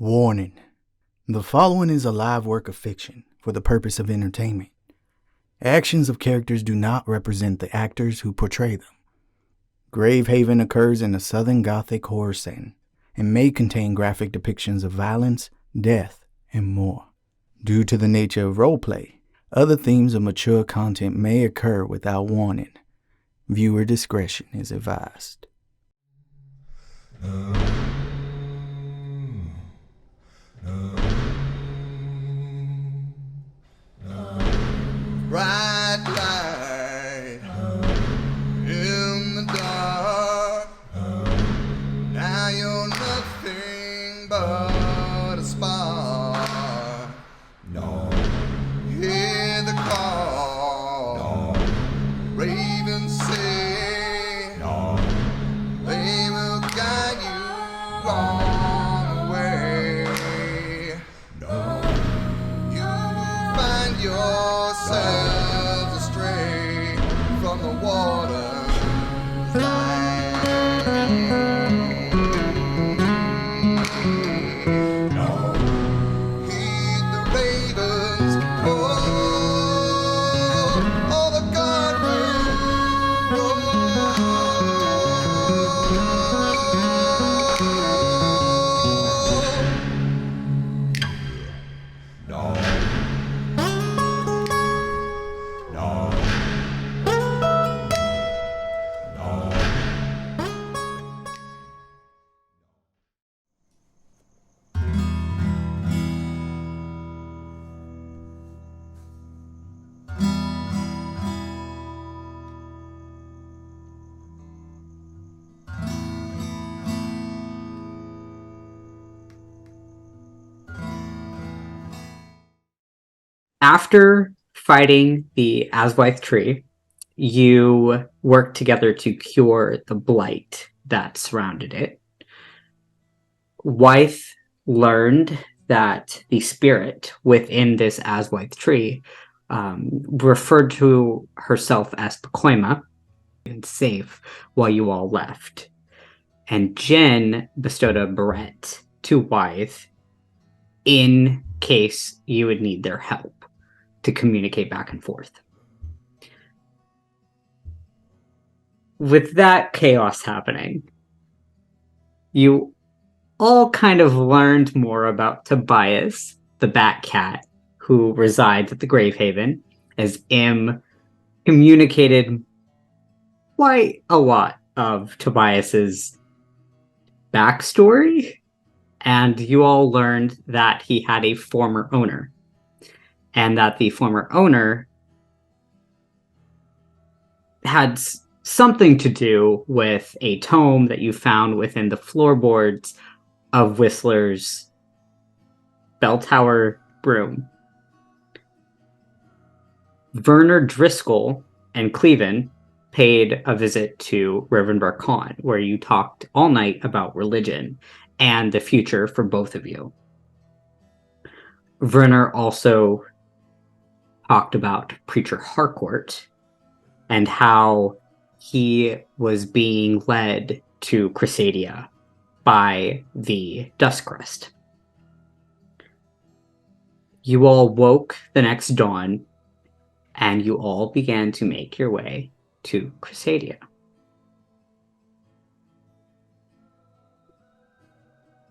Warning. The following is a live work of fiction for the purpose of entertainment. Actions of characters do not represent the actors who portray them. Gravehaven occurs in a Southern Gothic horror setting and may contain graphic depictions of violence, death, and more. Due to the nature of roleplay, other themes of mature content may occur without warning. Viewer discretion is advised. Bright light in the dark. Now you're nothing but a spark. No, hear the call. No, ravens say. No, they will guide you on the way. No, you will find yourselves astray from the water's light. No, heed the ravens call, or the guard will roll. No. No. No. After fighting the Aswythe tree, you worked together to cure the blight that surrounded it. WYTHE learned that the spirit within this Aswythe tree referred to herself as Pacoima and safe while you all left. And Jen bestowed a beret to WYTHE in case you would need their help to communicate back and forth. With that chaos happening, you all kind of learned more about Tobias, the Bat Cat, who resides at the Gravehaven, as Im communicated quite a lot of Tobias's backstory, and you all learned that he had a former owner, and that the former owner had something to do with a tome that you found within the floorboards of Whistler's bell tower room. Werner Driscoll and Cleven paid a visit to Reverend VARKAN, where you talked all night about religion and the future for both of you. Werner also talked about Preacher Harcourt and how he was being led to Crescedia by the Duskcrest. You all woke the next dawn, and you all began to make your way to Crescedia.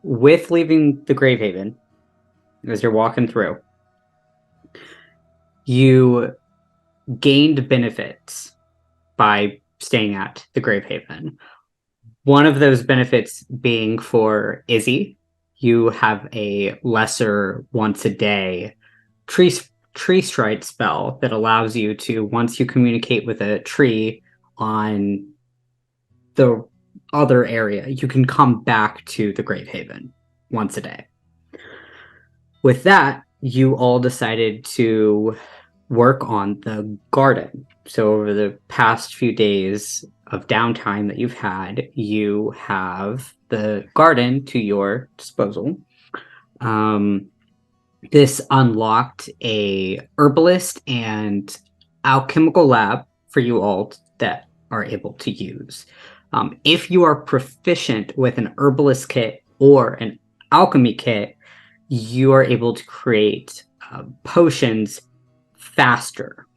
With leaving the Gravehaven, as you're walking through, you gained benefits by staying at the Gravehaven. One of those benefits being for Izzy, you have a lesser once-a-day tree stride spell that allows you to, once you communicate with a tree on the other area, you can come back to the Gravehaven once a day. With that, you all decided to work on the garden. So over the past few days of downtime that you've had, you have the garden to your disposal. This unlocked a herbalist and alchemical lab for you all that are able to use. If you are proficient with an herbalist kit or an alchemy kit, you are able to create potions faster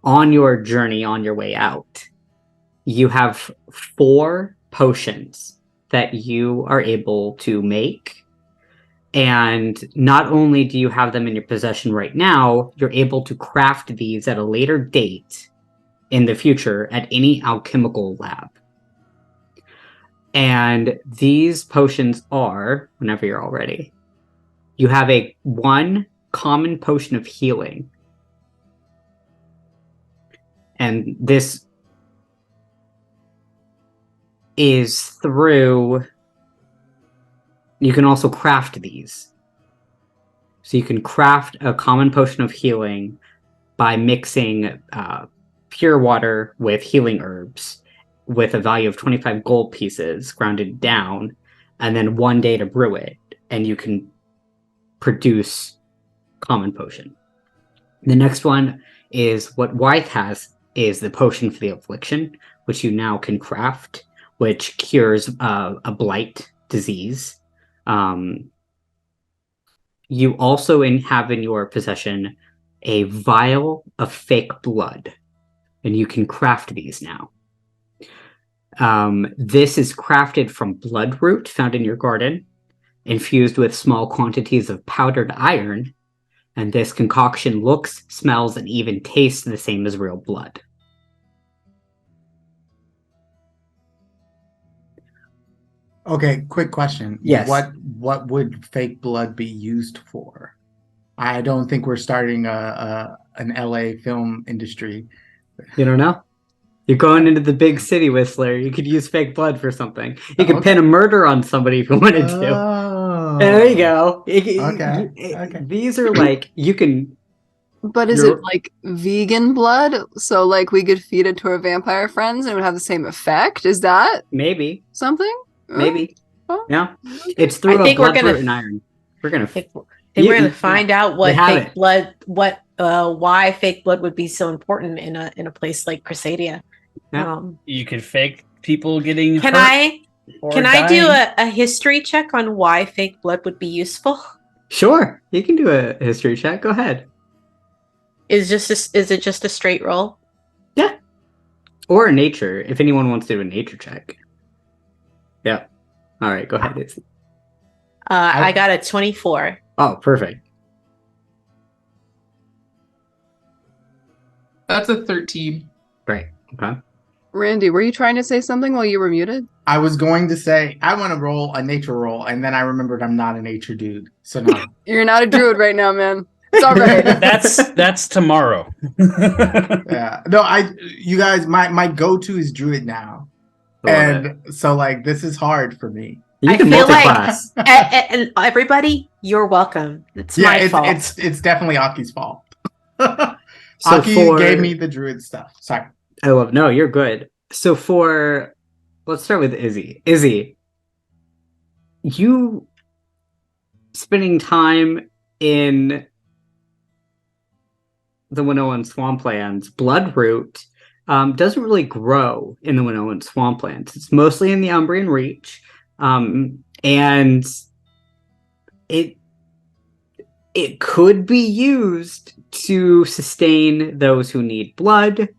on your journey, on your way out. You have 4 potions that you are able to make. And not only do you have them in your possession right now, you're able to craft these at a later date in the future at any alchemical lab. And these potions are, whenever you're all ready, you have 1 common potion of healing. And this is through... You can also craft these. So you can craft a common potion of healing by mixing pure water with healing herbs with a value of 25 gold pieces grounded down, and then 1 day to brew it, and you can produce common potion. The next one is what WYTHE has, is the potion for the affliction, which you now can craft, which cures a blight disease. You also have in your possession a vial of fake blood, and you can craft these now. This is crafted from bloodroot found in your garden, infused with small quantities of powdered iron, and this concoction looks, smells, and even tastes the same as real blood. Okay, quick question. Yes. What would fake blood be used for? I don't think we're starting an LA film industry. You don't know? You're going into the big city, Whistler. You could use fake blood for something. You could pin a murder on somebody if you wanted to. Oh. There you go. Okay. These are like, you can... But is it like vegan blood? So like we could feed it to our vampire friends and it would have the same effect? Is that Maybe. something? Maybe. Oh. Yeah. It's through I think we're gonna- and iron. We're gonna... We're going to find out what have fake it. blood, why fake blood would be so important in a place like Crescedia. Yeah. You could fake people getting Can hurt I or do dying. a history check on why fake blood would be useful? Sure. You can do a history check. Go ahead. Is it just a straight roll? Yeah. Or a nature, if anyone wants to do a nature check. Yeah. All right, go ahead, Izzy. I got a 24. Oh, perfect. That's a 13. Great. Okay. Randy, were you trying to say something while you were muted? I was going to say I want to roll a nature roll, and then I remembered I'm not a nature dude. So no. You're not a druid right now, man. It's all right. That's tomorrow. Yeah. No, you guys, my go-to is druid now. And so like this is hard for me. You I can feel like multi-class. and everybody, you're welcome. It's my fault. It's definitely Aki's fault. So Aki for- gave me the druid stuff. Sorry. I love... No, you're good. So for... Let's start with Izzy. Izzy, you spending time in the Winnowan swamplands, bloodroot doesn't really grow in the Winnowan swamplands. It's mostly in the Umbrian Reach, and it could be used to sustain those who need blood.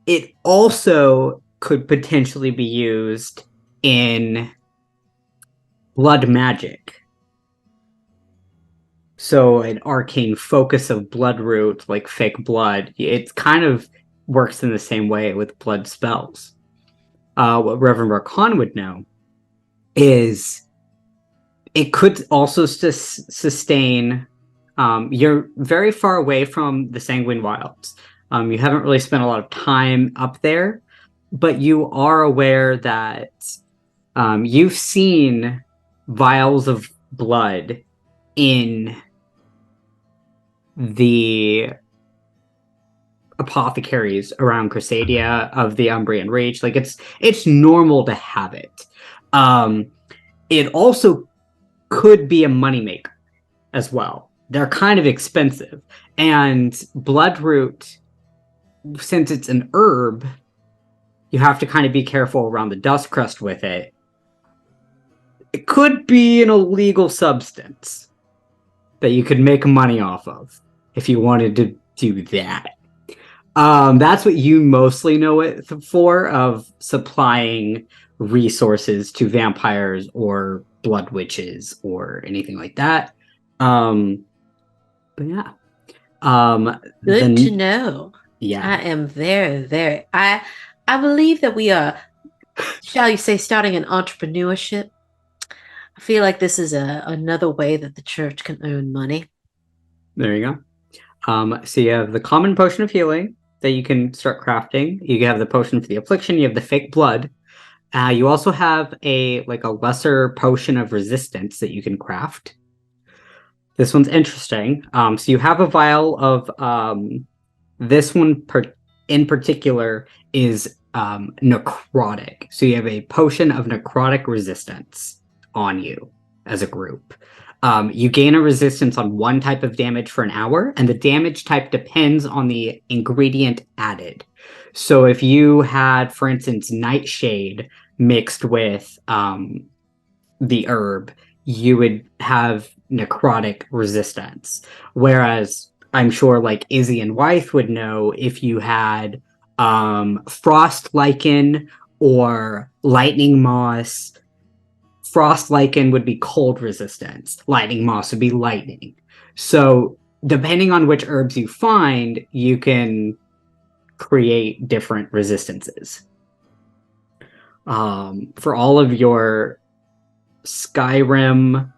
It also could potentially be used in blood magic. So an arcane focus of bloodroot, like fake blood, it kind of works in the same way with blood spells. What Reverend VARKAN would know is it could also sustain... you're very far away from the Sanguine Wilds. You haven't really spent a lot of time up there, but you are aware that you've seen vials of blood in the apothecaries around Crescedia of the Umbrian Reach. Like it's normal to have it. It also could be a moneymaker as well. They're kind of expensive, and bloodroot, since it's an herb, you have to kind of be careful around the dust crust with it. It could be an illegal substance that you could make money off of if you wanted to do that. That's what you mostly know it for, of supplying resources to vampires or blood witches or anything like that. But yeah. Good to know. Yeah. I am very. I believe that we are, shall you say, starting an entrepreneurship. I feel like this is another way that the church can earn money. There you go. So you have the common potion of healing that you can start crafting. You have the potion for the affliction. You have the fake blood. You also have a lesser potion of resistance that you can craft. This one's interesting. So you have a vial of this one in particular is necrotic. So you have a potion of necrotic resistance on you as a group. You gain a resistance on one type of damage for an hour, and the damage type depends on the ingredient added. So if you had, for instance, nightshade mixed with the herb, you would have necrotic resistance. Whereas I'm sure like Izzy and WYTHE would know if you had frost lichen or lightning moss. Frost lichen would be cold resistance. Lightning moss would be lightning. So depending on which herbs you find, you can create different resistances. For all of your Skyrim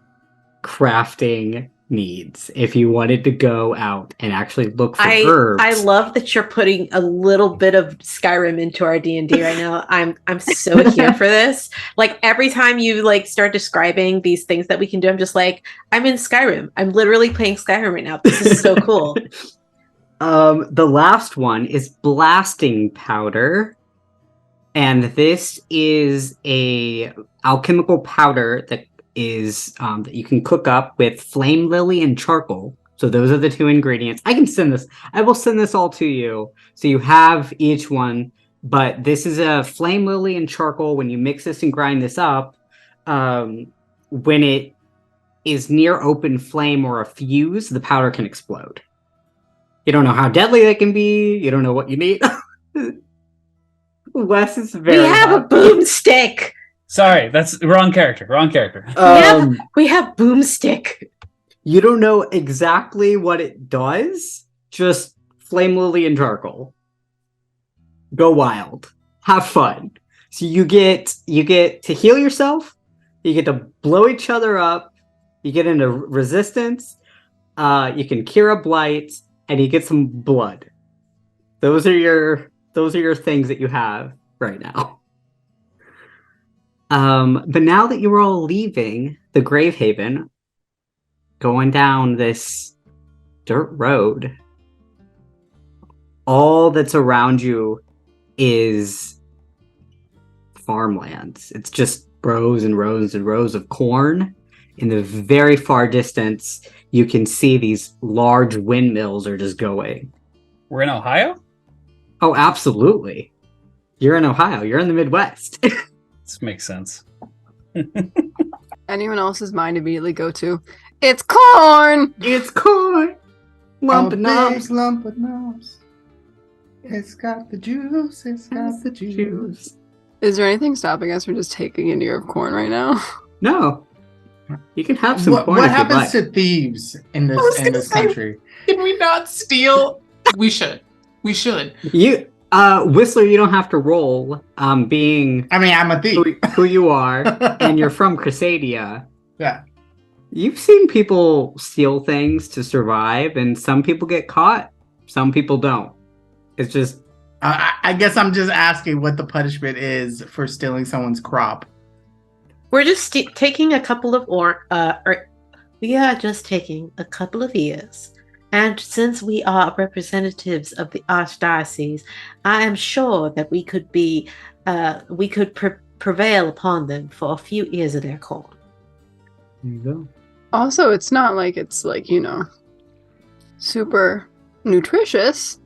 crafting needs, if you wanted to go out and actually look for herbs. I love that you're putting a little bit of Skyrim into our D&D right now. I'm so here for this. Like every time you like start describing these things that we can do, I'm just like, I'm in Skyrim. I'm literally playing Skyrim right now. This is so cool. The last one is blasting powder. And this is a alchemical powder that is that you can cook up with flame lily and charcoal. So those are the two ingredients. I will send this all to you so you have each one. But this is a flame lily and charcoal. When you mix this and grind this up, when it is near open flame or a fuse, the powder can explode. You don't know how deadly that can be. You don't know what you need. Wes is very. We have a boomstick. Sorry, that's wrong character. We have boomstick. You don't know exactly what it does. Just flame lily and charcoal. Go wild. Have fun. So you get to heal yourself. You get to blow each other up. You get into resistance. You can cure a blight, and you get some blood. Those are your things that you have right now. But now that you are all leaving the Gravehaven, going down this dirt road, all that's around you is farmlands. It's just rows and rows and rows of corn. In the very far distance, you can see these large windmills are just going. We're in Ohio? Oh, absolutely. You're in Ohio. You're in the Midwest. This makes sense. Anyone else's mind immediately go to, it's corn! It's corn! Lump of knobs. Lump of knobs. It's got the juice. It's got the juice. Is there anything stopping us from just taking an ear of corn right now? No. You can have some corn. What happens to thieves in this country? Can we not steal? We should. Whistler, you don't have to roll. I'm a thief. Who you are, and you're from Crescedia. Yeah. You've seen people steal things to survive, and some people get caught, some people don't. It's just... I guess I'm just asking what the punishment is for stealing someone's crop. We're just taking a couple of we are just taking a couple of years. And since we are representatives of the Archdiocese, I am sure that we could prevail upon them for a few ears of their corn. There you go. Also, it's not like it's super nutritious.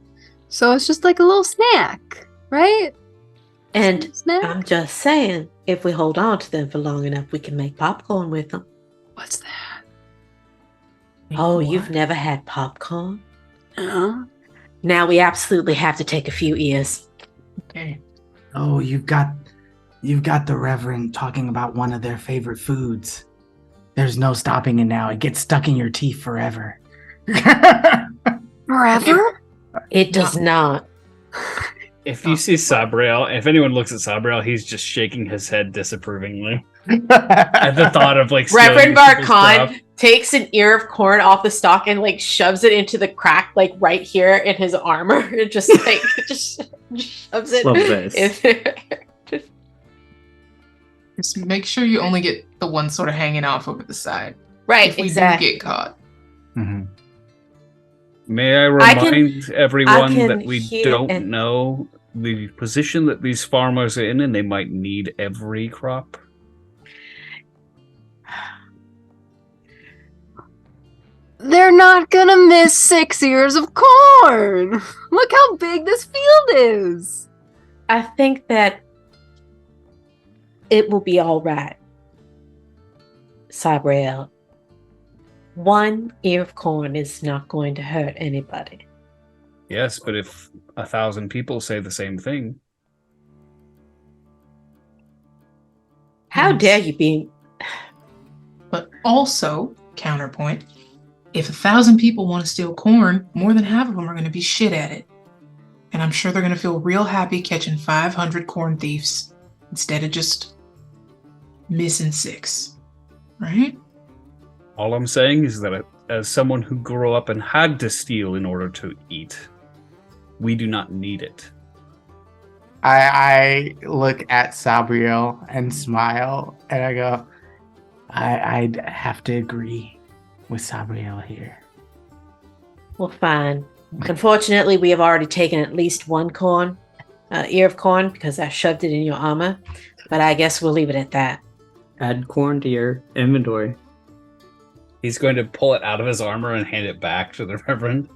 So it's just like a little snack, right? And Snack? I'm just saying, if we hold on to them for long enough, we can make popcorn with them. What's that? Oh, you've never had popcorn? Uh-huh. Now we absolutely have to take a few ears. Okay. Oh, you've got the Reverend talking about one of their favorite foods. There's no stopping it now. It gets stuck in your teeth forever. Forever? It does not. If you see SABRIEL, if anyone looks at SABRIEL, he's just shaking his head disapprovingly at the thought of like stealing Reverend people's crop. VARKAN takes an ear of corn off the stalk and like shoves it into the crack like right here in his armor. And just like just shoves it Love this. in there. Just make sure you only get the one sort of hanging off over the side. Right, If we exactly. do get caught. Mhm. May I I can- remind everyone can that we hear don't and- know the position that these farmers are in, and they might need every crop. They're not gonna miss 6 ears of corn. Look how big this field is. I think that it will be all right. SABRIEL. One ear of corn is not going to hurt anybody. Yes, but if 1,000 people say the same thing, How Yes. dare you be... But also, counterpoint, if 1,000 people want to steal corn, more than half of them are going to be shit at it. And I'm sure they're going to feel real happy catching 500 corn thieves instead of just missing 6. Right? all I'm saying is that as someone who grew up and had to steal in order to eat, we do not need it. I look at Sabriel and smile, and I go, I'd have to agree with Sabriel here. Well, fine. Unfortunately, we have already taken at least one ear of corn, because I shoved it in your armor. But I guess we'll leave it at that. Add corn to your inventory. He's going to pull it out of his armor and hand it back to the Reverend.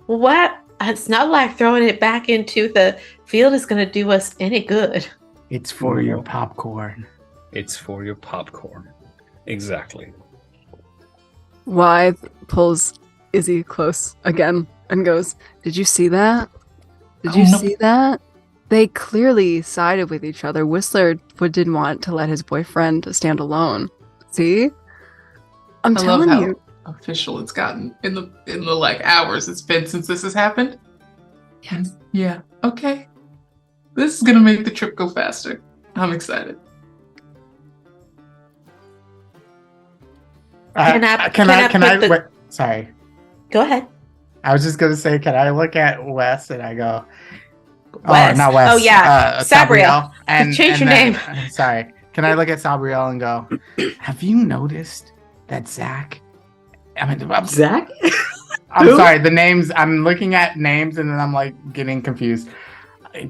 What? It's not like throwing it back into the field is going to do us any good. It's for your popcorn. It's for your popcorn. Exactly. Wythe pulls Izzy close again and goes, "Did you see that? Did you no. see that? They clearly sided with each other. Whistler didn't want to let his boyfriend stand alone. See? I'm I love telling how you." official it's gotten in the like hours it's been since this has happened. Yes. Yeah. Okay. This is gonna make the trip go faster. I'm excited. Can I put wait, sorry. Go ahead. I was just gonna say, can I look at Wes and I go, Wes. oh, not Wes. Oh, yeah. Sabriel. Change your name. Sorry. Can I look at Sabriel and go, have you noticed that Zach? Zach? I'm Who? sorry, the names, I'm looking at names and then I'm like getting confused.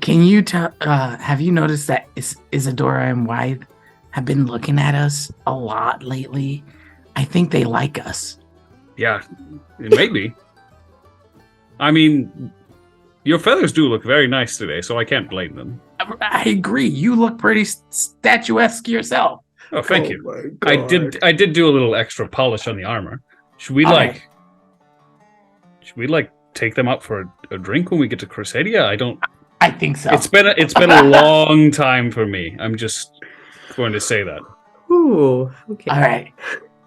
Can you tell, have you noticed that Isidora and Wythe have been looking at us a lot lately? I think they like us. Yeah, it may be. I mean, your feathers do look very nice today, so I can't blame them. I agree. You look pretty statuesque yourself. Oh, thank you. I did do a little extra polish on the armor. Should we Alright. take them out for a drink when we get to Crescedia? I think so. It's been a long time for me. I'm just going to say that. Ooh, okay. All right.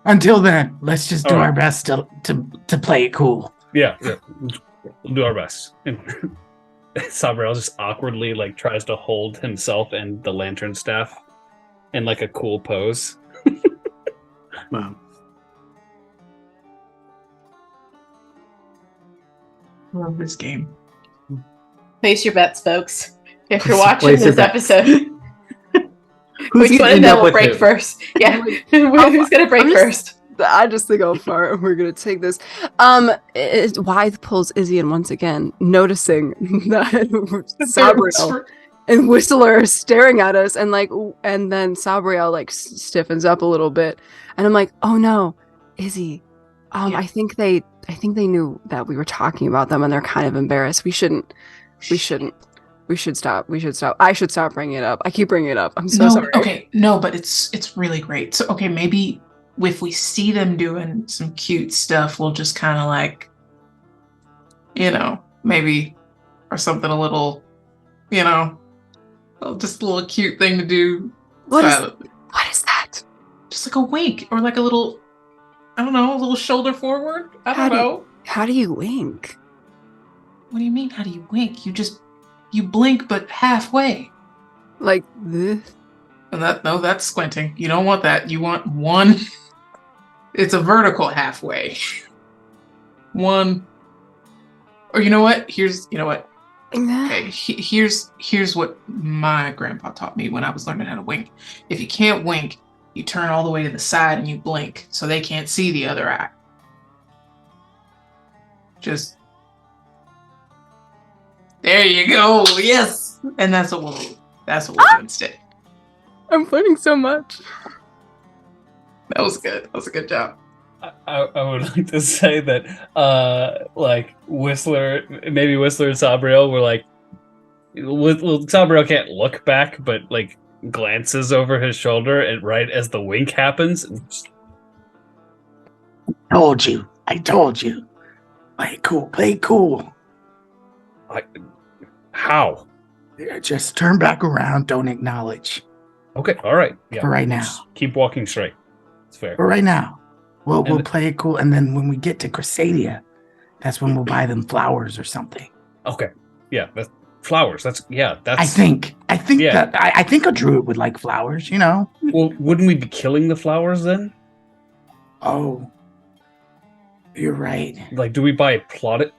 Until then, let's just do All right. our best to play it cool. Yeah. We'll do our best. Sabriel just awkwardly tries to hold himself and the lantern staff in a cool pose. Wow. Love this game. Place your bets, folks. If you're Place watching your this bets. episode, Who's which gonna one of end them up will with break who? first? Yeah. Who's going to break I'm just- first? I just think I'll fart. We're gonna take this. Wythe pulls Izzy in once again, noticing that Sabriel and Whistler are staring at us, and then Sabriel stiffens up a little bit, and I'm like, "Oh no, Izzy, Yeah. I think they knew that we were talking about them, and they're kind of embarrassed. We shouldn't. We should stop. I should stop bringing it up. I keep bringing it up. I'm so No, sorry. okay, no, but it's really great. So okay, maybe if we see them doing some cute stuff, we'll just kind of like, maybe or something a little, just a little cute thing to do. What is that? Just like a wink or like a little, I don't know, a little shoulder forward. I don't know. How do you wink? What do you mean? How do you wink? You blink, but halfway. Like this? And that's squinting. You don't want that. You want one. It's a vertical halfway. One. Or you know what? Okay, here's what my grandpa taught me when I was learning how to wink. If you can't wink, you turn all the way to the side and you blink so they can't see the other eye. Just there you go. Yes, and that's what we'll do. That's what we'll do instead. I'm learning so much. That was good. That was a good job. I would like to say that, like Whistler and Sabriel were like, Sabriel can't look back, but like glances over his shoulder, and right as the wink happens, I told you. Play cool. How? Just turn back around. Don't acknowledge. Okay, all right. Yeah, For right now. just keep walking straight. It's fair. For right now. We'll And- play it cool, and then when we get to Crescedia, that's when we'll buy them flowers or something. Okay, yeah, that's flowers. That's. I think Yeah. that I think a druid would like flowers. Well, wouldn't we be killing the flowers then? Oh, you're right. Like, do we buy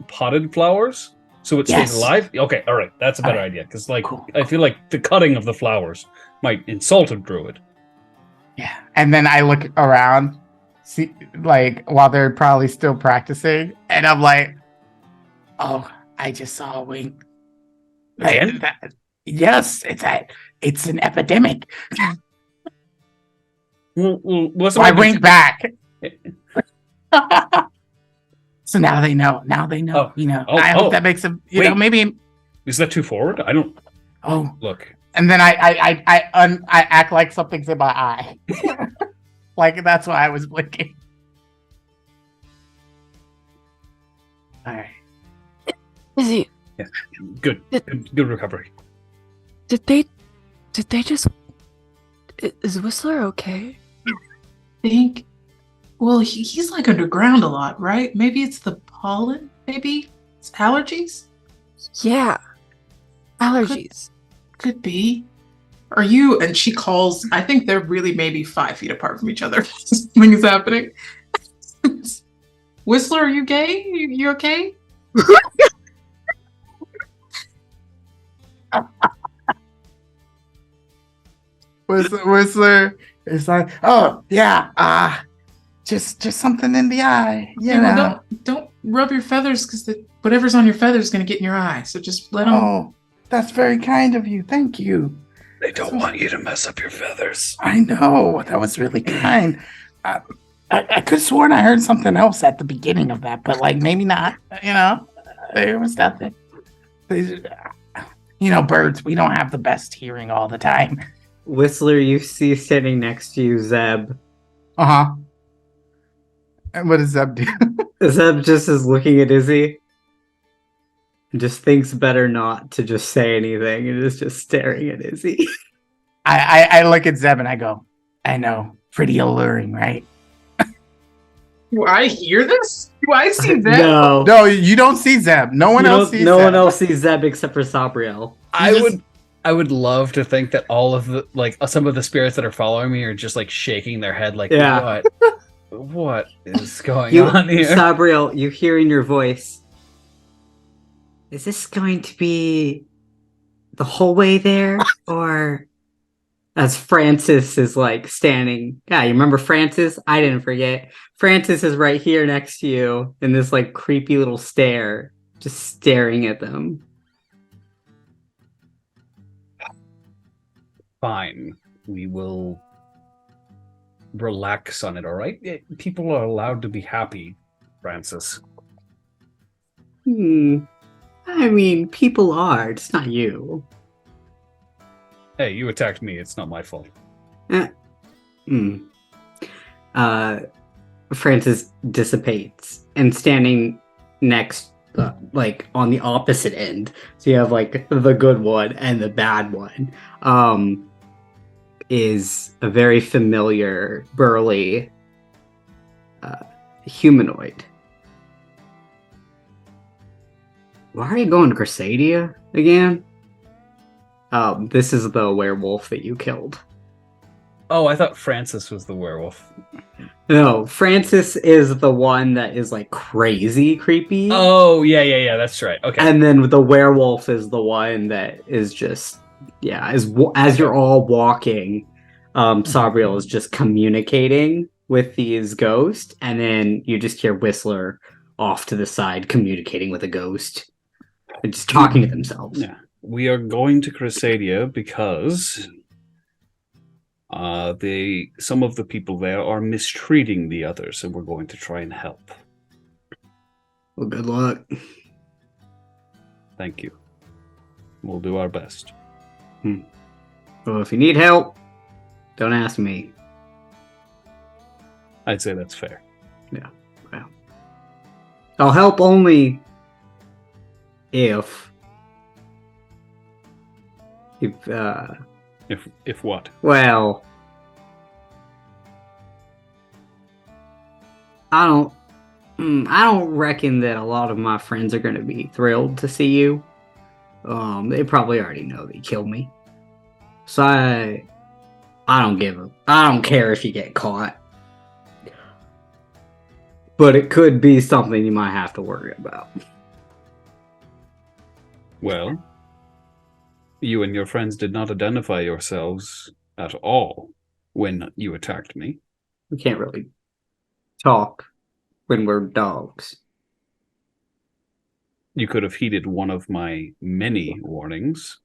potted flowers so it Yes. stays alive? Okay, all right, that's a better All right. idea because, like, Cool. I feel like the cutting of the flowers might insult a druid. Yeah, and then I look around, see, like while they're probably still practicing, and I'm like, "Oh, I just saw a wink." Again? Yes, it's an epidemic. Well, what's So I wink back. So now they know. Oh. I hope that makes them. Wait. Maybe. Is that too forward? I don't Oh, look. and then I act like something's in my eye. Like that's why I was blinking. All right. Izzy, Good recovery. did they just? Is Whistler okay? Think. Well, he's like underground a lot, right? Maybe it's the pollen. Maybe it's allergies. Yeah. Allergies. Could be. Are you? And she calls. I think they're really maybe 5 feet apart from each other. Something is happening. Whistler, are you gay? You okay? Whistler is like, oh yeah, just something in the eye, you Okay, know. well, don't rub your feathers because whatever's on your feathers is going to get in your eye. So just let them. Oh, that's very kind of you. Thank you. They don't want you to mess up your feathers. I know that was really kind. I could have sworn I heard something else at the beginning of that, but like maybe not. You know, there was nothing. Birds. We don't have the best hearing all the time. Whistler, you see sitting next to you, Zeb. Uh-huh. And what does Zeb do? Zeb just is looking at Izzy and just thinks better not to just say anything and is just staring at Izzy. I look at Zeb and I go, I know, pretty alluring, right? Do I hear this? Do I see that? No. No, you don't see Zeb. No one else sees No Zeb. one else sees Zeb except for Sabriel. I would love to think that all of the some of the spirits that are following me are just like shaking their head like, Yeah. what is going on here? Sabriel, you hear in your voice, is this going to be the whole way there? Or as Francis is like standing, yeah, you remember Francis? I didn't forget. Francis is right here next to you in this like creepy little stare, just staring at them. Fine. We will relax on it, all right? People are allowed to be happy, Francis. I mean, people are. It's not you. Hey, you attacked me. It's not my fault. Francis dissipates and standing next, like on the opposite end. So you have like the good one and the bad one. Is a very familiar, burly humanoid. Why are you going to Crescedia again? This is the werewolf that you killed. Oh, I thought Francis was the werewolf. No, Francis is the one that is like crazy creepy. Oh, yeah, that's right. Okay. And then the werewolf is the one that is just, as you're all walking, SABRIEL is just communicating with these ghosts, and then you just hear Whistler off to the side communicating with a ghost. They're just talking to themselves. Yeah. We are going to Crescedia because some of the people there are mistreating the others, and we're going to try and help. Well, good luck. Thank you. We'll do our best. Well, if you need help, don't ask me. I'd say that's fair. Yeah. Well, I'll help only if If what? well, I don't reckon that a lot of my friends are going to be thrilled to see you. They probably already know they killed me. So I don't care if you get caught. But it could be something you might have to worry about. Well, you and your friends did not identify yourselves at all when you attacked me. We can't really talk when we're dogs. You could have heeded one of my many warnings.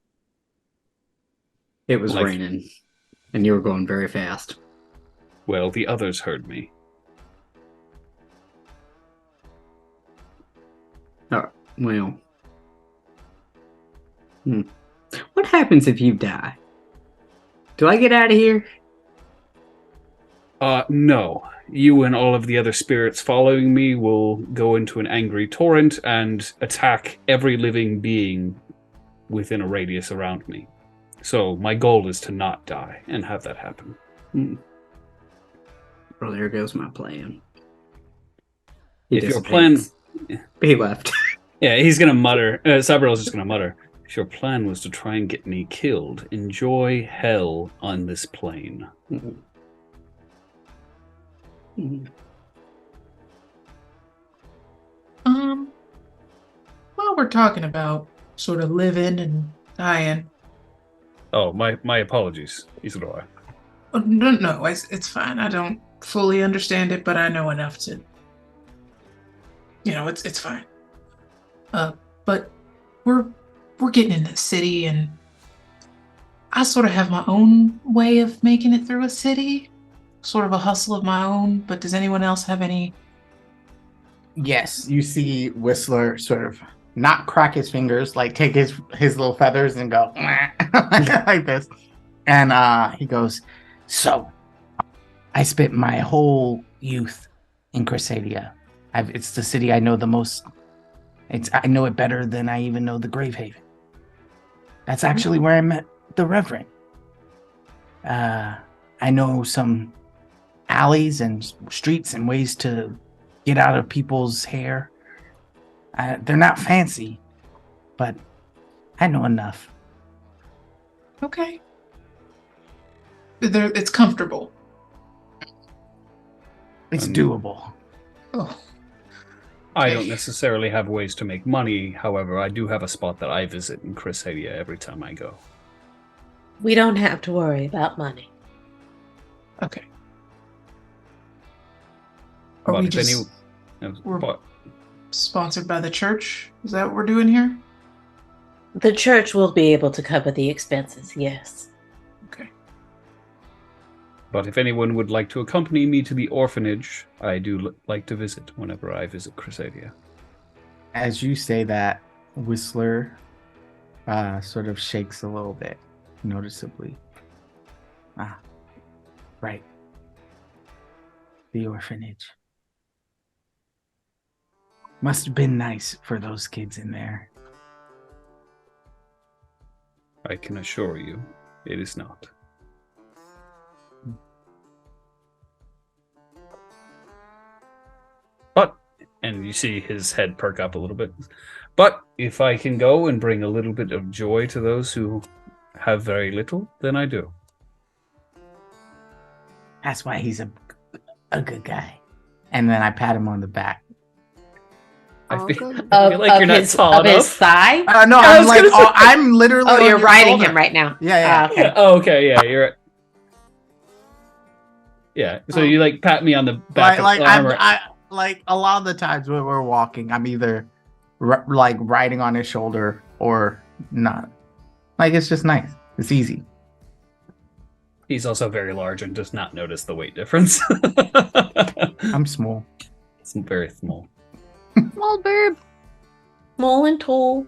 It was raining, and you were going very fast. Well, the others heard me. Oh, well. What happens if you die? Do I get out of here? No. You and all of the other spirits following me will go into an angry torrent and attack every living being within a radius around me. So my goal is to not die and have that happen. Well, there goes my plan. If your plan... He left. Yeah, he's going to mutter. SABRIEL's just going to mutter. If your plan was to try and get me killed, enjoy hell on this plane. While we're talking about sort of living and dying. Oh, my apologies, Isidora. Oh, no, it's fine. I don't fully understand it, but I know enough to. It's fine. But we're getting in the city, and I sort of have my own way of making it through a city, sort of a hustle of my own. But does anyone else have any? Yes, you see Whistler sort of not crack his fingers, like take his little feathers and go like this. And he goes, so I spent my whole youth in Crescedia. It's the city I know the most. I know it better than I even know the Gravehaven. That's actually where I met the Reverend. I know some alleys and streets and ways to get out of people's hair. They're not fancy, but I know enough. Okay. It's comfortable. It's doable. Oh. I don't necessarily have ways to make money. However, I do have a spot that I visit in Crescedia every time I go. We don't have to worry about money. Okay. But we if just we're sponsored by the church? Is that what we're doing here? The church will be able to cover the expenses, yes. Okay. But if anyone would like to accompany me to the orphanage, I do like to visit whenever I visit Crescedia. As you say that, Whistler sort of shakes a little bit, noticeably. Ah, right. The orphanage. Must have been nice for those kids in there. I can assure you, it is not. But, and you see his head perk up a little bit. But if I can go and bring a little bit of joy to those who have very little, then I do. That's why he's a good guy. And then I pat him on the back. I feel, good. I feel like you're not tall enough. His thigh. No, I I'm was like, gonna say- I'm literally. Oh, on you're your riding shoulder. him right now. Yeah. Okay. Yeah, oh, okay, yeah, you're right. Yeah, so Oh. you like pat me on the back Like, of the arm. I like a lot of the times when we're walking, I'm either like riding on his shoulder or not. Like, it's just nice. It's easy. He's also very large and does not notice the weight difference. I'm small. It's very small. Small burb. Small and tall.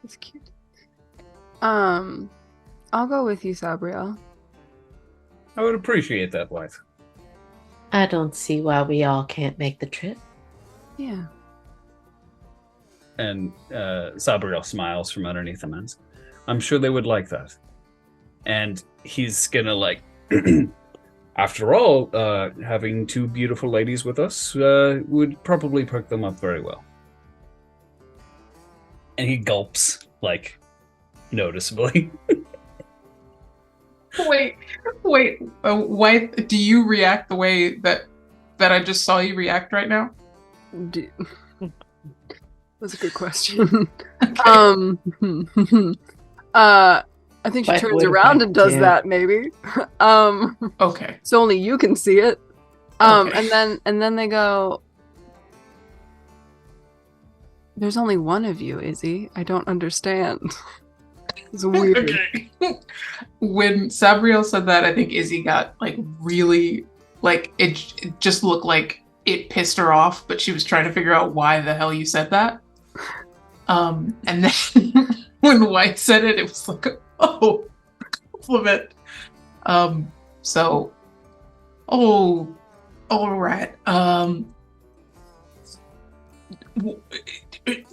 That's cute. I'll go with you, Sabriel. I would appreciate that, Wythe. I don't see why we all can't make the trip. Yeah. And Sabriel smiles from underneath the lens. I'm sure they would like that. And he's gonna like, after all, having two beautiful ladies with us would probably perk them up very well. And he gulps, like, noticeably. Wait. Why do you react the way that I just saw you react right now? That's a good question. Okay. I think she What turns would around I and does do? that, maybe. Okay. So only you can see it. Okay. And then they go, there's only one of you, Izzy. I don't understand. It's weird. Okay. When Sabriel said that, I think Izzy got like really like it just looked like it pissed her off, but she was trying to figure out why the hell you said that. And then when White said it, it was like, oh, compliment. So, oh, all right.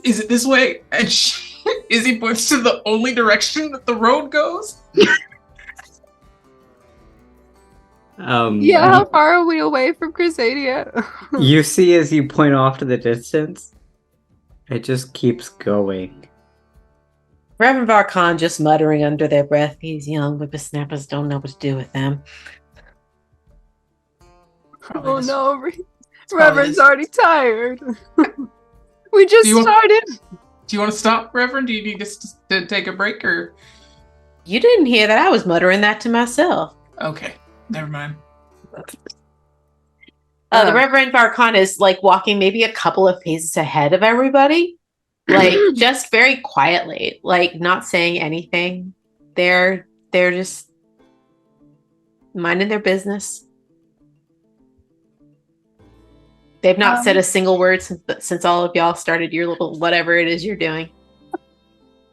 Is it this way? And Izzy points to the only direction that the road goes. Yeah, how far are we away from Crescedia? You see as you point off to the distance, it just keeps going. Reverend VARKAN just muttering under their breath. These young whippersnappers don't know what to do with them. Probably Oh this- no, probably Reverend's this- already tired. We just Do you want- started. Do you want to stop, Reverend? Do you need us to take a break, or You didn't hear that. I was muttering that to myself. okay, never mind. The Reverend VARKAN is like walking maybe a couple of paces ahead of everybody, like just very quietly, like not saying anything. They're just minding their business. They've not said a single word since all of y'all started your little whatever it is you're doing.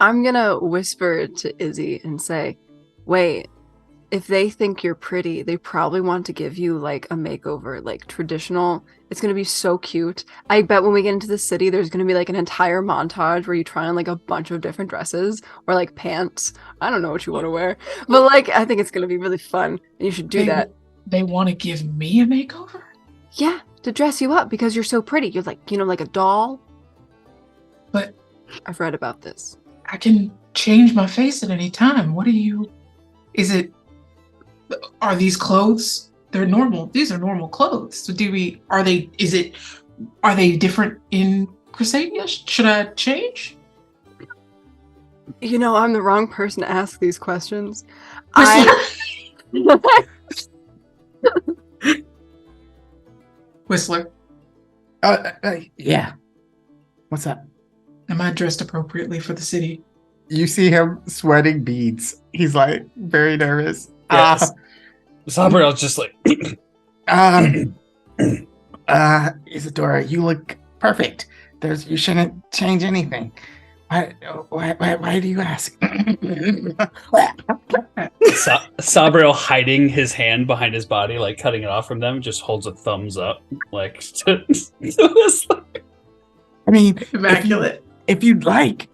I'm gonna whisper to Izzy and say, wait, if they think you're pretty, they probably want to give you like a makeover, like traditional. It's gonna be so cute. I bet when we get into the city, there's gonna be like an entire montage where you try on like a bunch of different dresses or like pants. I don't know what you want to wear, but like I think it's gonna be really fun, and you should do that. They want to give me a makeover? Yeah, to dress you up because you're so pretty. You're like, like a doll. But I've read about this. I can change my face at any time. Are these clothes? They're normal. These are normal clothes. So are they different in Crescedia? Should I change? I'm the wrong person to ask these questions. Whistler, Yeah. What's up? am I dressed appropriately for the city? You see him sweating beads. He's like very nervous. Yes. Sabriel's just like, Isidora, you look perfect. you shouldn't change anything. Why do you ask? Sabriel, hiding his hand behind his body, like cutting it off from them, just holds a thumbs up, like. I mean, Immaculate. If you'd like,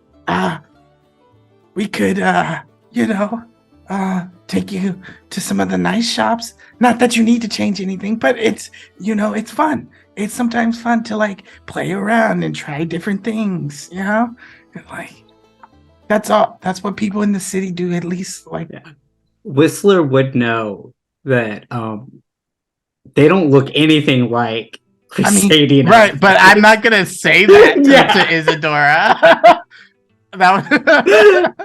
we could, take you to some of the nice shops. Not that you need to change anything, but it's fun. It's sometimes fun to like play around and try different things, And, like, that's all. That's what people in the city do, at least. Like, Whistler would know that they don't look anything like Crescedia. Right, but I'm not gonna say that to Isidora.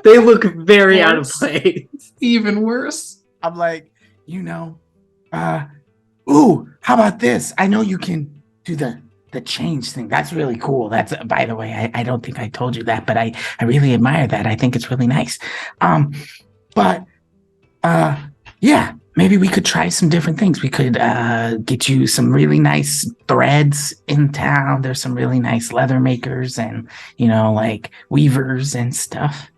They look very out of place. Even worse. I'm like, ooh, how about this? I know you can do the change thing. That's really cool. That's, by the way, I don't think I told you that, but I really admire that. I think it's really nice. Yeah, maybe we could try some different things. We could get you some really nice threads in town. There's some really nice leather makers and, like weavers and stuff.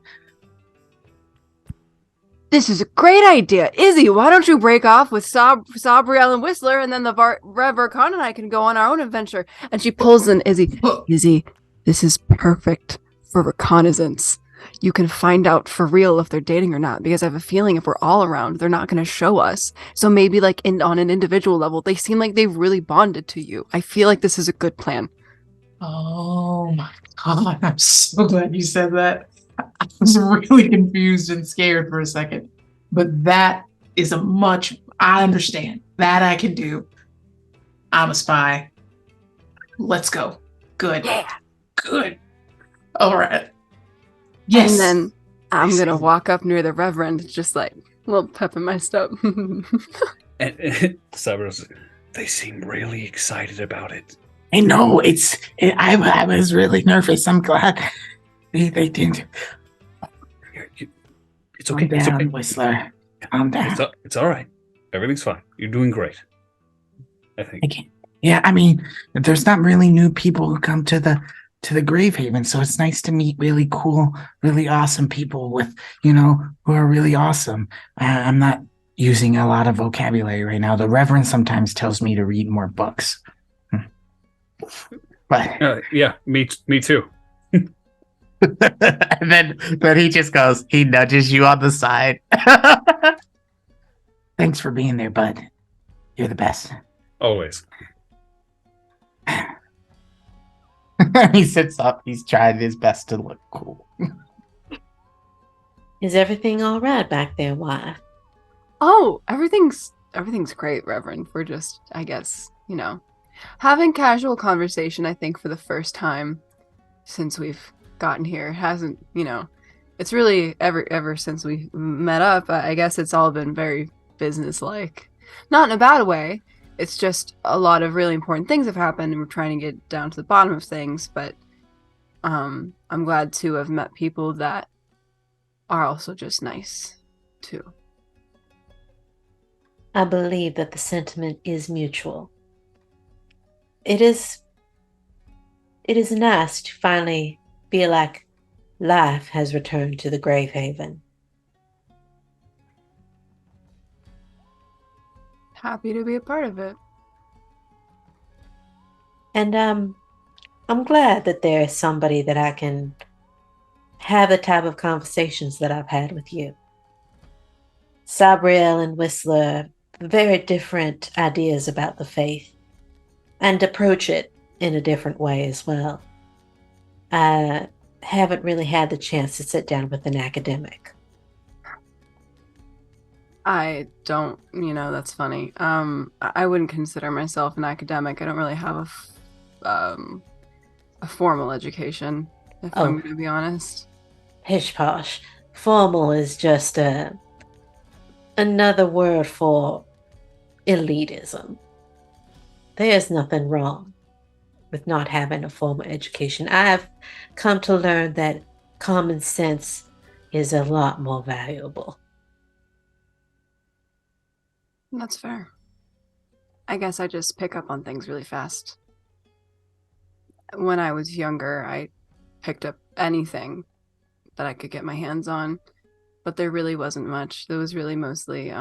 This is a great idea. Izzy, why don't you break off with Sabriel and Whistler, and then the VARKAN and I can go on our own adventure. And she pulls in Izzy. Izzy, this is perfect for reconnaissance. You can find out for real if they're dating or not, because I have a feeling if we're all around, they're not going to show us. So maybe like on an individual level, they seem like they've really bonded to you. I feel like this is a good plan. Oh my God, I'm so glad you said that. I was really confused and scared for a second. But that is I understand. That I can do. I'm a spy. Let's go. Good. Yeah. Good. All right. Yes. And then I'm going to walk up near the Reverend, just like a little pep in my step. And Sabriel's, they seem really excited about it. I know, I was really nervous. I'm glad they didn't. It's okay. Calm down, it's okay. Whistler. Calm down. It's all right. Everything's fine. You're doing great. I think. Yeah, I mean, there's not really new people who come to the Gravehaven, so it's nice to meet really cool, really awesome people with, who are really awesome. I'm not using a lot of vocabulary right now. The Reverend sometimes tells me to read more books. But yeah, me too. and then he just goes, he nudges you on the side. Thanks for being there, bud. You're the best. Always. He sits up. He's trying his best to look cool. Is everything all right back there, wife? Oh, everything's great, Reverend. We're just, I guess, having casual conversation. I think for the first time since we've gotten here, it hasn't, it's really ever since we met up. I guess it's all been very business-like, not in a bad way. It's just a lot of really important things have happened, and we're trying to get down to the bottom of things. But I'm glad to have met people that are also just nice too. I believe that the sentiment is mutual. It is nice to finally feel like life has returned to the Gravehaven. Happy to be a part of it. And I'm glad that there is somebody that I can have the type of conversations that I've had with you. Sabriel and Whistler, very different ideas about the faith, and approach it in a different way as well. I haven't really had the chance to sit down with an academic. I don't, that's funny. I wouldn't consider myself an academic. I don't really have a formal education, if I'm going to be honest. Pish posh. Formal is just another word for elitism. There's nothing wrong with not having a formal education. I've come to learn that common sense is a lot more valuable. That's fair. I guess I just pick up on things really fast. when I was younger, I picked up anything that I could get my hands on, but there really wasn't much. There was really mostly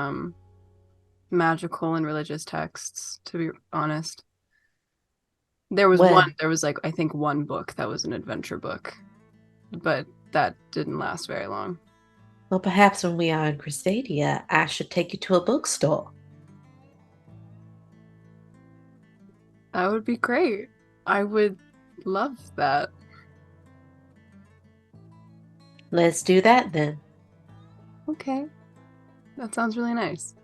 magical and religious texts, to be honest. There was Well- I think one book that was an adventure book, but that didn't last very long. Well, perhaps when we are in Crescedia, I should take you to a bookstore. That would be great. I would love that. Let's do that then. Okay. That sounds really nice.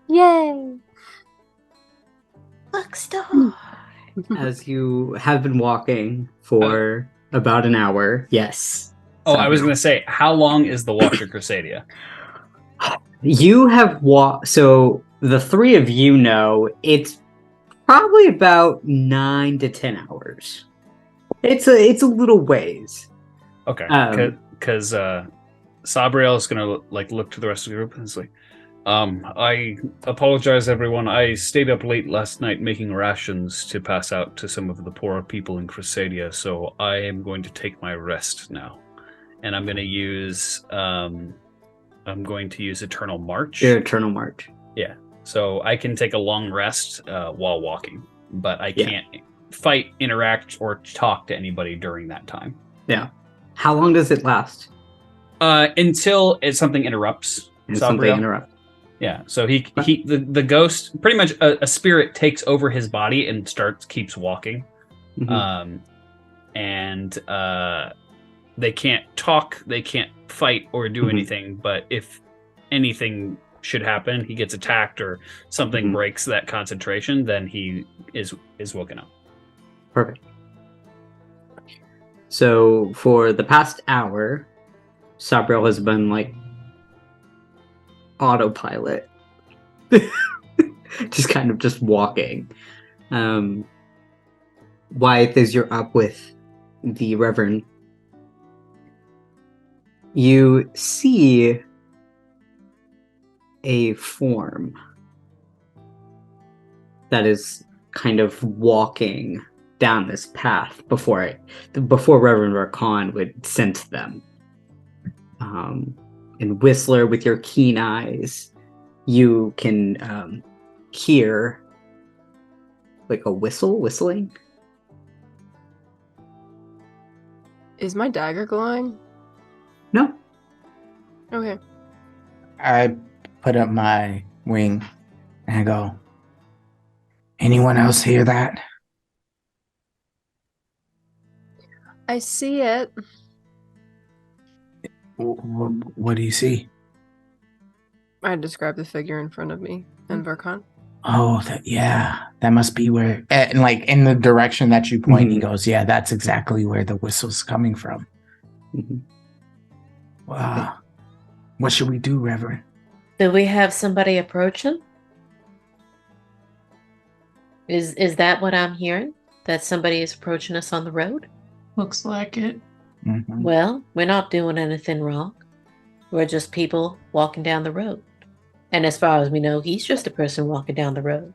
Yay! Bookstore. As you have been walking for about an hour. Yes. Oh, I was going to say, how long is the walk to Crescedia? You have walked. So the three of you know it's probably about 9 to 10 hours. It's a little ways. Okay, because SABRIEL is going to like look to the rest of the group and it's like, I apologize, everyone. I stayed up late last night making rations to pass out to some of the poorer people in Crescedia, so I am going to take my rest now, and I'm going to use Eternal March. Your Eternal March. Yeah, so I can take a long rest while walking, but I can't fight, interact, or talk to anybody during that time. Yeah. How long does it last? Until something interrupts. Something interrupts. Yeah, so the ghost, pretty much a spirit takes over his body and keeps walking. Mm-hmm. They can't talk, they can't fight or do anything, but if anything should happen, he gets attacked or something breaks that concentration, then he is woken up. Perfect. So for the past hour, SABRIEL has been like autopilot. just walking. Wythe, as you're up with the Reverend, you see a form that is kind of walking down this path before Reverend VARKAN would sense them. And Whistler, with your keen eyes, you can hear like a whistling. Is my dagger glowing? No. Okay. I put up my wing and I go, anyone else hear that? I see it. What do you see? I describe the figure in front of me and VARKAN. Oh, that must be where, and like in the direction that you point, he goes, yeah, that's exactly where the whistle's coming from. Wow. What should we do, Reverend? Do we have somebody approach him? Is that what I'm hearing? That somebody is approaching us on the road? Looks like it. Mm-hmm. Well, we're not doing anything wrong. We're just people walking down the road. And as far as we know, he's just a person walking down the road.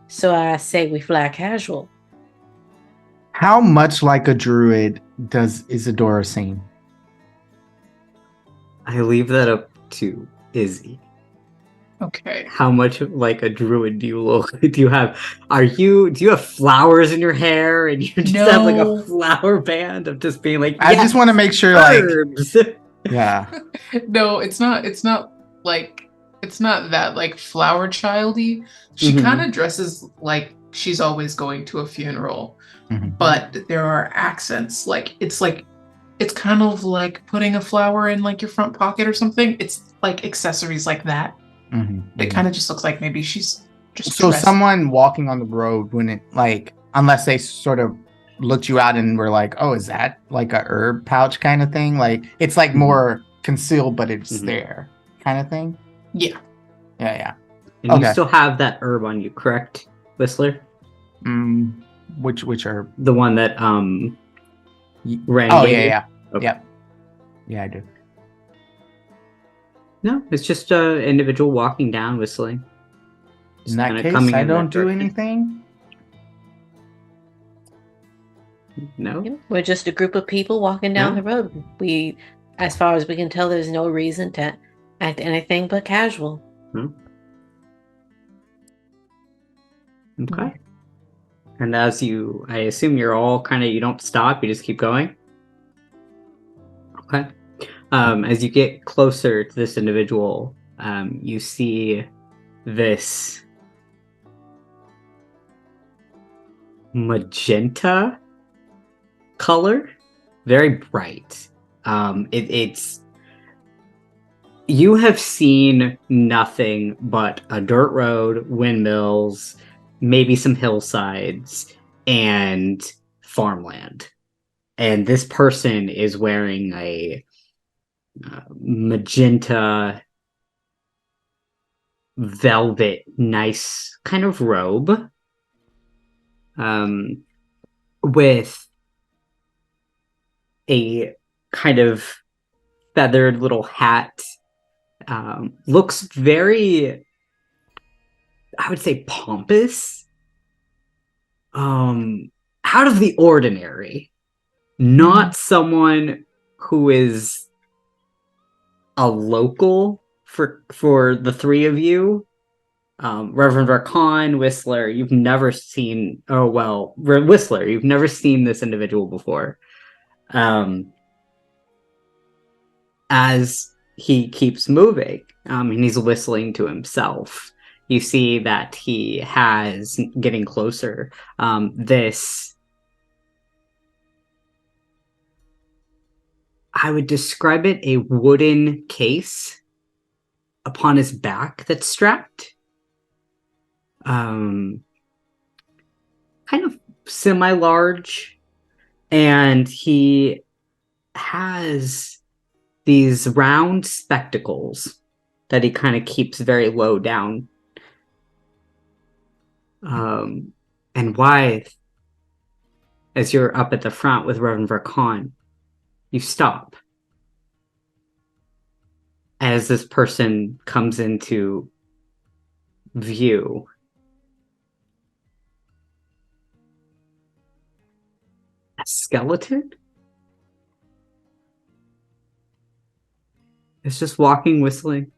So I say we fly casual. How much like a druid does Isidora seem? I leave that up to Izzy. Okay. How much like a druid do you look? Do you have flowers in your hair and you just have like a flower band of just being like, I just want to make sure herbs. Yeah. No, it's not that like flower childy. She kind of dresses like she's always going to a funeral, but there are accents. It's kind of like putting a flower in like your front pocket or something. It's like accessories like that. It kind of just looks like maybe she's just so dressed. Someone walking on the road wouldn't like, unless they sort of looked you out and were like, oh, is that like a herb pouch kind of thing? Like it's like more concealed, but it's there kind of thing. Yeah. And you still have that herb on you, correct, Whistler? Which herb? The one that Ran. Oh gave you? yeah. Okay. Yep. Yeah, I do. No, it's just an individual walking down whistling. In that kinda case, coming I in don't that do direction. anything. No? Yeah, we're just a group of people walking down the road. We, as far as we can tell, there's no reason to act anything but casual. Okay. And as I assume you're all you don't stop, you just keep going? Okay. As you get closer to this individual, you see this magenta color, very bright. It's you have seen nothing but a dirt road, windmills, maybe some hillsides, and farmland. And this person is wearing a magenta velvet, nice kind of robe, with a kind of feathered little hat. Looks very, I would say, pompous. Out of the ordinary. Not someone who is a local for the three of you. Reverend VARKAN, Whistler, you've never seen... Oh, well, Whistler, you've never seen this individual before. As he keeps moving, and he's whistling to himself, you see that he has, getting closer, this... I would describe it a wooden case upon his back that's strapped. Kind of semi-large. And he has these round spectacles that he kind of keeps very low down. And Wythe, as you're up at the front with Reverend VARKAN, you stop as this person comes into view. A skeleton? It's just walking, whistling.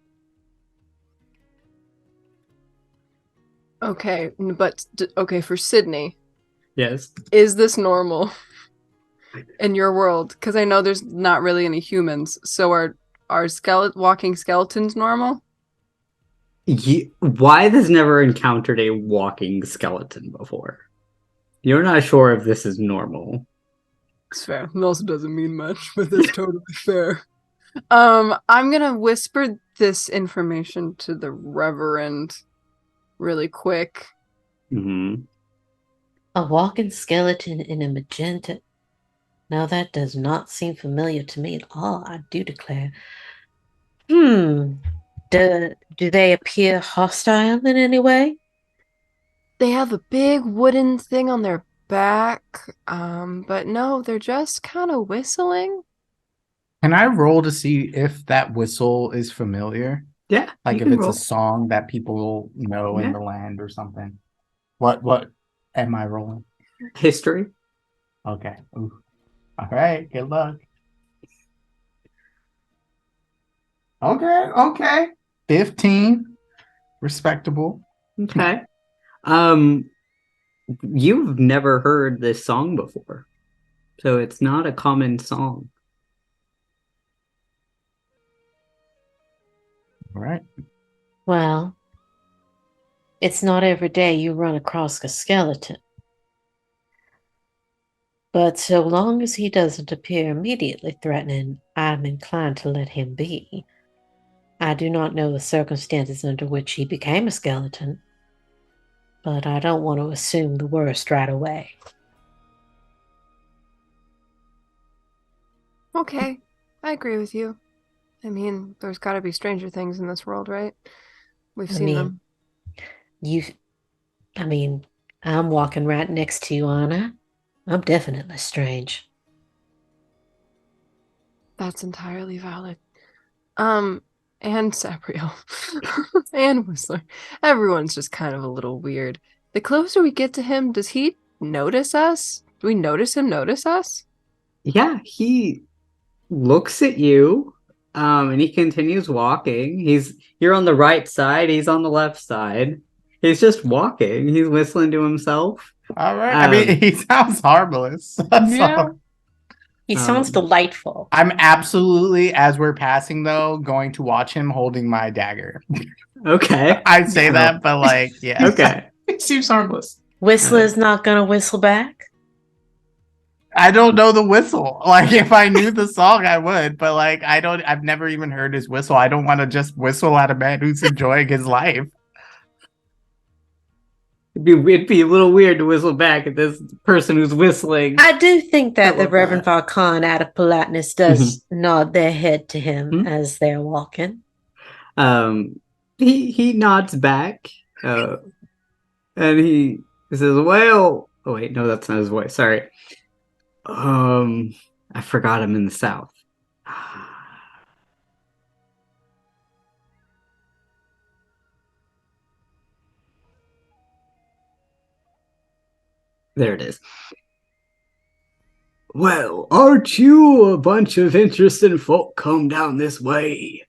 Okay, but okay, for Sidney. Yes. Is this normal in your world? Because I know there's not really any humans. So are walking skeletons normal? Wythe has never encountered a walking skeleton before. You're not sure if this is normal. It's fair. It also doesn't mean much, but that's totally fair. I'm gonna whisper this information to the Reverend really quick. Mm-hmm. A walking skeleton in a magenta. Now that does not seem familiar to me at all, I do declare. Do they appear hostile in any way? They have a big wooden thing on their back, but no, they're just kind of whistling. Can I roll to see if that whistle is familiar? Yeah. Like if it's a song that people know in the land or something. What am I rolling? History. Okay. Ooh. All right. Good luck. Okay. 15. Respectable. Okay. You've never heard this song before, so it's not a common song. All right. Well, it's not every day you run across a skeleton. But so long as he doesn't appear immediately threatening, I'm inclined to let him be. I do not know the circumstances under which he became a skeleton, but I don't want to assume the worst right away. Okay, I agree with you. I mean, there's got to be stranger things in this world, right? We've seen them. I'm walking right next to you, Anna. I'm definitely strange. That's entirely valid. And Sabriel. And Whistler. Everyone's just kind of a little weird. The closer we get to him, does he notice us? Do we notice him notice us? Yeah, he looks at you, and he continues walking. You're on the right side, he's on the left side. He's just walking. He's whistling to himself. All right. I mean, he sounds harmless. Yeah. He sounds delightful. I'm absolutely, as we're passing though, going to watch him holding my dagger. Okay. I say that, but like, yeah. Okay. It seems harmless. Whistler's not gonna whistle back. I don't know the whistle. Like, if I knew the song, I would, but like, I've never even heard his whistle. I don't want to just whistle at a man who's enjoying his life. It'd be a little weird to whistle back at this person who's whistling. I do think that I the love Reverend that. VARKAN, out of politeness, does nod their head to him as they're walking. He nods back, and he says, "Well, oh wait, no, that's not his voice. Sorry. I forgot I'm in the South. There it is. Well, aren't you a bunch of interesting folk come down this way?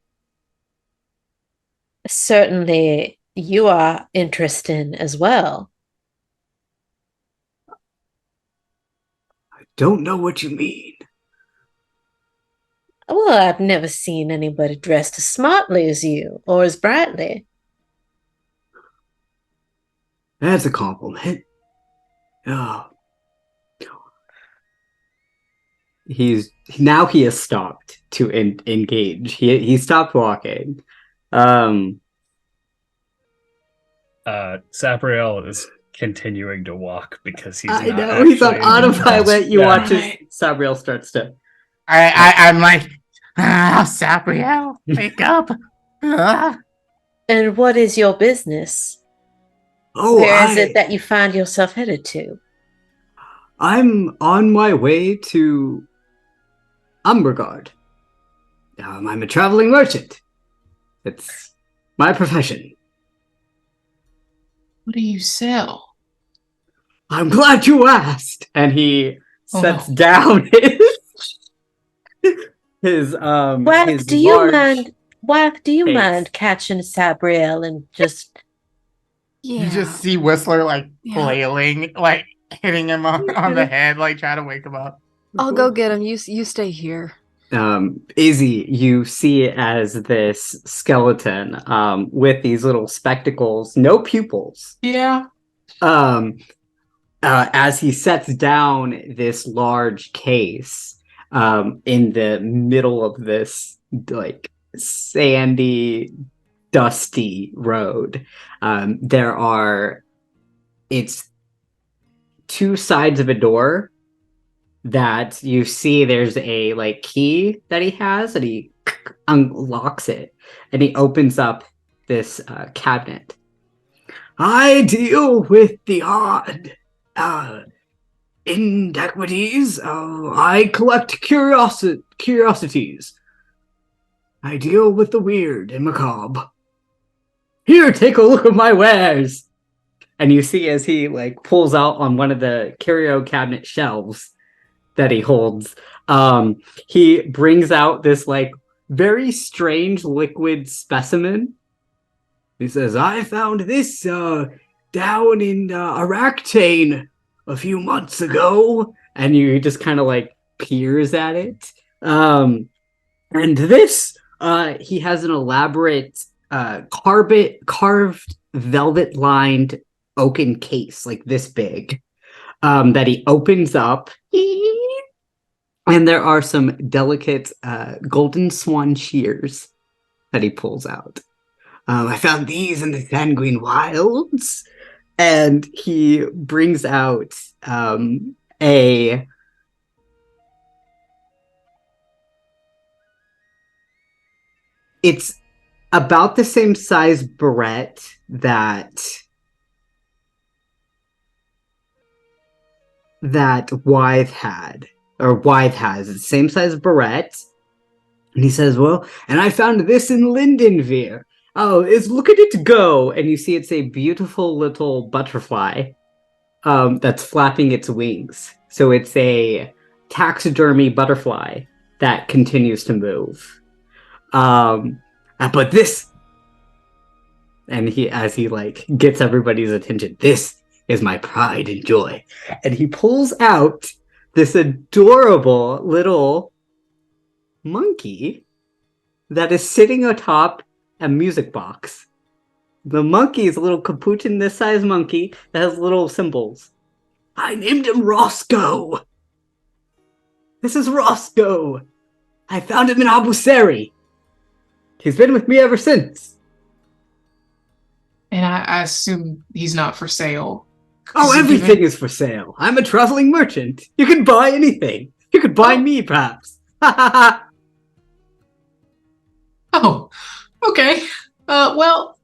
Certainly, you are interesting as well. Don't know what you mean. Well, I've never seen anybody dressed as smartly as you, or as brightly. That's a compliment. Oh. He has stopped to engage. He stopped walking. SABRIEL is continuing to walk because he's I not know he's on actually autopilot. You Yeah. watch as SABRIEL starts to. I'm like, SABRIEL, wake up. And what is your business? Oh, Where is it that you find yourself headed to? I'm on my way to Umbergard. I'm a traveling merchant. It's my profession. What do you sell? I'm glad you asked. And he sets no. down his Wife, his do you large mind? Wife, do you case. mind catching SABRIEL and just? You just see Whistler like Yeah. flailing, like hitting him on the head, like trying to wake him up. I'll go get him. You stay here. Izzy, you see it as this skeleton with these little spectacles, no pupils. Yeah. As he sets down this large case in the middle of this like sandy, dusty road. It's two sides of a door that you see there's a like key that he has, and he unlocks it and he opens up this cabinet. I deal with the odd inequities. I collect curiosities. I deal with the weird and macabre. Here, take a look at my wares. And you see as he like pulls out on one of the curio cabinet shelves that he holds, he brings out this like very strange liquid specimen. He says, I found this down in Aractane a few months ago. And you just kind of like peers at it. And this, he has an elaborate carved velvet lined oaken case like this big that he opens up. And there are some delicate golden swan shears that he pulls out. I found these in the Sanguine Wilds. And he brings out it's about the same size barrette that WYTHE had. Or WYTHE has. It's the same size barrette. And he says, well, and I found this in Lindenveer. Oh, look at it go. And you see it's a beautiful little butterfly that's flapping its wings. So it's a taxidermy butterfly that continues to move. But this, and as he like gets everybody's attention, this is my pride and joy. And he pulls out this adorable little monkey that is sitting atop a music box. The monkey is a little capuchin this size monkey that has little symbols. I named him Roscoe. This is Roscoe. I found him in Abu Seri. He's been with me ever since. And I assume he's not for sale. Oh, everything is for sale. I'm a traveling merchant. You can buy anything. You could buy me, perhaps. Ha ha ha. Oh, okay. Well,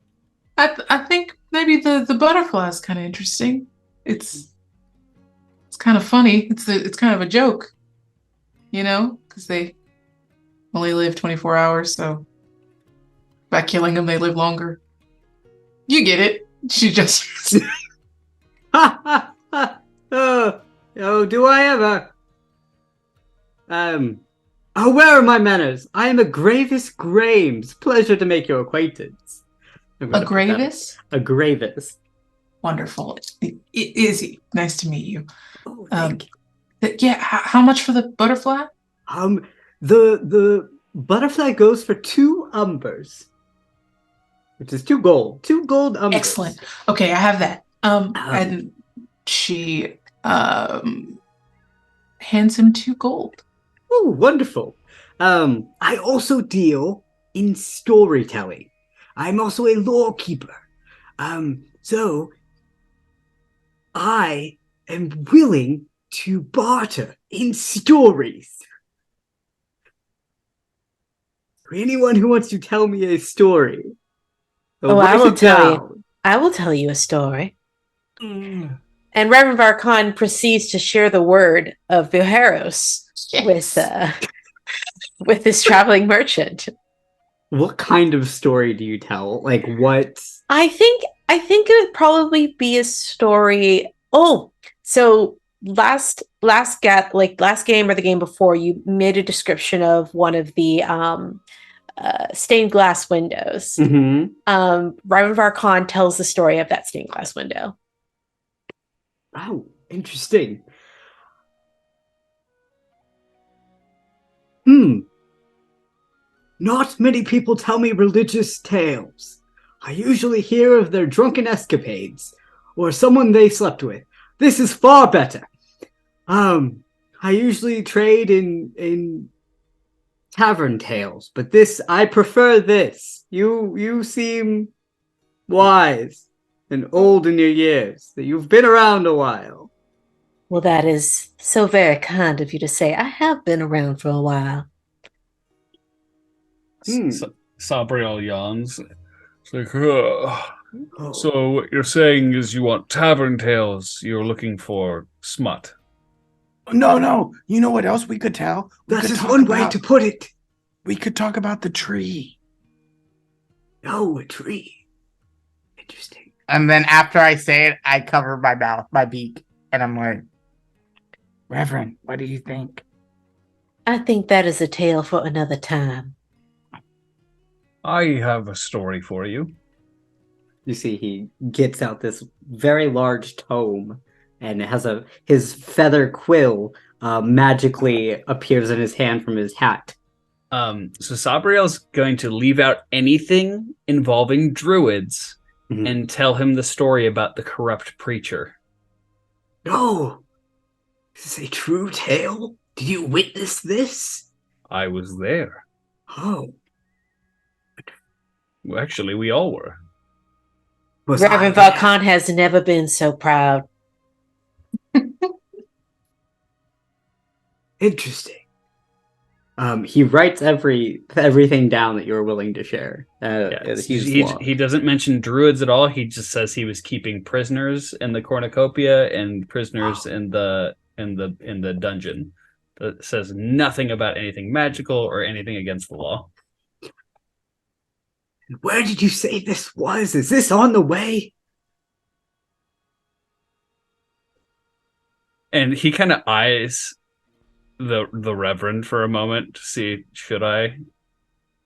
I think maybe the butterfly is kind of interesting. It's kind of funny. It's kind of a joke, because they only live 24 hours. So by killing them, they live longer. You get it. She just. Ha ha ha. Oh, do I ever? Oh, where are my manners? I am a Gravis Grames. Pleasure to make your acquaintance. A Gravis? A Gravis. Wonderful. Izzy, nice to meet you. Oh, thank you. Yeah, how much for the butterfly? The butterfly goes for 2 umbers. Which is 2 gold. 2 gold umbers. Excellent. Okay, I have that. And she hands him 2 gold. Oh, wonderful. I also deal in storytelling. I'm also a lore keeper. So I am willing to barter in stories. For anyone who wants to tell me a story. I will tell you. I will tell you a story. And Reverend VARKAN proceeds to share the word of Viharos with this traveling merchant. What kind of story do you tell? Like what? I think it would probably be a story. Oh, so last game or the game before, you made a description of one of the stained glass windows. Mm-hmm. Reverend VARKAN tells the story of that stained glass window. Oh, interesting. Not many people tell me religious tales. I usually hear of their drunken escapades, or someone they slept with. This is far better. I usually trade in tavern tales, but I prefer this. You seem wise and old in your years, that you've been around a while. Well, that is so very kind of you to say. I have been around for a while. SABRIEL yawns. It's like, so what you're saying is you want tavern tales. You're looking for smut. No. You know what else we could tell? That is one way to put it. We could talk about the tree. Oh, a tree. Interesting. And then after I say it, I cover my mouth, my beak, and I'm like, Reverend, what do you think? I think that is a tale for another time. I have a story for you. You see, he gets out this very large tome, and it has his feather quill magically appears in his hand from his hat. So SABRIEL's going to leave out anything involving druids and tell him the story about the corrupt preacher. No! Is this a true tale? Did you witness this? I was there. Oh. Well, actually, we all were. Reverend VARKAN has never been so proud. Interesting. He writes everything down that you're willing to share. He doesn't mention druids at all. He just says he was keeping prisoners in the cornucopia and prisoners in the dungeon. It says nothing about anything magical or anything against the law. Where did you say this was? Is this on the way? And he kind of eyes the Reverend for a moment to see, should I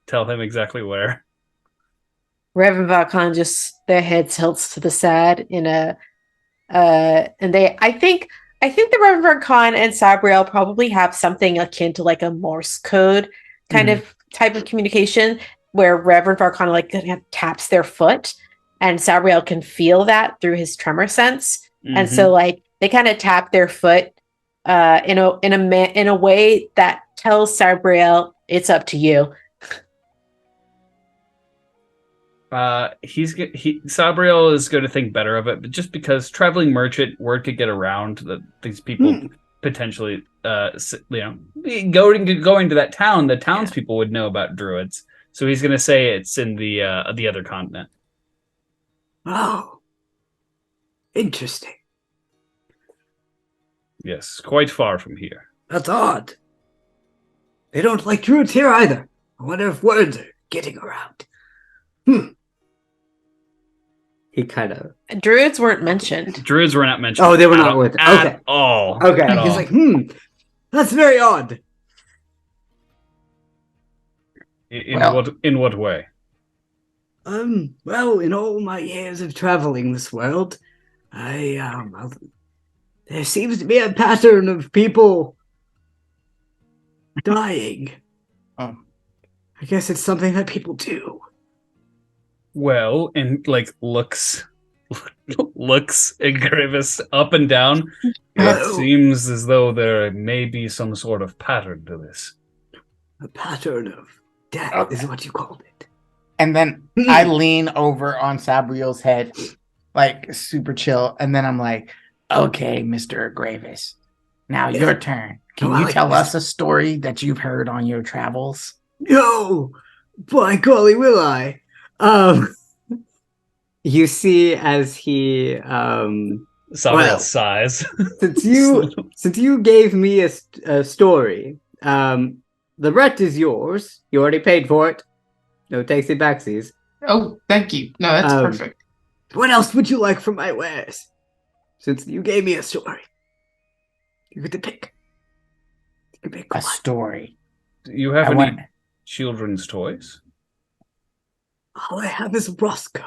tell him exactly where? Reverend VARKAN just their head tilts to the side in a and I think the Reverend VARKAN and SABRIEL probably have something akin to like a Morse code kind of type of communication where Reverend VARKAN like taps their foot and SABRIEL can feel that through his tremor sense. And so like they kind of tap their foot in a way that tells SABRIEL it's up to you. SABRIEL is going to think better of it, but just because traveling merchant, word could get around that these people potentially, going to that town, the townspeople would know about druids. So he's going to say it's in the other continent. Oh, interesting. Yes, quite far from here. That's odd. They don't like druids here either. I wonder if words are getting around. He kind of... Druids weren't mentioned. Druids were not mentioned. Oh, they were not with... At Okay. all. Okay. At He's all. like, that's very odd. In what way? Well, in all my years of traveling this world, there seems to be a pattern of people dying. Oh. I guess it's something that people do. Well, and like looks at Grievous up and down. It seems as though there may be some sort of pattern to this. A pattern of death is what you called it. And then I lean over on SABRIEL's head, like super chill. And then I'm like, okay, Mr. Grievous, now your turn. Can you tell us a story that you've heard on your travels? No, by golly, will I? You see as he SABRIEL sighs. since you gave me a story, the rent is yours. You already paid for it. No takesy backsies. Oh, thank you. No, that's perfect. What else would you like from my wares? Since you gave me a story, you get to pick. You can pick A one. story. Do you have any children's toys? All I have is Roscoe.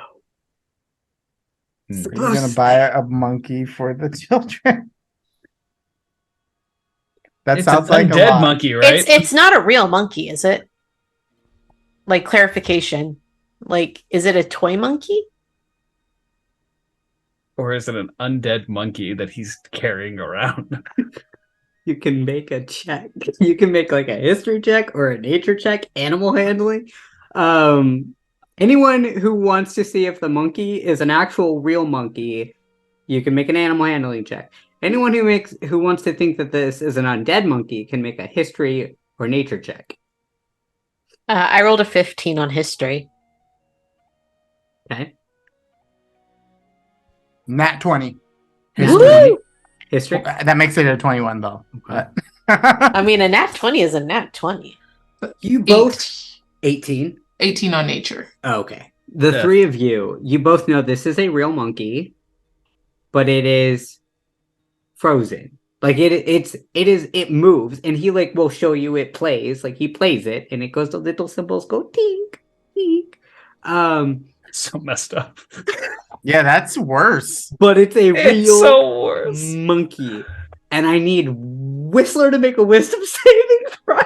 You're gonna buy a monkey for the children. That sounds like a dead lot. monkey, right? It's not a real monkey, is it? Like clarification. Like, is it a toy monkey? Or is it an undead monkey that he's carrying around? You can make a check. You can make like a history check or a nature check, animal handling. Anyone who wants to see if the monkey is an actual real monkey, you can make an animal handling check. Anyone who wants to think that this is an undead monkey can make a history or nature check. I rolled a 15 on history. Okay. Nat 20. Woo! History? That makes it a 21 though. But I mean, a nat 20 is a nat 20. You both 18. 18 on nature. Okay. The three of you both know this is a real monkey, but it is frozen. Like it moves, and he like will show you it plays. Like he plays it, and it goes. The little symbols go tink, tink. So messed up. yeah, that's worse. But it's a real so worse. monkey, and I need Whistler to make a wisdom saving throw.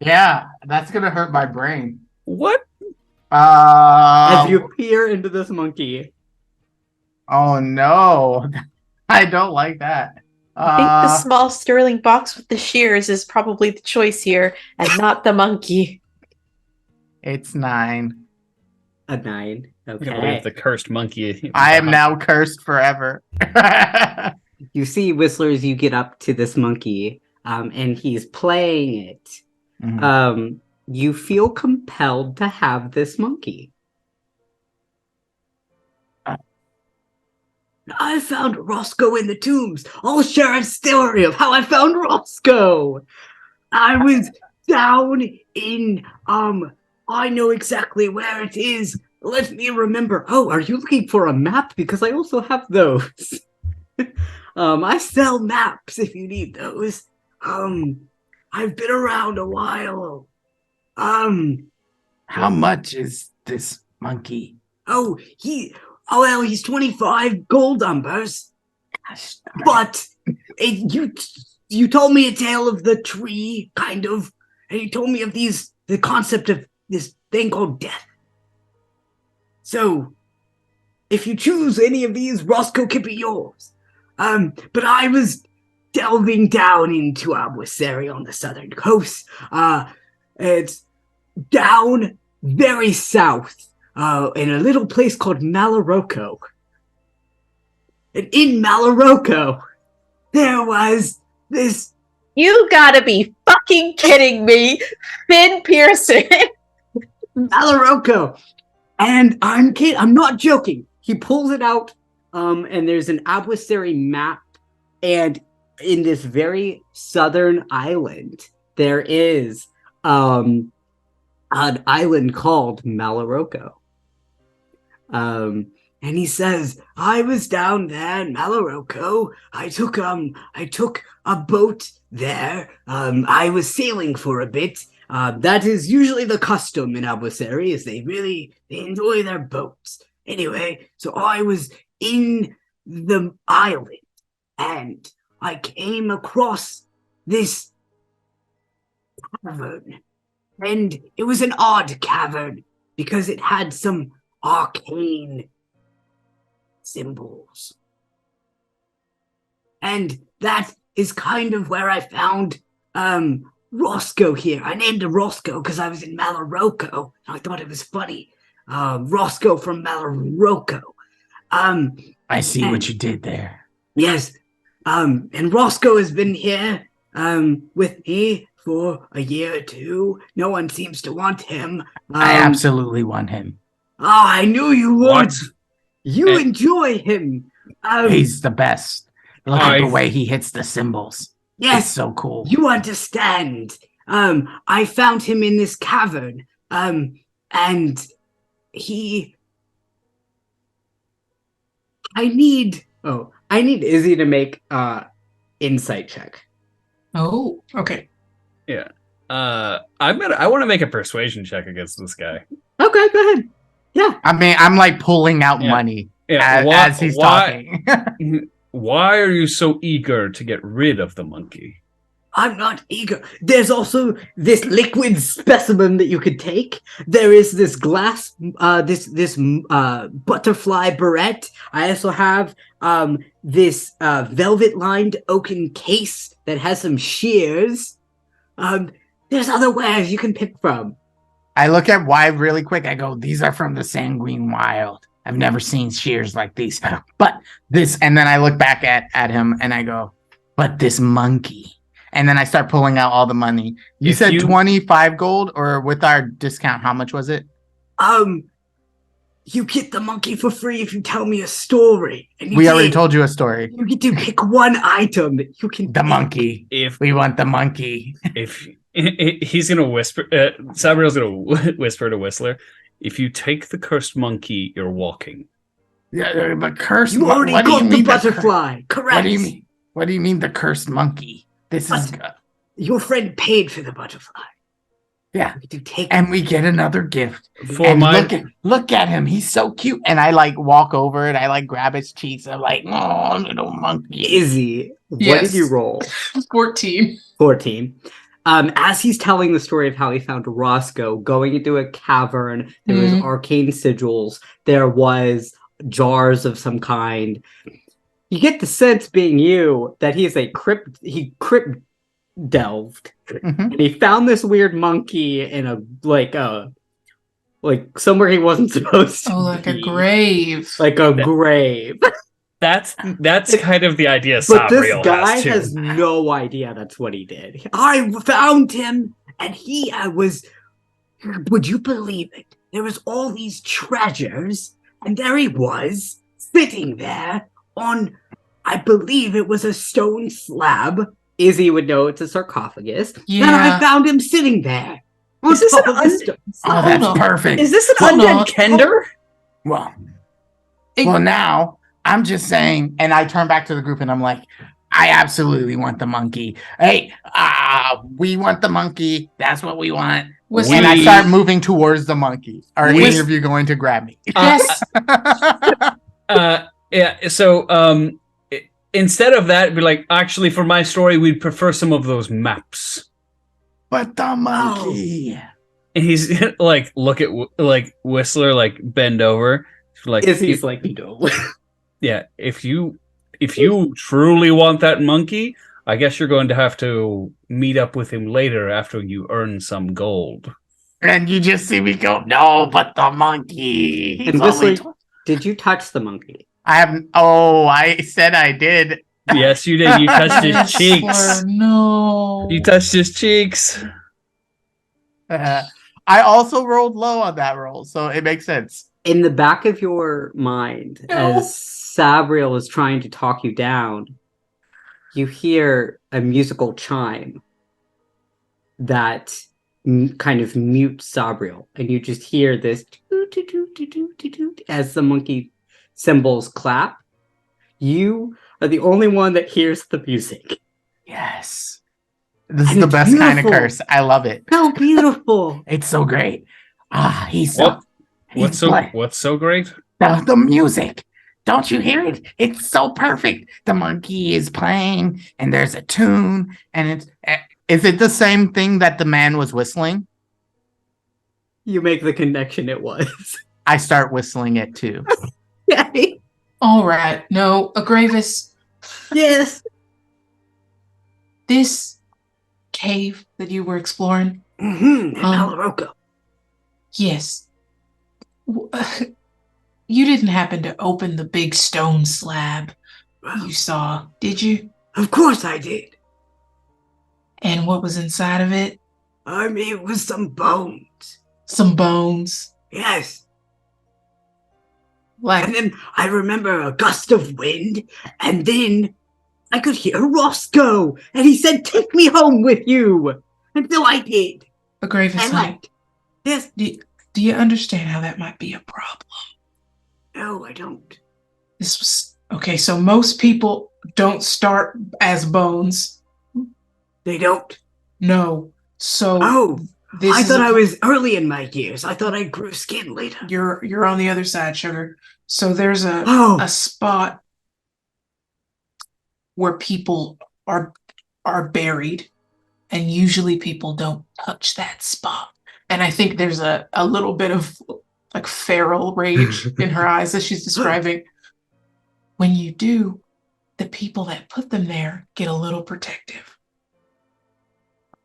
Yeah, that's gonna hurt my brain. What? As you peer into this monkey. Oh no. I don't like that. I think the small sterling box with the shears is probably the choice here, and not the monkey. It's 9. A 9. Okay. The cursed monkey. I am now cursed forever. You see Whistler as you get up to this monkey, and he's playing it. Mhm. You feel compelled to have this monkey. I found Roscoe in the tombs. I'll share a story of how I found Roscoe. I was down in, I know exactly where it is. Let me remember. Oh, are you looking for a map? Because I also have those. I sell maps if you need those. I've been around a while. How much is this monkey? He's 25 gold umbers. Gosh, But you told me a tale of the tree, kind of, and you told me of the concept of this thing called death. So, if you choose any of these, Roscoe can be yours. But I was delving down into Abueseri on the southern coast. It's down very south, in a little place called Malarocco. And in Malarocco, there was this... You gotta be fucking kidding me, Finn Pierson. Malarocco. And I'm not joking. He pulls it out, and there's an Abueseri map, and in this very southern island, there is an island called Malarocco. And he says, I was down there in Malarocco. I took a boat there. I was sailing for a bit. That is usually the custom in Abueseri, is they enjoy their boats. Anyway, so I was in the island, and I came across this cavern. And it was an odd cavern, because it had some arcane symbols. And that is kind of where I found Roscoe here. I named him Roscoe because I was in Malarocco. I thought it was funny. Roscoe from Malarocco. I see what you did there. Yes. And Roscoe has been here with me for a year or two. No one seems to want him. I absolutely want him. Oh, I knew you would. What? You enjoy him. He's the best. Look at the way he hits the symbols. Yes, it's so cool. You understand. I found him in this cavern. And he... I need Izzy to make insight check. Oh, okay. Yeah. I want to make a persuasion check against this guy. Okay, go ahead. Yeah. I mean, I'm like pulling out money as he's talking. Why are you so eager to get rid of the monkey? I'm not eager. There's also this liquid specimen that you could take. There is this glass, this butterfly barrette. I also have this velvet-lined oaken case that has some shears. There's other wares you can pick from. I look at Wild really quick. I go, these are from the Sanguine Wild. I've never seen shears like these. But this, and then I look back at him and I go, but this monkey. And then I start pulling out all the money. You said 25 gold, or with our discount, how much was it? You get the monkey for free if you tell me a story. And we already told you a story. You get to pick one item that you can The monkey. If we want the monkey. If he's going to whisper, SABRIEL's going to whisper to Whistler, if you take the cursed monkey, you're walking. Yeah, but cursed... You already got the butterfly. Correct. What do you mean the cursed monkey? This is... Your friend paid for the butterfly. Yeah. Take and we get another gift. For and look at him. He's so cute. And I like walk over and I like grab his cheeks. I'm like, oh, little monkey. Izzy, what did you roll? 14. 14. As he's telling the story of how he found Roscoe going into a cavern, there was arcane sigils, there was jars of some kind. You get the sense, being you, that he crypt delved. And he found this weird monkey in a somewhere he wasn't supposed to be. Like a grave. Like a grave. That's kind of the idea But this SABRIEL guy has, too. has no idea that's what he did. I found him, and would you believe it? There was all these treasures, and there he was, sitting there on, I believe it was a stone slab. Izzy would know it's a sarcophagus. Yeah. And I found him sitting there. Is this Oh, that's perfect. Is this an undead Kender? Well, now I'm just saying, and I turn back to the group and I'm like, I absolutely want the monkey. Hey, we want the monkey. That's what we want. And I start moving towards the monkey. Are any of you going to grab me? Yes. Yeah. So, instead of that, be like, actually, for my story, we'd prefer some of those maps. But the monkey. And he's like, look at like Whistler, like bend over, like Izzy's like, no. Yeah, if you truly want that monkey, I guess you're going to have to meet up with him later after you earn some gold. And you just see me go, no, but the monkey. And Whistler, did you touch the monkey? I haven't. Oh, I said I did. Yes, you did. You touched his cheeks. No. You touched his cheeks. I also rolled low on that roll, so it makes sense. In the back of your mind, as Sabriel is trying to talk you down, you hear a musical chime that kind of mutes Sabriel, and you just hear this as the monkey cymbals clap. You are the only one that hears the music. Yes. This is the best kind of curse. I love it. So beautiful. It's so great. What's so great? The music. Don't you hear it? It's so perfect. The monkey is playing and there's a tune and is it the same thing that the man was whistling? You make the connection it was. I start whistling it too. Yay. All right. No, Gravis. Yes. This cave that you were exploring. In Alvarenga. Yes. You didn't happen to open the big stone slab you saw, did you? Of course I did. And what was inside of it? I mean, it was some bones. Some bones. Yes. Like, and then I remember a gust of wind, and then I could hear Roscoe, and he said, "Take me home with you." And so I did. But Gravis, yes. Do you understand how that might be a problem? No, I don't. This was okay. So most people don't start as bones. They don't. No. So I thought I was early in my years. I thought I grew skin later. You're on the other side, Sugar. So there's a spot where people are buried, and usually people don't touch that spot. And I think there's a little bit of like feral rage in her eyes as she's describing. When you do, the people that put them there get a little protective.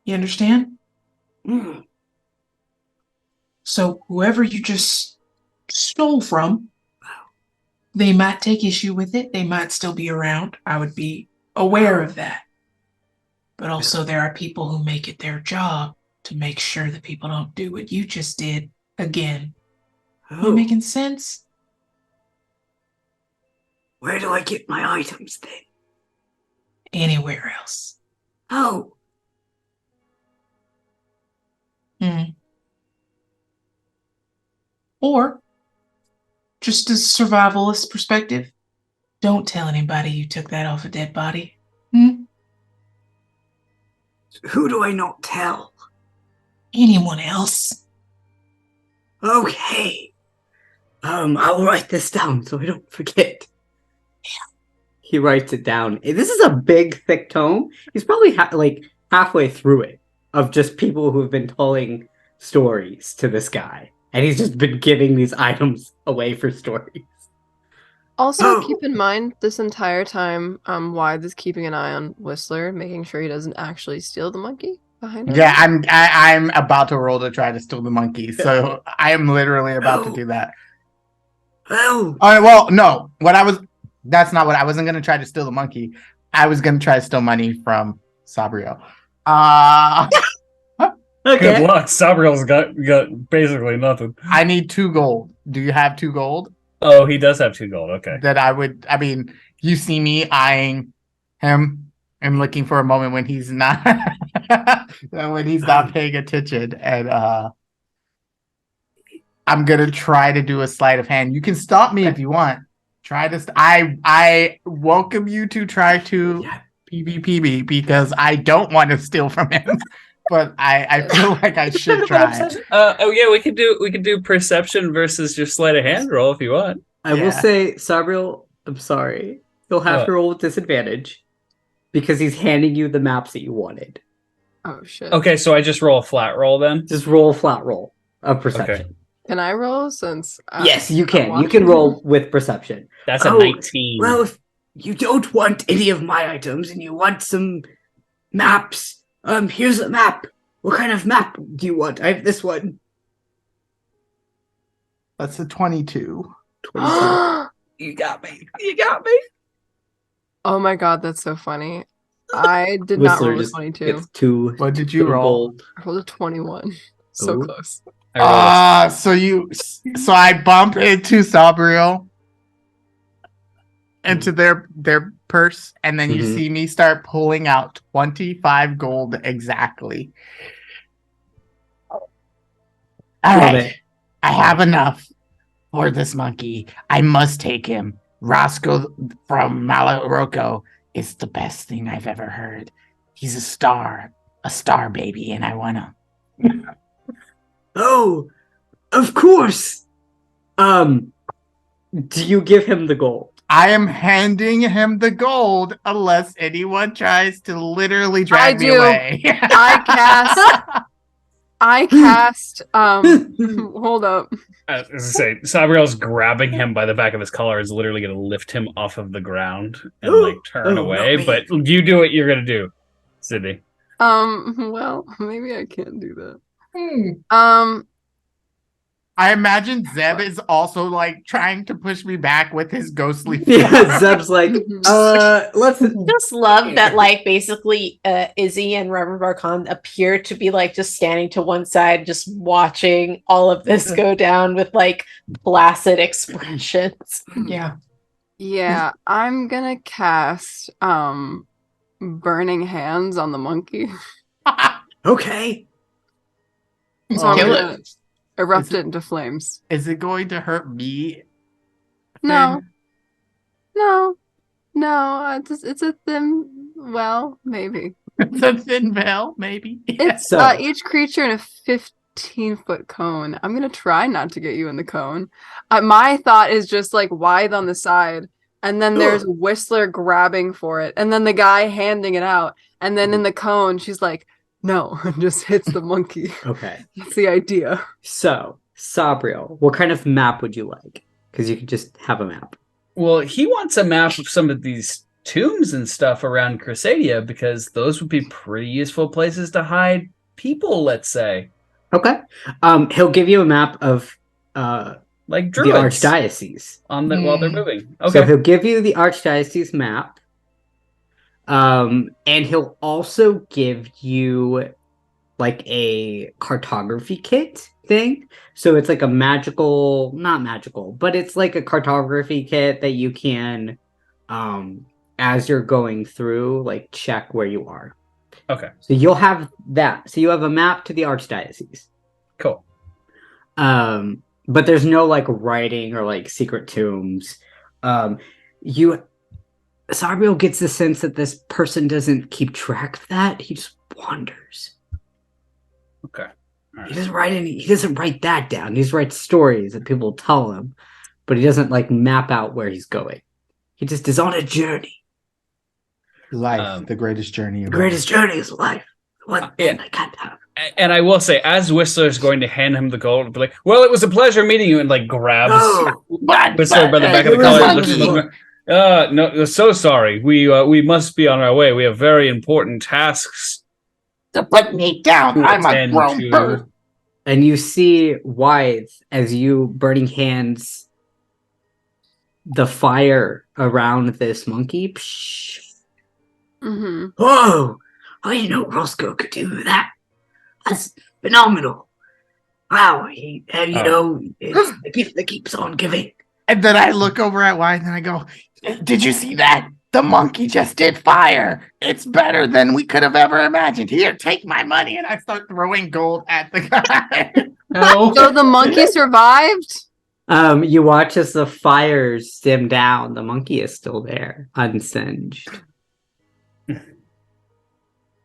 You understand? Mm. So whoever you just stole from, they might take issue with it. They might still be around. I would be aware of that. But also there are people who make it their job to make sure that people don't do what you just did again. You making sense? Where do I get my items then? Anywhere else. Oh. Or, just a survivalist perspective, don't tell anybody you took that off a dead body. Who do I not tell? Anyone else. Okay. I'll write this down so I don't forget. He writes it down. This is a big, thick tome. He's probably halfway through it of just people who have been telling stories to this guy. And he's just been giving these items away for stories. Also, keep in mind this entire time, Wythe is keeping an eye on Whistler, making sure he doesn't actually steal the monkey behind him. Yeah, I'm about to roll to try to steal the monkey, so I am literally about to do that. Oh. All right, well, no. That's not what I wasn't gonna try to steal the monkey. I was gonna try to steal money from Sabriel. Okay. Good luck. Sabriel's got basically nothing. I need 2 gold. Do you have 2 gold? Oh, he does have 2 gold. Okay. You see me eyeing him and looking for a moment when he's not paying attention, and I'm gonna try to do a sleight of hand. You can stop me if you want. Try to. I welcome you to try to PvP me because I don't want to steal from him, but I feel like I should try. We could do perception versus your sleight of hand roll if you want. I will say, Sabriel, I'm sorry. You'll have What? to roll with disadvantage because he's handing you the maps that you wanted. Oh shit. Okay, so I just roll a flat roll then. Just roll a flat roll of perception. Can I roll since? Yes, you I'm can. You watching? can roll with perception. That's a Oh, 19. Well, if you don't want any of my items and you want some maps, here's a map. What kind of map do you want? I have this one. That's a 22. You got me. You got me. Oh my god, that's so funny. I did not Whistler roll a just 22. gets two. What did you roll? I rolled a 21. So Ooh. close. So I bump into Sabriel into their purse, and then you Mhm. see me start pulling out 25 gold exactly. All Love right, it. I have enough for this monkey. I must take him. Roscoe from Malorocco is the best thing I've ever heard. He's a star baby, and I wanna. Oh, of course. Do you give him the gold? I am handing him the gold unless anyone tries to literally drag me do. away. I cast hold up. As I say, Sabriel's grabbing him by the back of his collar is literally going to lift him off of the ground and like turn Oh, away. not me. But you do what you're going to do, Sidney. Well, maybe I can't do that. I imagine Zeb is also like trying to push me back with his ghostly Yeah, Zeb's like, let's. Just love that, like, basically, Izzy and Reverend VARKAN appear to be like just standing to one side, just watching all of this go down with like placid expressions. Yeah. Yeah, I'm gonna cast Burning Hands on the monkey. Okay. So I'm Kill gonna it. erupt Is it- it into flames. Is it going to hurt me? No. No. It's a thin, well, maybe. It's a thin veil, maybe. It's So- each creature in a 15-foot cone. I'm gonna try not to get you in the cone. My thought is just like withe on the side, and then there's Whistler grabbing for it, and then the guy handing it out, and then in the cone, she's like, no, and just hits the monkey. Okay. That's the idea. So, Sabriel, what kind of map would you like? Because you could just have a map. Well, he wants a map of some of these tombs and stuff around Crescedia because those would be pretty useful places to hide people, let's say. Okay. He'll give you a map of Like the druids Archdiocese. while they're moving. So Okay. he'll give you the Archdiocese map. And he'll also give you like a cartography kit thing. So it's like a magical, not magical, but it's like a cartography kit that you can, as you're going through, like check where you are. Okay. So you'll have that. So you have a map to the Archdiocese. Cool. But there's no like writing or like secret tombs. Sabriel gets the sense that this person doesn't keep track of that. He just wanders. Okay. All He right. doesn't write that down. He just writes stories that people tell him, but he doesn't like map out where he's going. He just is on a journey. Life, the greatest journey. The greatest journey is life. One Yeah. thing I can't have. And I will say, as Whistler's going to hand him the gold, be like, "Well, it was a pleasure meeting you," and like grabs No! Whistler by the back of the it was collar. a And looks monkey. at him, no, so sorry. We must be on our way. We have very important tasks. To put me down, I'm a Attend grown to- bird. And you see Wythe as you burning hands the fire around this monkey. Psh. Mm-hmm. Whoa! I didn't know Roscoe could do that. That's phenomenal. Wow, it's the gift that keeps on giving. And then I look over at Wine and I go, "Did you see that? The monkey just did fire. It's better than we could have ever imagined. Here, take my money." And I start throwing gold at the guy. No. So the monkey survived? You watch as the fires dim down. The monkey is still there, unsinged.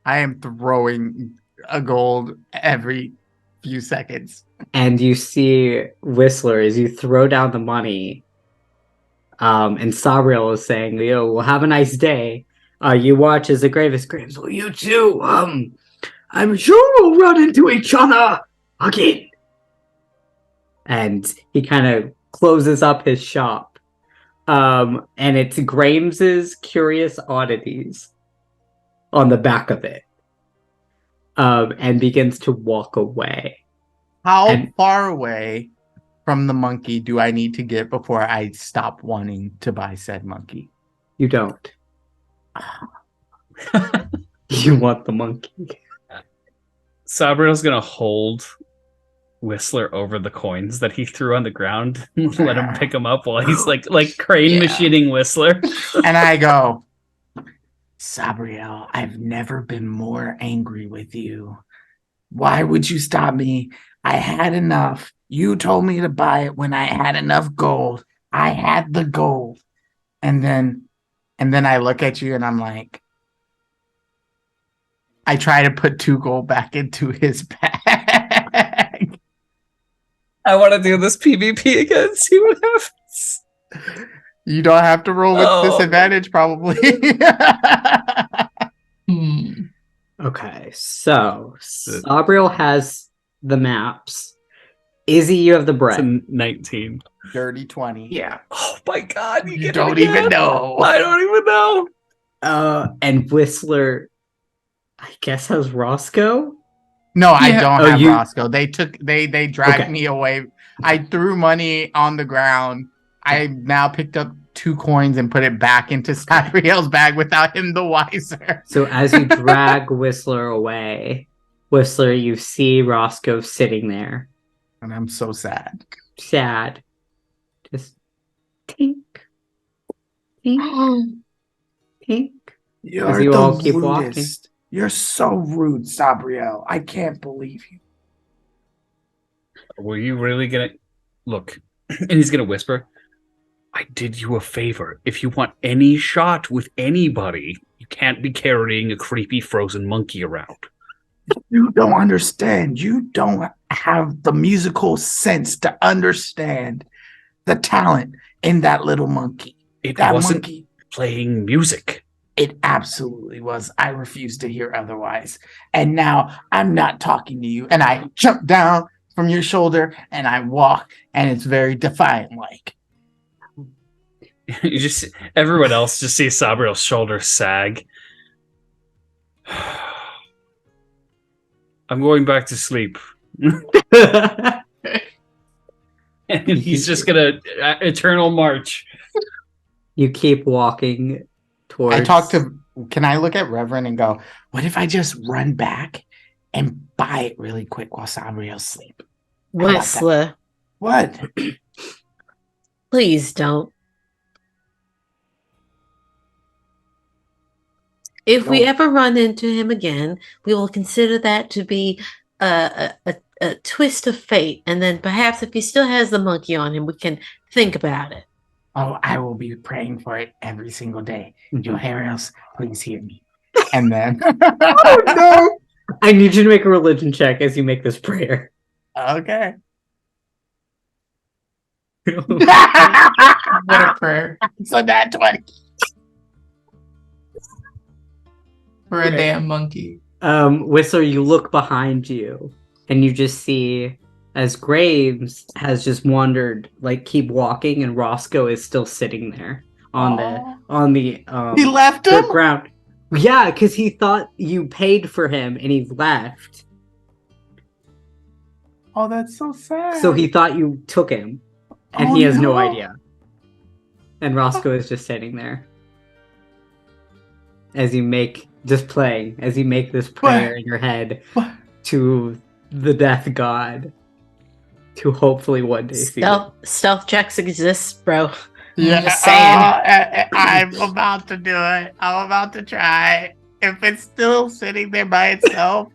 I am throwing a gold every few seconds. And you see Whistler as you throw down the money. And Sabriel is saying, "Yo, well, have a nice day." You watch as the Graves screams, "Well, you too. I'm sure we'll run into each other again." And he kind of closes up his shop. And it's Grames's Curious Oddities on the back of it. And begins to walk away. How far away from the monkey do I need to get before I stop wanting to buy said monkey? You don't. You want the monkey. Sabriel's gonna hold Whistler over the coins that he threw on the ground and let him pick them up while he's like crane machining Whistler. And I go, Sabriel, I've never been more angry with you. Why would you stop me? I had enough. You told me to buy it when I had enough gold. I had the gold. And then I look at you and I'm like, I try to put 2 gold back into his bag. I want to do this PvP again, see what happens. You don't have to roll with disadvantage, probably. Okay, so Sabriel has the maps. Izzy, you have the bread. It's a 19. Dirty 20. Yeah. Oh my god, You don't even know. I don't even know. And Whistler, I guess, has Roscoe. No, I Yeah. don't Oh, have you- Roscoe. They dragged me away. I threw money on the ground. I now picked up 2 coins and put it back into Sabriel's bag without him the wiser. So as you drag Whistler away, Whistler, you see Roscoe sitting there, And I'm so sad. sad. Just tink, tink, tink. You're you the all keep walking. rudest. You're so rude, Sabriel. I can't believe you. Were you really gonna look? And he's gonna whisper, I did you a favor. If you want any shot with anybody, you can't be carrying a creepy frozen monkey around. You don't understand. You don't have the musical sense to understand the talent in that little monkey. It That wasn't monkey. playing music. It absolutely was. I refuse to hear otherwise. And now I'm not talking to you. And I jump down from your shoulder and I walk, and it's very defiant like. You just everyone else just sees Sabriel's shoulders sag. I'm going back to sleep. And he's just gonna eternal march. You keep walking towards. I talk to, can I look at Reverend and go, what if I just run back and buy it really quick while Sabriel's asleep? How about that? Whistler, What? please don't. If we Don't. ever run into him again, we will consider that to be a twist of fate, and then perhaps if he still has the monkey on him, we can think about it. Oh, I will be praying for it every single day. Your Harris, please hear me. And then, Oh no! I need you to make a religion check as you make this prayer. okay. What a prayer So that 20. for a damn monkey. Whistler, you look behind you and you just see as Graves has just wandered, like keep walking, and Roscoe is still sitting there on the He left the him? ground. Yeah, because he thought you paid for him and he left. Oh, that's so sad. So he thought you took him, and Oh, he has no no. idea. And Roscoe is just sitting there as you make this prayer in your head What? to the death god, to hopefully one day see it. Stealth checks exist, bro. Yeah, just saying. I'm about to do it. I'm about to try. If it's still sitting there by itself,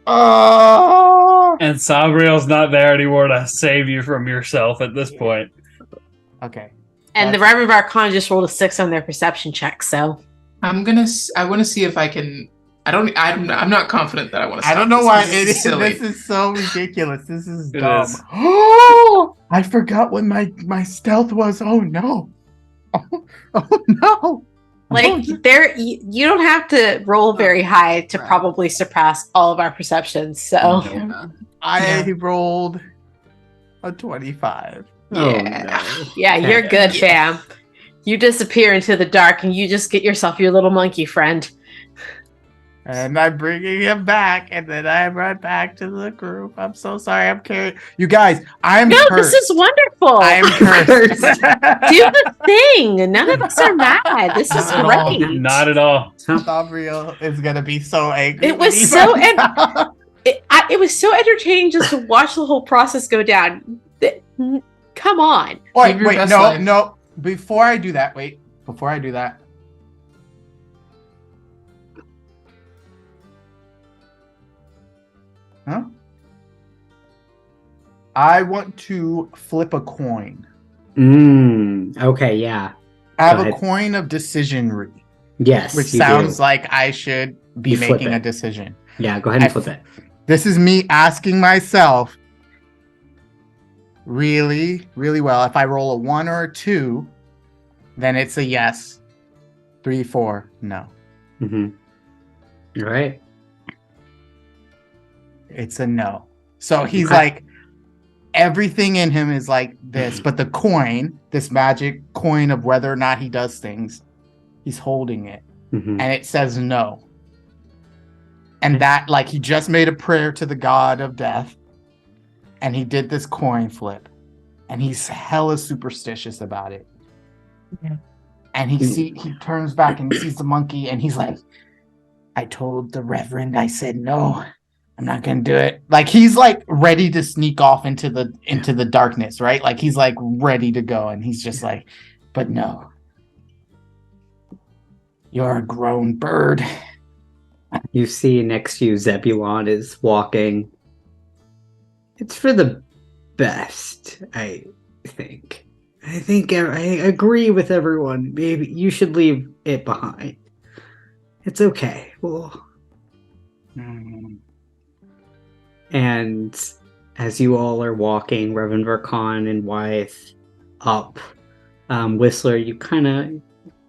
Oh. And Sabriel's not there anymore to save you from yourself at this point. Okay. And the Reverend VARKAN just rolled a 6 on their perception check, so. I want to see if I can. I'm not confident that I want to. I don't know why it is. Silly. This is so ridiculous. This is It dumb. is. Oh, I forgot what my stealth was. Oh no. Oh no. Like, you don't have to roll very high to probably surpass all of our perceptions, so. I rolled a 25. Yeah, you're good, fam. You disappear into the dark and you just get yourself your little monkey friend. And I'm bringing him back, and then I run back to the group. I'm so sorry. I'm carrying you guys. I'm No, cursed. this is wonderful. I am cursed. Do the thing. None of us are mad. This is Not at all. great. Not at all. Sabriel is gonna be so angry. It was so it was so entertaining just to watch the whole process go down. Come on. Wait, your best no, life. no. Before I do that, Huh? I want to flip a coin. Okay, yeah. I have Go a ahead. coin of decisionry, Yes. which you sounds do. like I should be You flip making a it. decision. Yeah, go ahead and I flip it. This is me asking myself really, really well. If I roll a 1 or a 2, then it's a yes. 3, 4, no. Mm-hmm. All right. It's a no. So he's Okay. like, everything in him is like this, but the coin, this magic coin of whether or not he does things, he's holding it. Mm-hmm. And it says no. And that, like, he just made a prayer to the god of death. And he did this coin flip. And he's hella superstitious about it. Yeah. And he turns back and he sees the monkey and he's like, I told the reverend, I said no. I'm not gonna do it. Like, he's like ready to sneak off into the darkness, right? Like, he's like ready to go, and he's just like, but no. You're a grown bird. You see next to you, Zebulon is walking. It's for the best, I think. I agree with everyone. Maybe you should leave it behind. It's okay. Well, and as you all are walking, Reverend VARKAN and WYTHE up, Whistler, you kind of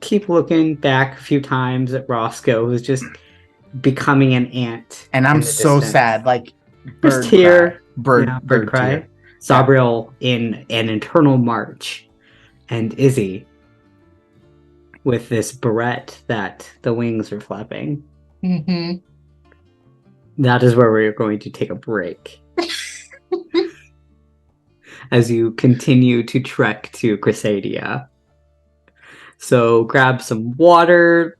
keep looking back a few times at Roscoe, who's just becoming an ant. And I'm in the so distance. sad. Like, Just here. cry. Bird Cry. tear. Sabriel in an internal march, and Izzy with this barrette that the wings are flapping. Mm-hmm. That is where we're going to take a break. As you continue to trek to Crescedia. So grab some water.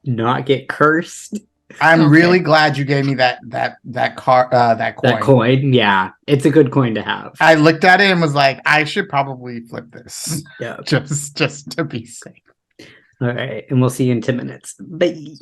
Not get cursed. I'm Okay. really glad you gave me that coin. That coin, yeah. It's a good coin to have. I looked at it and was like, I should probably flip this Yeah. just to be safe. All right, and we'll see you in 10 minutes. Bye.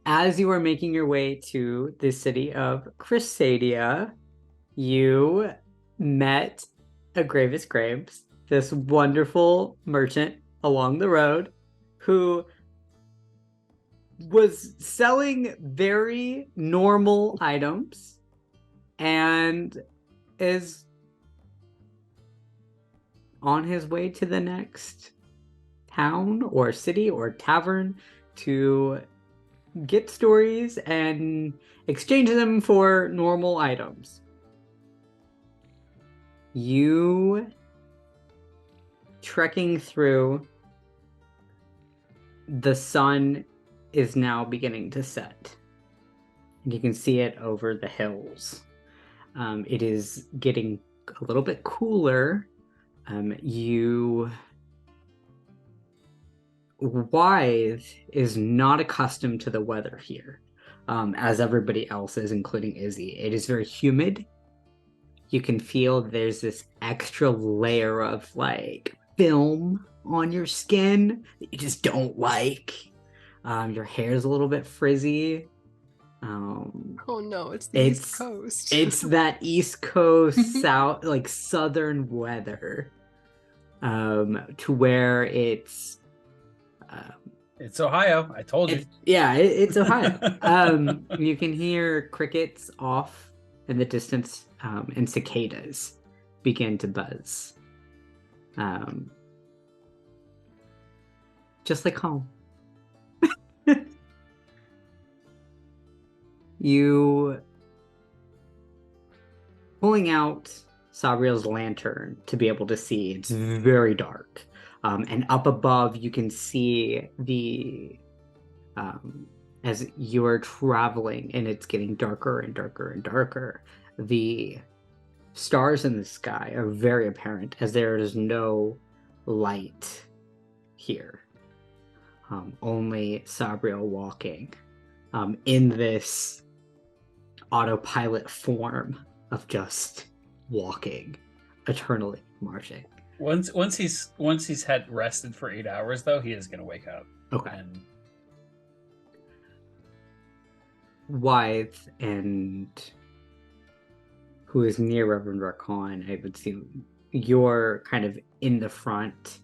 as you are making your way to the city of Crescedia, you met a Gravis Graves, this wonderful merchant along the road who was selling very normal items and is on his way to the next town or city or tavern to get stories and exchange them for normal items. You trekking through, the sun is now beginning to set. You can see it over the hills. It is getting a little bit cooler. Wythe is not accustomed to the weather here, as everybody else is, including Izzy. It is very humid. You can feel there's this extra layer of like film on your skin that you just don't like. Your hair is a little bit frizzy. Oh no, it's the East Coast. It's that East Coast, south, like southern weather, to where it's Ohio. I told you. It's Ohio. You can hear crickets off in the distance, and cicadas begin to buzz. Just like home. You pulling out SABRIEL's lantern to be able to see. It's very dark. And up above, you can see the, as you are traveling and it's getting darker and darker and darker, the stars in the sky are very apparent as there is no light here. Only SABRIEL walking in this autopilot form of just walking, eternally marching. Once he's had rested for 8 hours, though, he is going to wake up. Okay. And Wythe, and who is near Reverend VARKAN, I would see you're kind of in the front,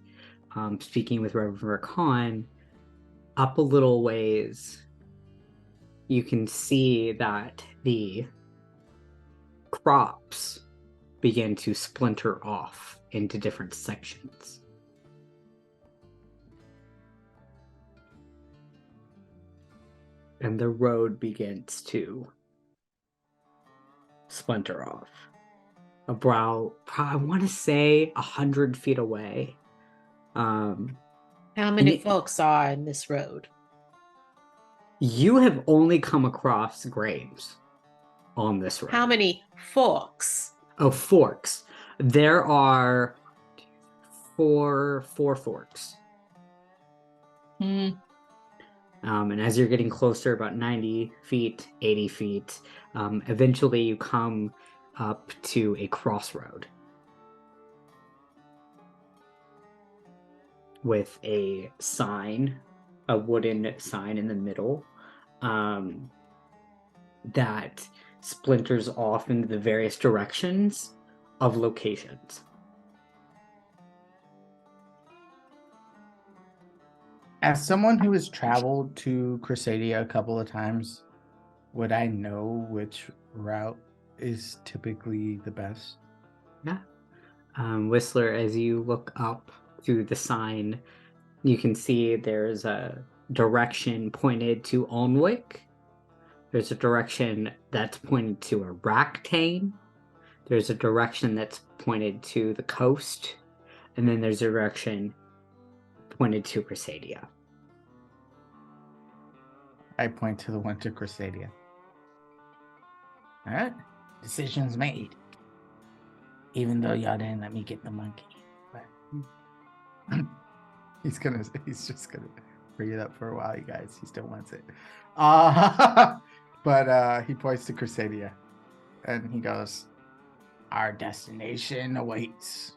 speaking with Reverend VARKAN. Up a little ways, you can see that the crops begin to splinter off into different sections. And the road begins to splinter off. I want to say 100 feet away. How many folks are in this road? You have only come across graves on this road. How many forks? Oh, forks. There are four forks. And as you're getting closer, about 90 feet, 80 feet, eventually you come up to a crossroad with a sign, a wooden sign in the middle, that splinters off into the various directions of locations. As someone who has traveled to Crescedia a couple of times, would I know which route is typically the best? Yeah. Whistler, as you look up through the sign, you can see there's a direction pointed to Alnwick. There's a direction that's pointed to a Ractane. There's a direction that's pointed to the coast. And then there's a direction pointed to Crescedia. I point to the one to Crescedia. All right. Decision's made. Even though y'all didn't let me get the monkey. But he's just gonna bring it up for a while, you guys. He still wants it. But he points to Crescedia. And he goes, "Our destination awaits."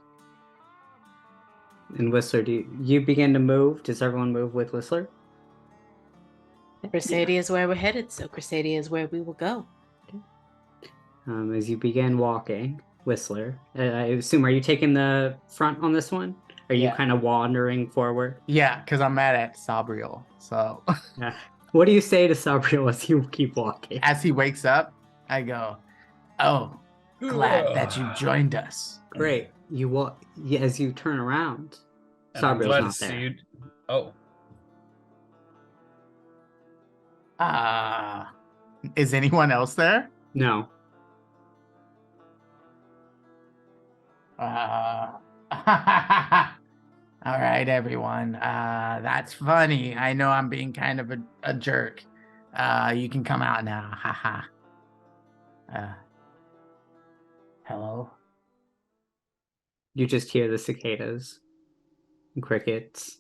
And Whistler, do you begin to move? Does everyone move with Whistler? Crescedia is where we're headed, so Crescedia is where we will go. As you begin walking, Whistler, I assume, are you taking the front on this one? Are you Yeah. kind of wandering forward? Yeah, because I'm mad at Sabriel. So Yeah. What do you say to Sabriel as you keep walking? as he wakes up, I go, "Oh, glad that you joined us." Great. You walk as you turn around. And I'm Sabriel's glad to not see there. you. Oh, Is anyone else there? No. All right, everyone. That's funny. I know I'm being kind of a jerk. You can come out now. Haha. Hello? You just hear the cicadas and crickets.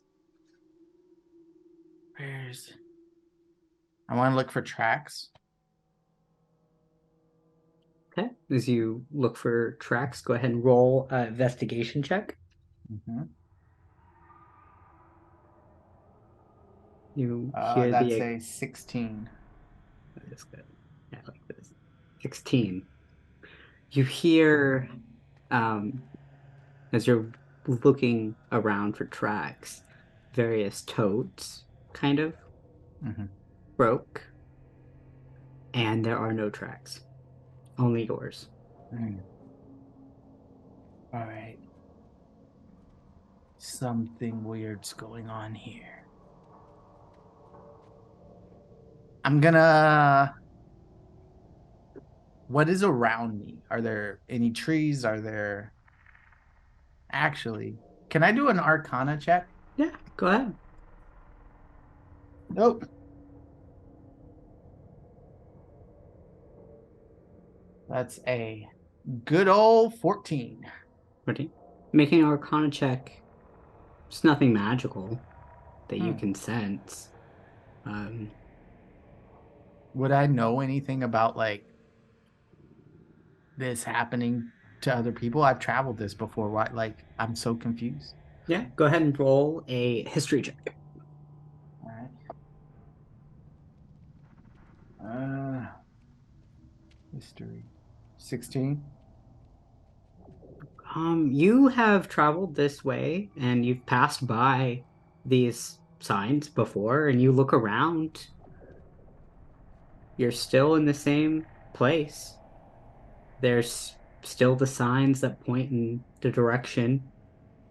I want to look for tracks. Okay. As you look for tracks, go ahead and roll an investigation check. Mm-hmm. You hear That's the... a 16. That is good. Yeah, I like this. 16. You hear, as you're looking around for tracks, various toads, kind of, Mm-hmm. broke, and there are no tracks. Only yours. All right. Something weird's going on here. What is around me? Are there any trees? Actually, can I do an Arcana check? Yeah, go ahead. Nope. That's a good old 14. Ready? Making an Arcana check. It's nothing magical that you Hmm. can sense. Would I know anything about like this happening to other people? I've traveled this before. Why? Like, I'm so confused. Yeah, go ahead and roll a history check. All right. History. 16. You have traveled this way and you've passed by these signs before, and you look around. You're still in the same place. There's still the signs that point in the direction.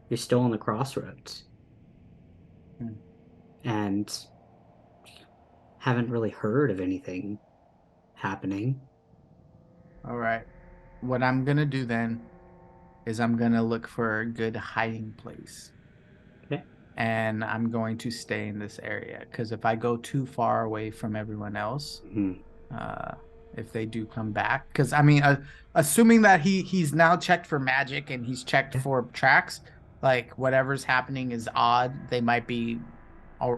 You're still on the crossroads. And haven't really heard of anything happening. All right. What I'm gonna do then is I'm gonna look for a good hiding place. Okay. And I'm going to stay in this area because if I go too far away from everyone else, if they do come back, because I mean, assuming that he's now checked for magic and he's checked for tracks, like whatever's happening is odd. They might be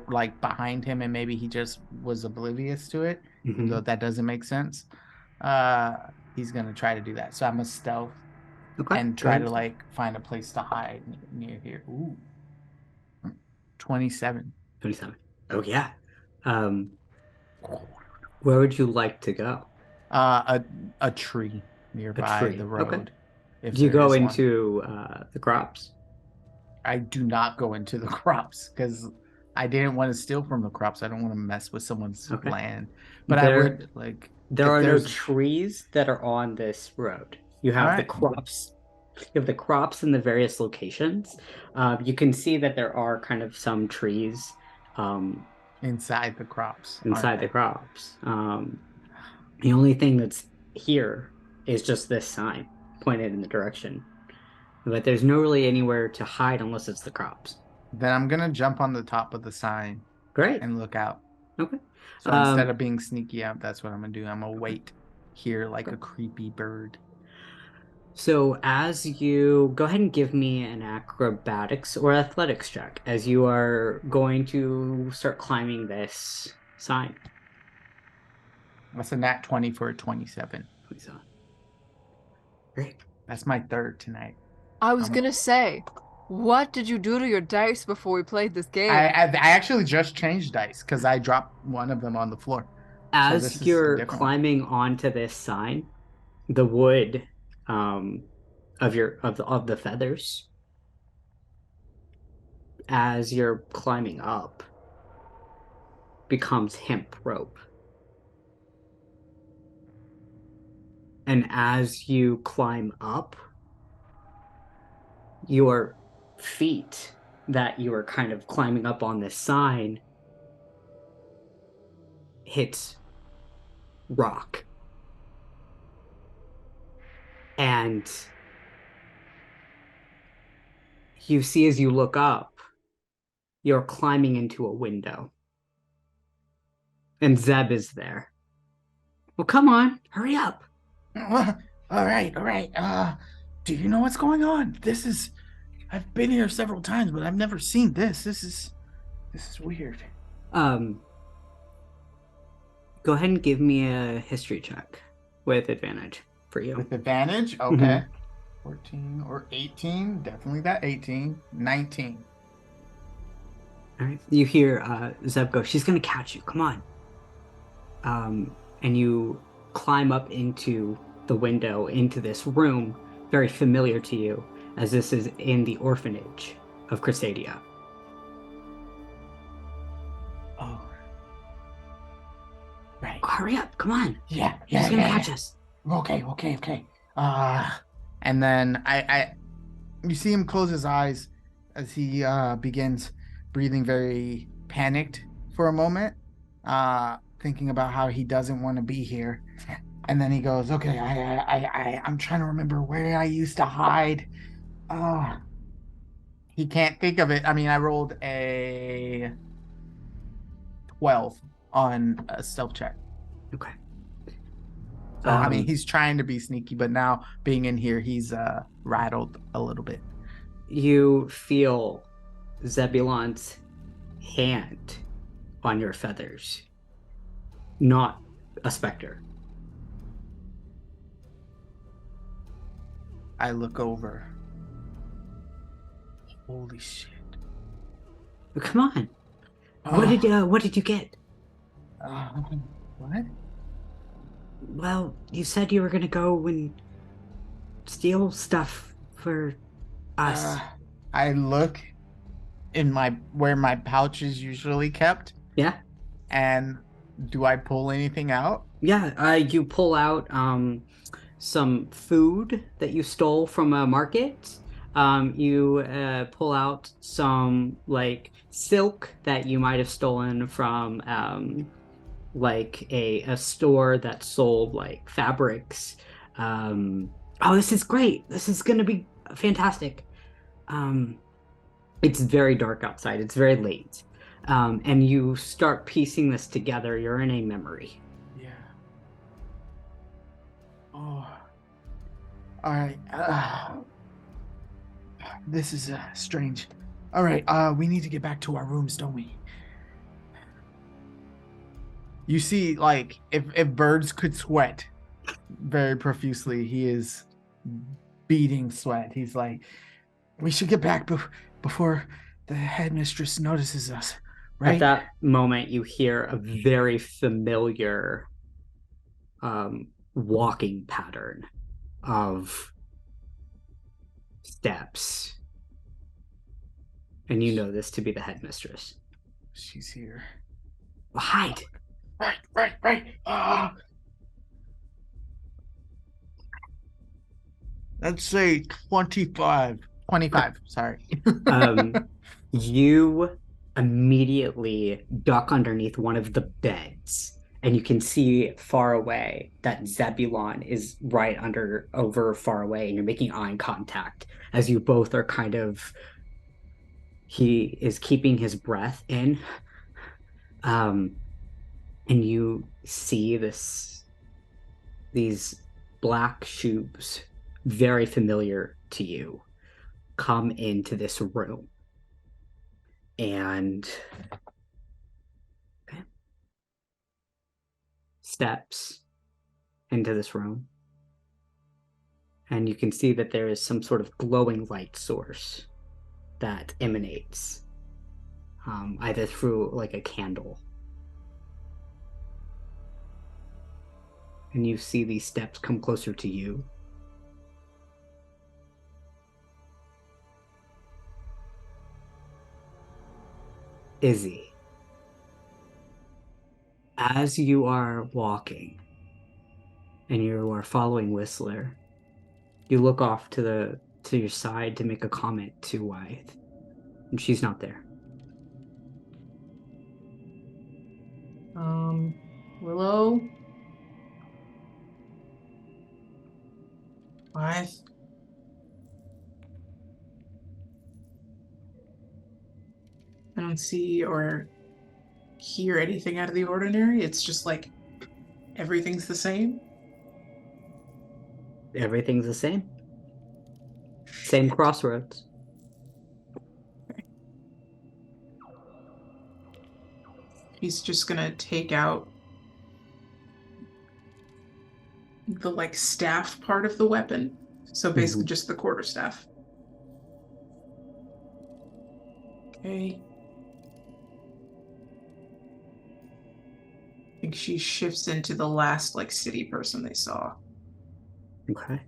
like behind him and maybe he just was oblivious to it, even though that doesn't make sense. He's gonna try to do that. So I'm a stealth and try to like find a place to hide near here. Ooh. 27. 27. Oh yeah. Where would you like to go? A tree nearby the road. Okay. Do you go into the crops? I do not go into the crops because I didn't want to steal from the crops. I don't want to mess with someone's land. But I would like. There are no trees that are on this road. You have the crops. You have the crops in the various locations. You can see that there are kind of some trees inside the crops. Inside the crops. The only thing that's here is just this sign pointed in the direction. But there's no really anywhere to hide unless it's the crops. Then I'm gonna jump on the top of the sign. Great. And look out. Okay. So instead of being sneaky out, that's what I'm gonna do. I'm gonna wait here like a creepy bird. So as you go ahead and give me an acrobatics or athletics check as you are going to start climbing this sign. That's a nat 20 for a 27. 27. Great. That's my third tonight. I was gonna say, What did you do to your dice before we played this game? I actually just changed dice because I dropped one of them on the floor. As this is a you're different climbing onto this sign, the wood of the feathers, as you're climbing up, becomes hemp rope. And as you climb up, your feet that you are kind of climbing up on this sign hits rock. And you see, as you look up, you're climbing into a window. And Zeb is there. Well, come on, hurry up. All right. Do you know what's going on? I've been here several times, but I've never seen this. This is weird. Go ahead and give me a history check with advantage for you. With advantage? Okay. 14 or 18. Definitely that 18. 19. All right. You hear Zeb go, she's going to catch you. Come on. And you climb up into the window, into this room, very familiar to you, as this is in the orphanage of Crescedia. Oh. Right. Oh, hurry up. Come on. Yeah. She's going to catch us. Okay. And then you see him close his eyes as he begins breathing very panicked for a moment, thinking about how he doesn't want to be here. And then he goes, okay, I'm trying to remember where I used to hide. He can't think of it. I mean, I rolled a 12 on a stealth check. Okay. So, I mean, he's trying to be sneaky, but now being in here, he's rattled a little bit. You feel Zebulon's hand on your feathers. Not a specter. I look over. Holy shit. Come on. What did you get? What? Well, you said you were gonna go and steal stuff for us. I look in where my pouch is usually kept. Yeah. And do I pull anything out? Yeah, you pull out some food that you stole from a market. You pull out some like silk that you might have stolen from like a store that sold like fabrics. Oh, this is great. This is gonna be fantastic. It's very dark outside. It's very late. And you start piecing this together. You're in a memory. Yeah. Oh. All right. This is strange. All right. We need to get back to our rooms, don't we? You see, like, if birds could sweat very profusely, he is beating sweat. He's like, we should get back before the headmistress notices us, right? At that moment, you hear a very familiar walking pattern of steps. And you know this to be the headmistress. She's here. Well, hide. Right. Let's say 25. 25, sorry. You immediately duck underneath one of the beds, and you can see far away that Zebulon is right over far away, and you're making eye contact as you both are kind of... He is keeping his breath in. And you see these black shoes, very familiar to you, come into this room. And steps into this room. And you can see that there is some sort of glowing light source that emanates, either through like a candle. And you see these steps come closer to you. Izzy, as you are walking and you are following Whistler, you look off to your side to make a comment to Wythe, and she's not there. Willow? Wythe? I don't see or hear anything out of the ordinary. It's just like everything's the same. Everything's the same. Same Crossroads. Okay. He's just gonna take out the like staff part of the weapon. So basically just the quarterstaff. Okay. I think she shifts into the last like city person they saw. Okay.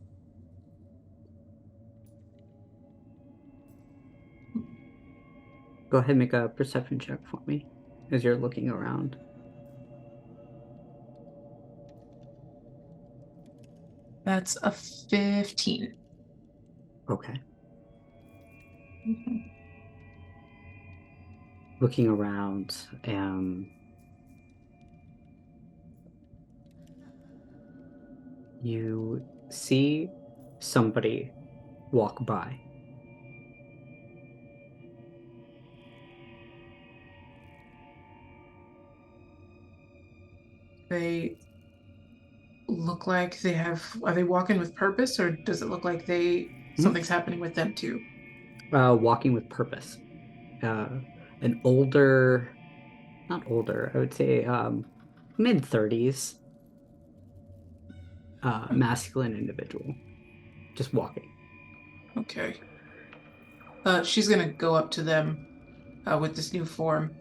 Go ahead and make a perception check for me as you're looking around. That's a 15. Okay. Looking around, you see somebody walk by. They look like they are they walking with purpose, or does it look like something's happening with them too? Walking with purpose. An older, not older, I would say mid-30s masculine individual. Just walking. Okay. She's gonna go up to them with this new form.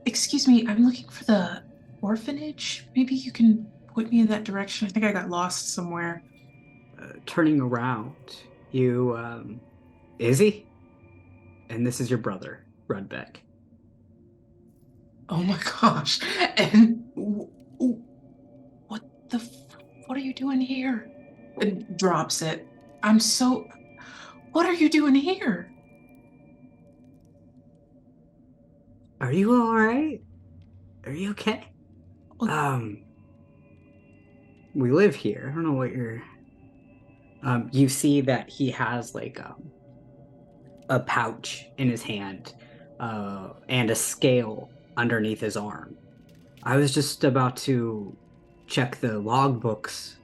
Excuse me, I'm looking for the orphanage. Maybe you can point me in that direction. I think I got lost somewhere. Turning around, you, Izzy? And this is your brother, Rudbeck. Oh my gosh. And what are you doing here? And drops it. What are you doing here? Are you alright? Are you okay? We live here. I don't know what you're... you see that he has like a pouch in his hand and a scale underneath his arm. I was just about to check the logbooks,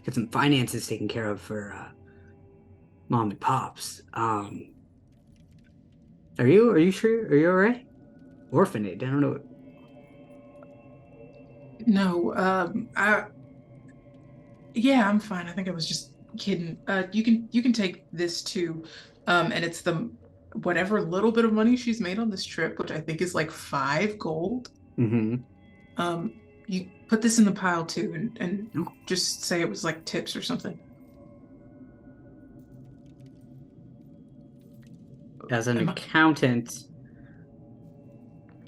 get some finances taken care of for Mom and Pops. Are you sure? Are you alright? Orphanage, I don't know. No, yeah, I'm fine. I think I was just kidding. You can take this too. And it's the whatever little bit of money she's made on this trip, which I think is like 5 gold. You put this in the pile too, and just say it was like tips or something. As an accountant,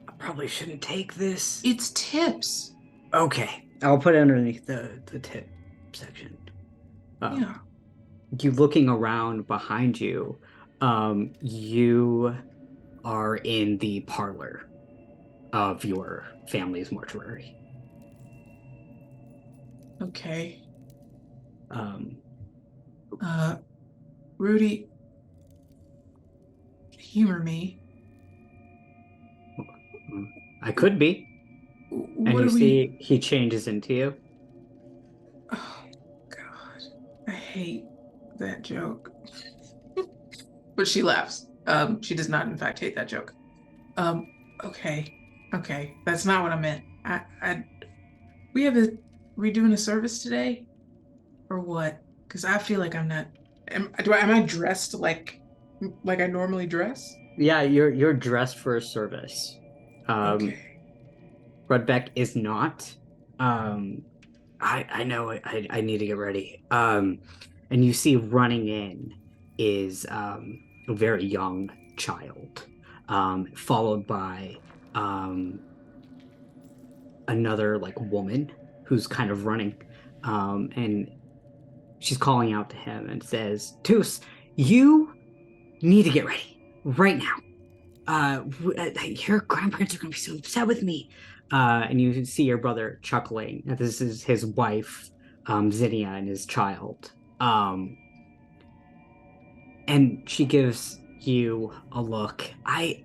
I probably shouldn't take this. It's tips. Okay, I'll put it underneath the tip section. Yeah. You looking around behind you, you are in the parlor of your family's mortuary. Okay. Rudy, humor me. I could be. And you see he changes into you. Oh, God. I hate that joke. But she laughs. She does not, in fact, hate that joke. Okay. That's not what I meant. We doing a service today? Or what? Because I feel like I'm not... Am I dressed like like I normally dress? Yeah, you're dressed for a service. Okay. Rudbeck is not. I know I need to get ready. And you see running in is a very young child, followed by another like woman who's kind of running, and she's calling out to him and says, "Toos, you need to get ready right now. Your grandparents are going to be so upset with me." And you see your brother chuckling. This is his wife, Zinnia, and his child. And she gives you a look. Hi,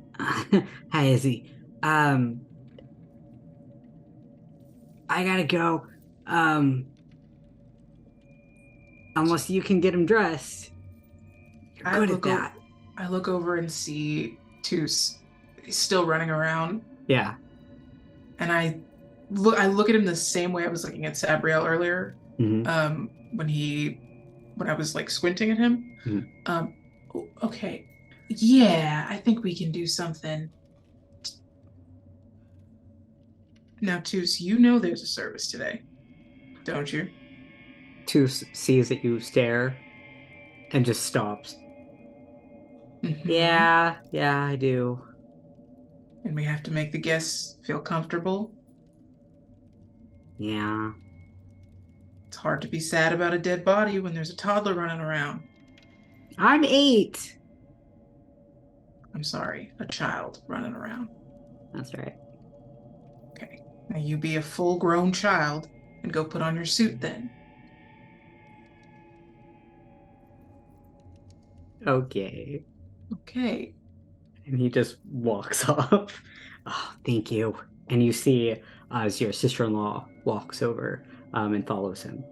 Izzy. I gotta go. Unless you can get him dressed. You're good at that. I look over and see Toos. He's still running around. Yeah. And I look at him the same way I was looking at Sabriel earlier. Mm-hmm. When I was like squinting at him. Mm-hmm. Okay. Yeah, I think we can do something. Now, Toos, you know there's a service today, don't you? Toos sees that you stare and just stops. Mm-hmm. Yeah, I do. And we have to make the guests feel comfortable. Yeah. It's hard to be sad about a dead body when there's a toddler running around. I'm 8. I'm sorry, a child running around. That's right. Okay. Now you be a full-grown child and go put on your suit then. Okay. Okay. And he just walks off. Oh, thank you. And you see as your sister-in-law walks over and follows him.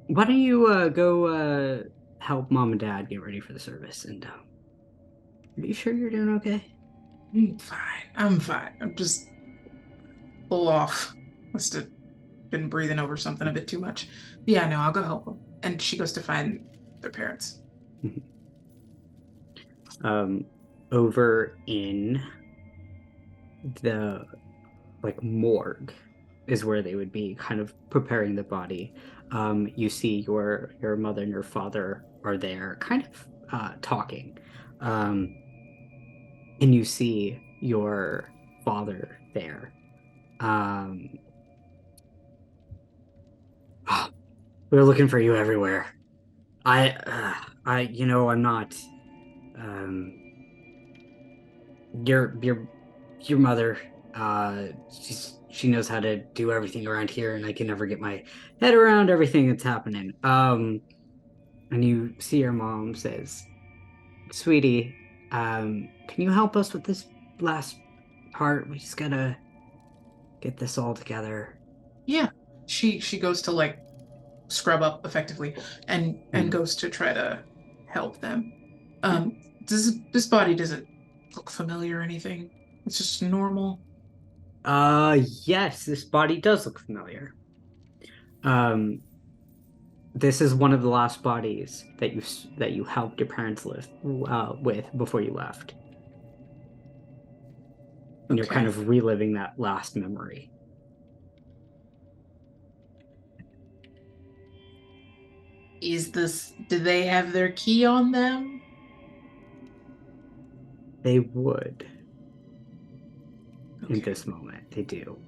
Why don't you go help mom and dad get ready for the service? And are you sure you're doing okay? I'm fine. I'm just full off. Must have been breathing over something a bit too much. Yeah, no, I'll go help them. And she goes to find their parents. Over in the morgue is where they would be kind of preparing the body. You see your mother and your father are there kind of talking. And you see your father there. We were looking for you everywhere. I'm not. Your mother. She knows how to do everything around here, and I can never get my head around everything that's happening. And you see your mom says, "Sweetie, can you help us with this last part? We just gotta get this all together." Yeah. She goes to like scrub up effectively and goes to try to help them. Does this body, does it look familiar or anything? It's just normal. Yes, this body does look familiar. This is one of the last bodies that you helped your parents live with before you left. And you're kind of reliving that last memory. Do they have their key on them? They would. Okay. In this moment, they do.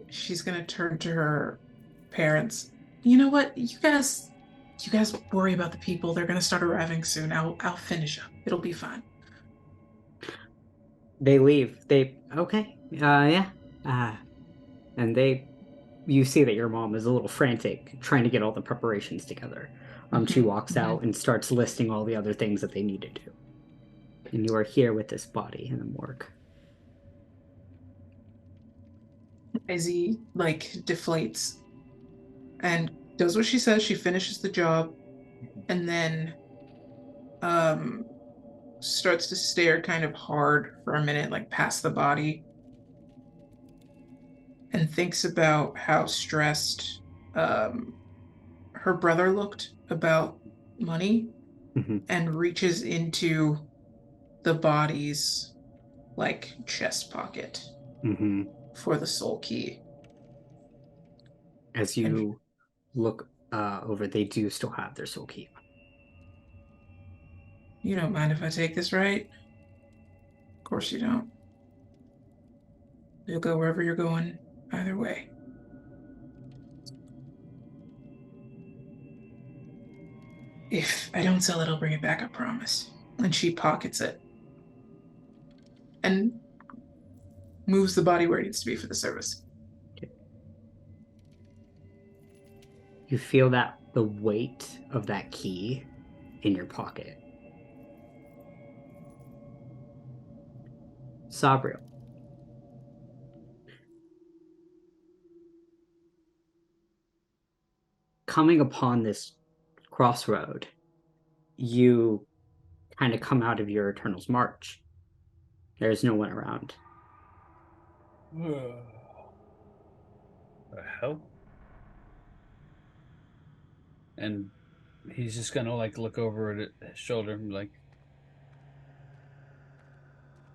She's gonna turn to her parents. You know what? You guys worry about the people. They're gonna start arriving soon. I'll finish up. It'll be fine. They leave. Okay. Yeah. And you see that your mom is a little frantic trying to get all the preparations together. She walks out and starts listing all the other things that they need to do. And you are here with this body in the morgue. Izzy deflates and does what she says. She finishes the job and then starts to stare kind of hard for a minute, past the body, and thinks about how stressed her brother looked about money Mhm. and reaches into the body's like chest pocket Mm-hmm. for the soul key. As you look over, they do still have their soul key. You don't mind if I take this, right? Of course you don't. You'll go wherever you're going, either way. If I don't sell it, I'll bring it back, I promise. And she pockets it. And moves the body where it needs to be for the service. You feel that the weight of that key in your pocket. Sabriel. Coming upon this crossroad, you kind of come out of your Eternal's March. There's no one around. The hell? And he's just gonna like look over at his shoulder and be like,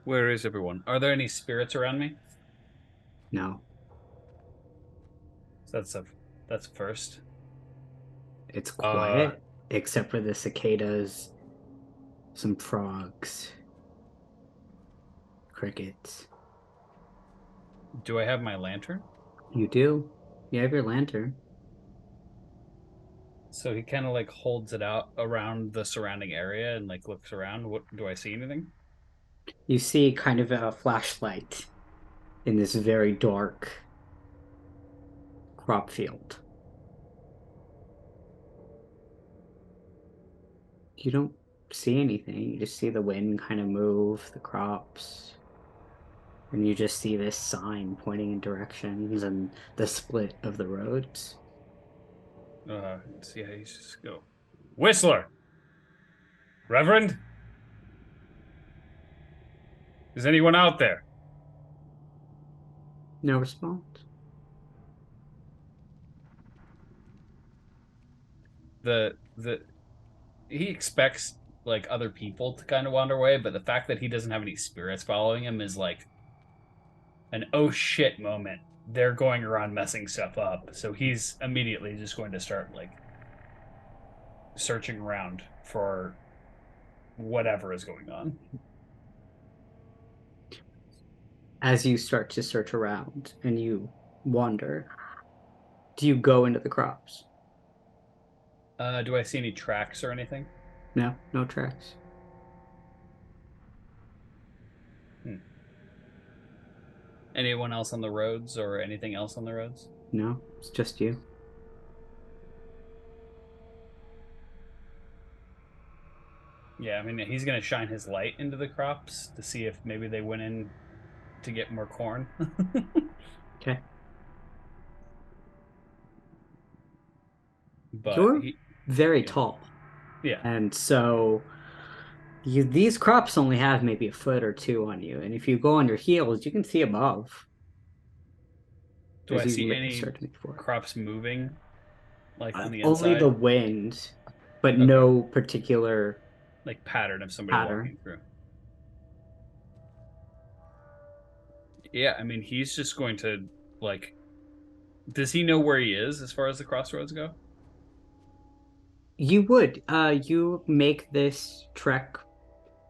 where is everyone? Are there any spirits around me? No, So that's first. it's quiet, except for the cicadas, some frogs, crickets. Do I have my lantern? You do? You have your lantern. So he kind of like holds it out around the surrounding area and like looks around. What do I see anything? You see kind of a flashlight in this very dark crop field. You don't see anything. You just see the wind kind of move the crops. And you just see this sign pointing in directions and the split of the roads. Let's see how he's just go. Whistler! Reverend? Is anyone out there? No response. He expects like other people to kind of wander away, but the fact that he doesn't have any spirits following him is like an oh shit moment. They're going around messing stuff up, so he's immediately just going to start like searching around for whatever is going on. As you start to search around and you wander, do you go into the crops? Do I see any tracks or anything? No, no tracks. Anyone else on the roads or anything else on the roads? No, it's just you. Yeah, I mean, he's going to shine his light into the crops to see if maybe they went in to get more corn. Okay. But You're very tall. Yeah. And so these crops only have maybe a foot or two on you. And if you go on your heels, you can see above. Do I see any crops moving? Like on the inside? Only the wind, but no particular like pattern of somebody walking through. Yeah, I mean, he's just going to like. Does he know where he is as far as the crossroads go? You would. You make this trek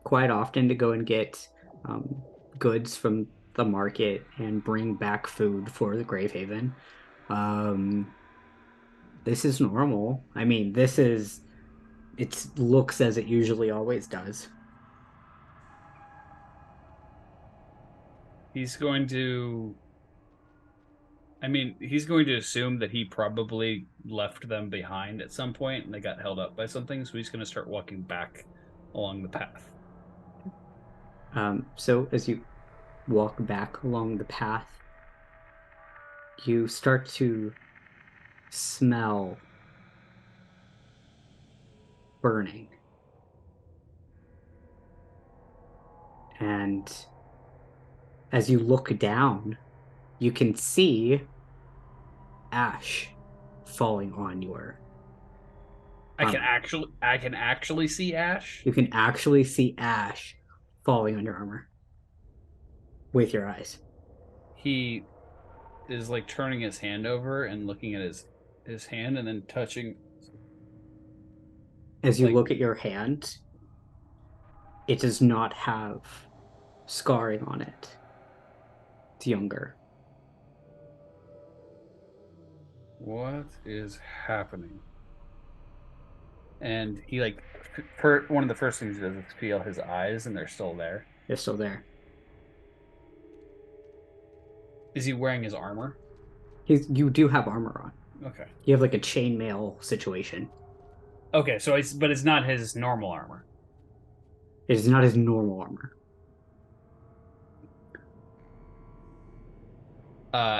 quite often to go and get goods from the market and bring back food for the Gravehaven. This is normal. I mean, it looks as it usually always does. He's going to assume that he probably left them behind at some point and they got held up by something, so he's going to start walking back along the path. So as you walk back along the path, you start to smell burning. And as you look down, you can see ash falling on your I can actually see ash. You can actually see ash falling on your armor with your eyes. He is like turning his hand over and looking at his hand and then touching. As you Like- look at your hand, it does not have scarring on it. It's younger. What is happening? And he one of the first things he does is feel his eyes, and they're still there. They're still there. Is he wearing his armor? You do have armor on. Okay. You have like a chainmail situation. Okay, so it's not his normal armor. It is not his normal armor.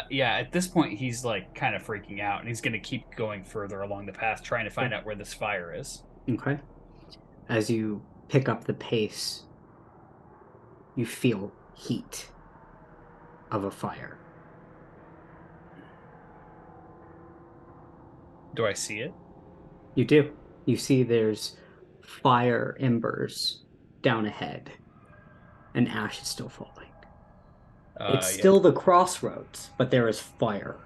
Yeah, at this point he's like kind of freaking out, and he's gonna keep going further along the path, trying to find out where this fire is. Okay. As you pick up the pace, you feel heat of a fire. Do I see it? You do. You see there's fire embers down ahead, and ash is still falling. It's Yeah. still the crossroads, but there is fire.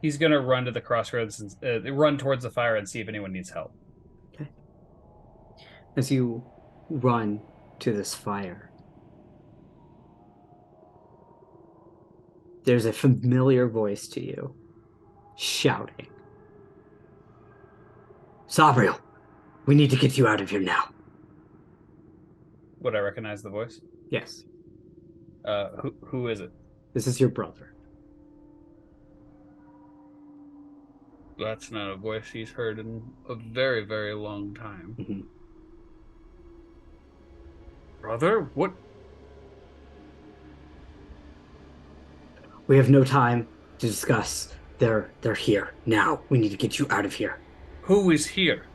He's gonna run to the crossroads and run towards the fire and see if anyone needs help. Okay. As you run to this fire, there's a familiar voice to you, shouting, "Sabriel, we need to get you out of here now." Would I recognize the voice? Yes, Who is it? this is your brother. That's not a voice he's heard in a very, very long time. Mhm. Brother, what? We have no time to discuss. They're here now. We need to get you out of here. Who is here?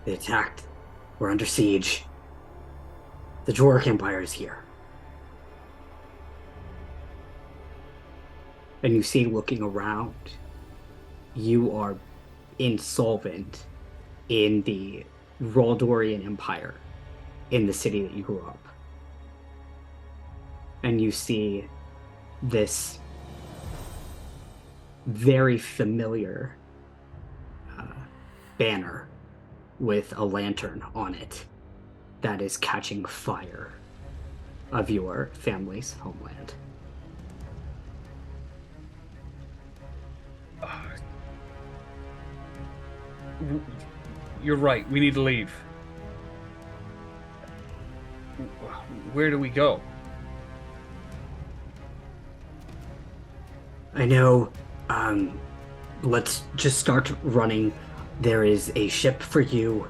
They attacked. We're under siege. The Dwarf Empire is here. And you see, looking around, you are insolvent in the Raldorian Empire, in the city that you grew up. And you see this very familiar banner with a lantern on it that is catching fire of your family's homeland. You're right. We need to leave. Where do we go? I know, let's just start running. There is a ship for you.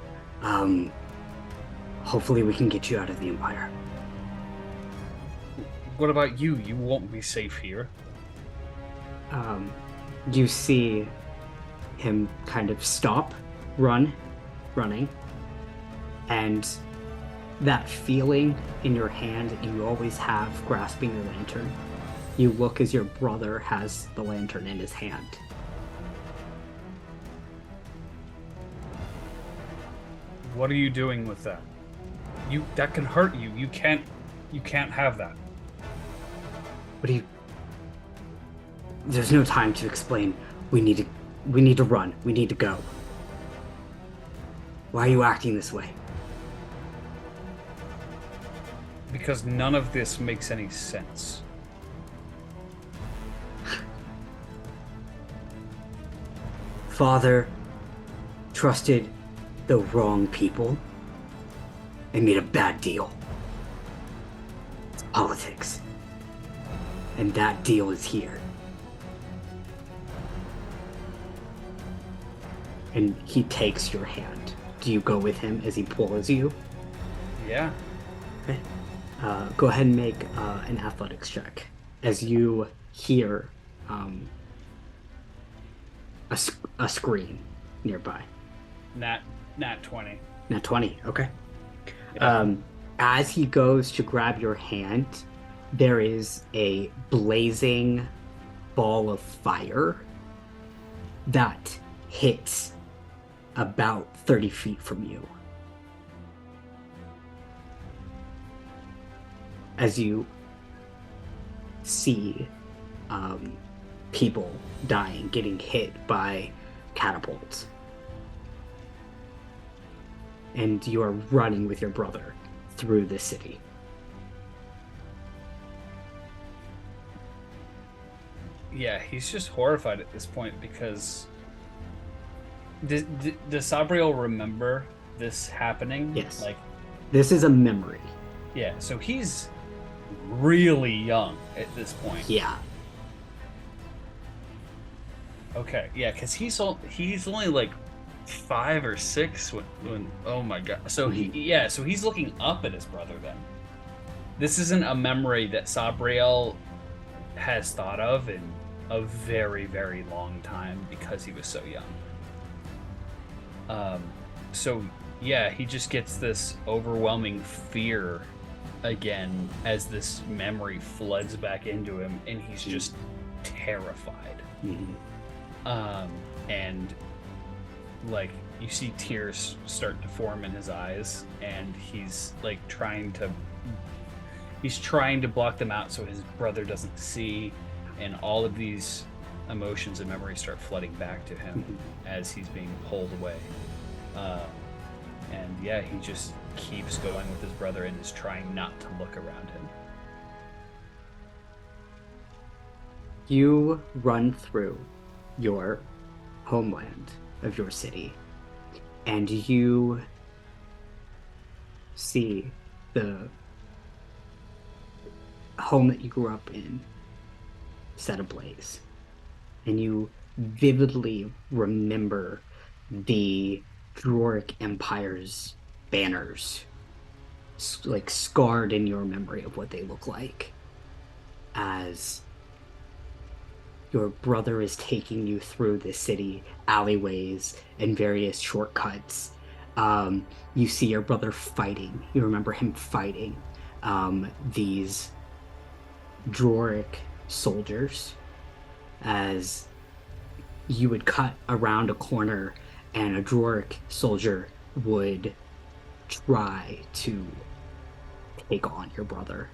Hopefully we can get you out of the Empire. What about you? You won't be safe here. You see him kind of stop, running, and that feeling in your hand that you always have grasping your lantern. You look as your brother has the lantern in his hand. What are you doing with that? That can hurt you. You can't have that. What do you... There's no time to explain. We need to run. We need to go. Why are you acting this way? Because none of this makes any sense. Father trusted the wrong people and made a bad deal. It's politics. And that deal is here. And he takes your hand. Do you go with him as he pulls you? Yeah. Okay. Go ahead and make an athletics check as you hear a scream nearby. Nat 20. Nat 20, okay. Yeah. As he goes to grab your hand, there is a blazing ball of fire that hits about 30 feet from you. As you see people dying, getting hit by catapults. And you are running with your brother through the city. Yeah, he's just horrified at this point because... Does SABRIEL remember this happening? Yes. Like, this is a memory. yeah, so he's really young at this point. Yeah. Okay, yeah, because he's only like 5 or 6 when oh my god. So so he's looking up at his brother then. This isn't a memory that SABRIEL has thought of in a very, very long time because he was so young. So yeah, he just gets this overwhelming fear again as this memory floods back into him, and he's just terrified. And like you see tears start to form in his eyes, and he's like trying to block them out so his brother doesn't see, and all of these emotions and memories start flooding back to him as he's being pulled away. And yeah, he just keeps going with his brother and is trying not to look around him. You run through your homeland of your city, and you see the home that you grew up in set ablaze, and you vividly remember the Doric Empire's banners, like scarred in your memory of what they look like, as your brother is taking you through the city alleyways and various shortcuts. You see your brother fighting. You remember him fighting these Doric soldiers, as you would cut around a corner and a Doric soldier would try to take on your brother.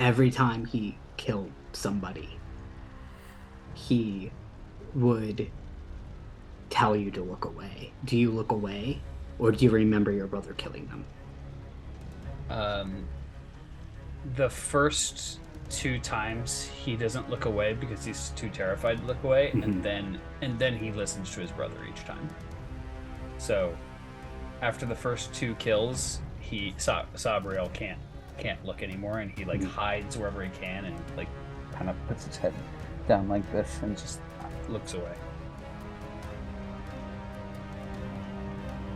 Every time he killed somebody, he would tell you to look away. Do you look away, or do you remember your brother killing them? The first 2 times he doesn't look away because he's too terrified to look away, and then he listens to his brother each time. So after the first 2 kills, SABRIEL can't look anymore, and he like hides wherever he can and like kind of puts his head down like this and just looks away.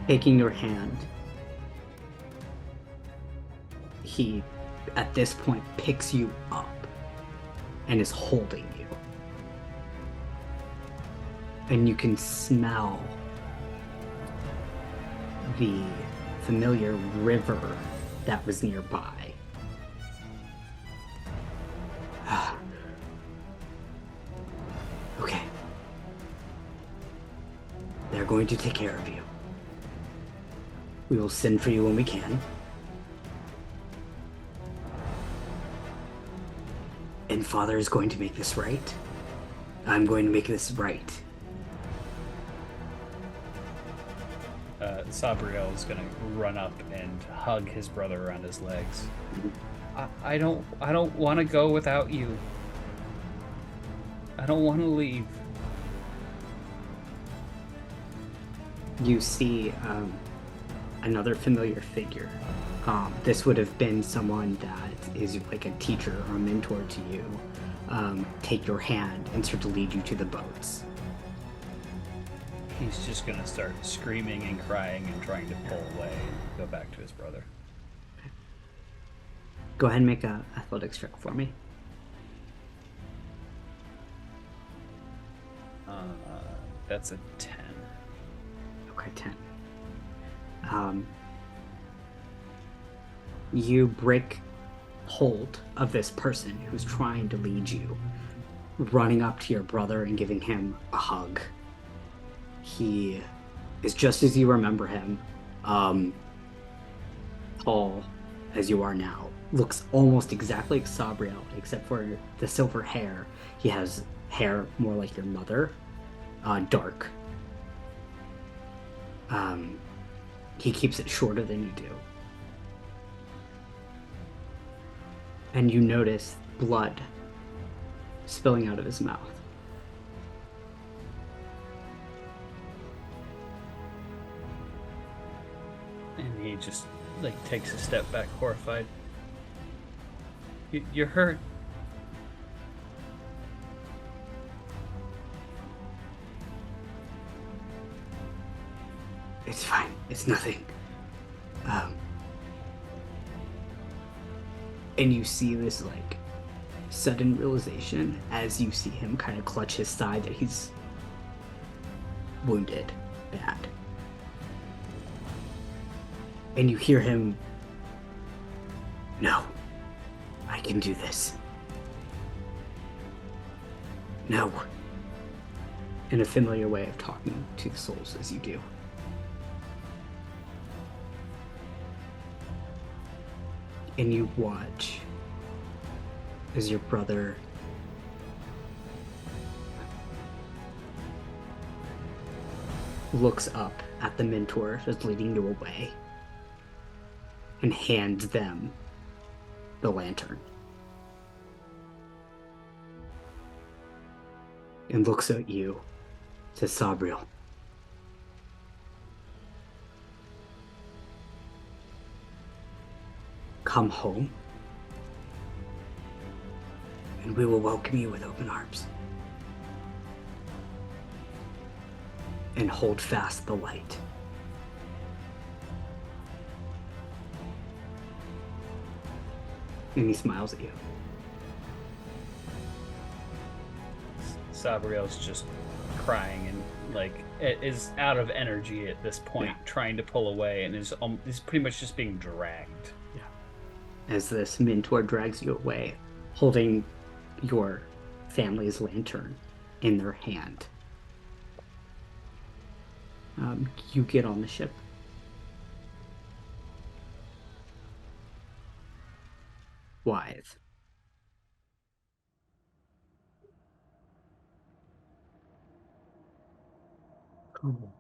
Taking your hand, he at this point picks you up and is holding you, and you can smell the familiar river that was nearby. Okay. They're going to take care of you. We will send for you when we can. And Father is going to make this right. I'm going to make this right. SABRIEL is gonna run up and hug his brother around his legs. I don't want to go without you. I don't want to leave. You see another familiar figure. This would have been someone that is like a teacher or a mentor to you. Take your hand and start to lead you to the boats. He's just gonna start screaming and crying and trying to pull away and go back to his brother. Go ahead and make a athletics check for me. That's a 10. Okay, 10. You break hold of this person who's trying to lead you, running up to your brother and giving him a hug. He is just as you remember him, tall as you are now. Looks almost exactly like SABRIEL, except for the silver hair. He has hair more like your mother, dark. He keeps it shorter than you do. And you notice blood spilling out of his mouth. And he just, like, takes a step back, horrified. You're hurt. It's fine. It's nothing. And you see this, like, sudden realization as you see him kind of clutch his side that he's wounded bad. And you hear him, "No, I can do this. No." In a familiar way of talking to the souls as you do. And you watch as your brother looks up at the mentor that's leading you away and hands them the lantern. And looks at you, says, "SABRIEL, come home, and we will welcome you with open arms. And hold fast the light." And he smiles at you. SABRIEL's just crying and, like, is out of energy at this point, trying to pull away, and is pretty much just being dragged. As this mentor drags you away, holding your family's lantern in their hand. You get on the ship. WYTHE. Cool.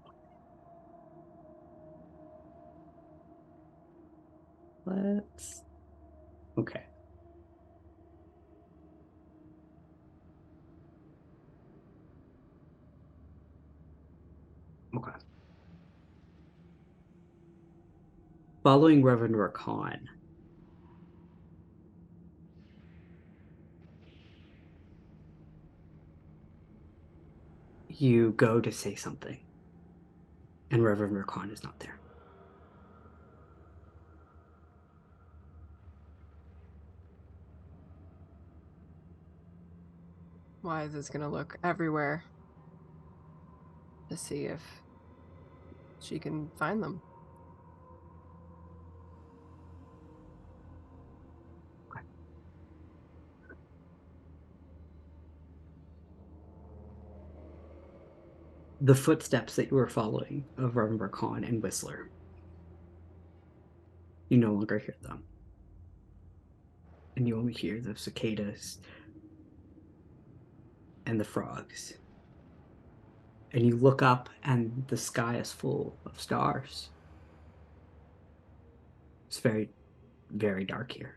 Let's... Okay. Okay. Following Reverend VARKAN, you go to say something, and Reverend VARKAN is not there. WYTHE is gonna look everywhere to see if she can find them. The footsteps that you were following of Reverend VARKAN and Whistler, you no longer hear them. And you only hear the cicadas and the frogs. And you look up and the sky is full of stars. It's very, very dark here.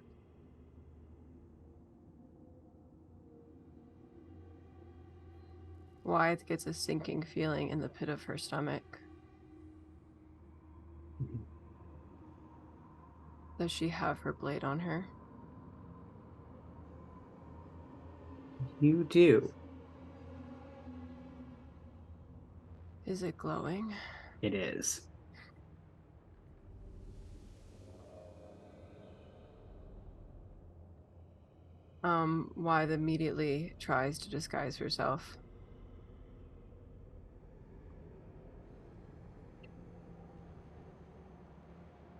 WYTHE gets a sinking feeling in the pit of her stomach. Mhm. Does she have her blade on her? You do. Is it glowing? It is. WYTHE immediately tries to disguise herself.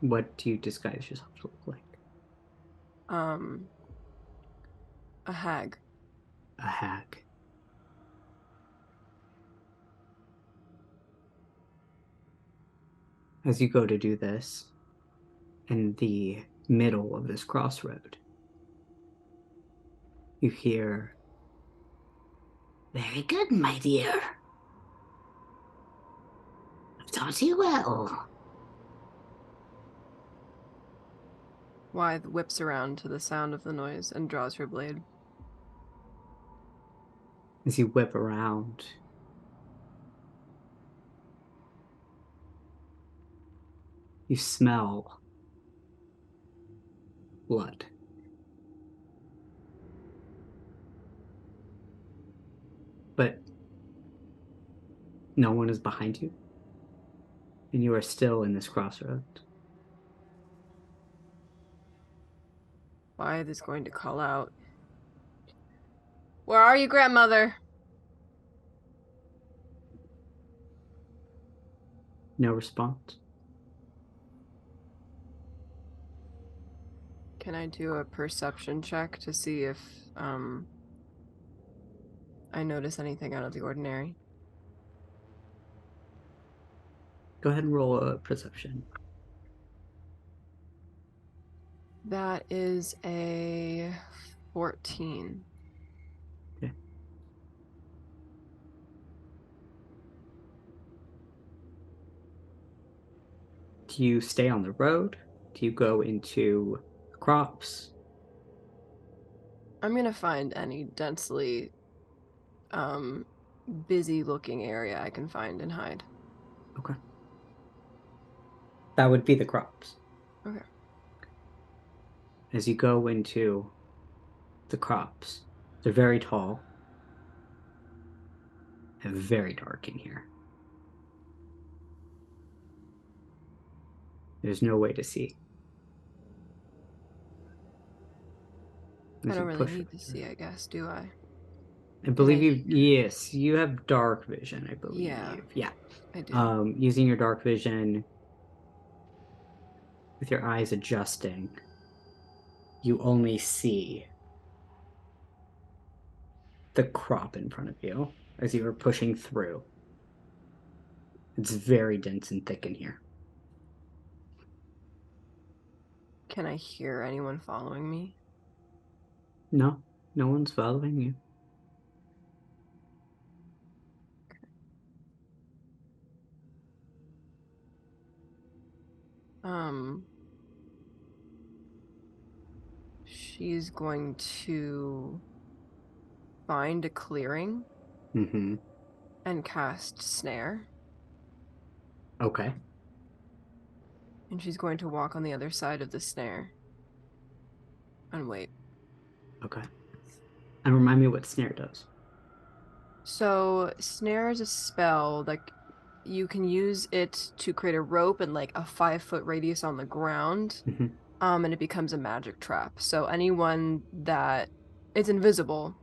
What do you disguise yourself to look like? A hag. A hag. As you go to do this, in the middle of this crossroad, you hear, "Very good, my dear. I've taught you well." Wythe whips around to the sound of the noise and draws her blade. As you whip around, you smell blood. But no one is behind you, and you are still in this crossroad. Wythe is going to call out, "Where are you, grandmother?" No response. Can I do a perception check to see if I notice anything out of the ordinary? Go ahead and roll a perception. That is a 14. Okay. Do you stay on the road? Do you go into crops? I'm gonna find any densely busy looking area I can find and hide. Okay. That would be the crops. Okay. As you go into the crops, they're very tall and very dark in here. There's no way to see. I As don't you really push need to see, I guess, do I? I believe I- yes, you have dark vision, I believe. Yeah. I do. Using your dark vision, with your eyes adjusting, you only see the crop in front of you as you are pushing through. It's very dense and thick in here. Can I hear anyone following me? No, no one's following you. She's going to find a clearing Mm-hmm. and cast snare, Okay. and she's going to walk on the other side of the snare and wait. Okay. And remind me what snare does. So snare is a spell that you can use it to create a rope and like a 5-foot radius on the ground. Mm-hmm. And it becomes a magic trap. So anyone that it's invisible,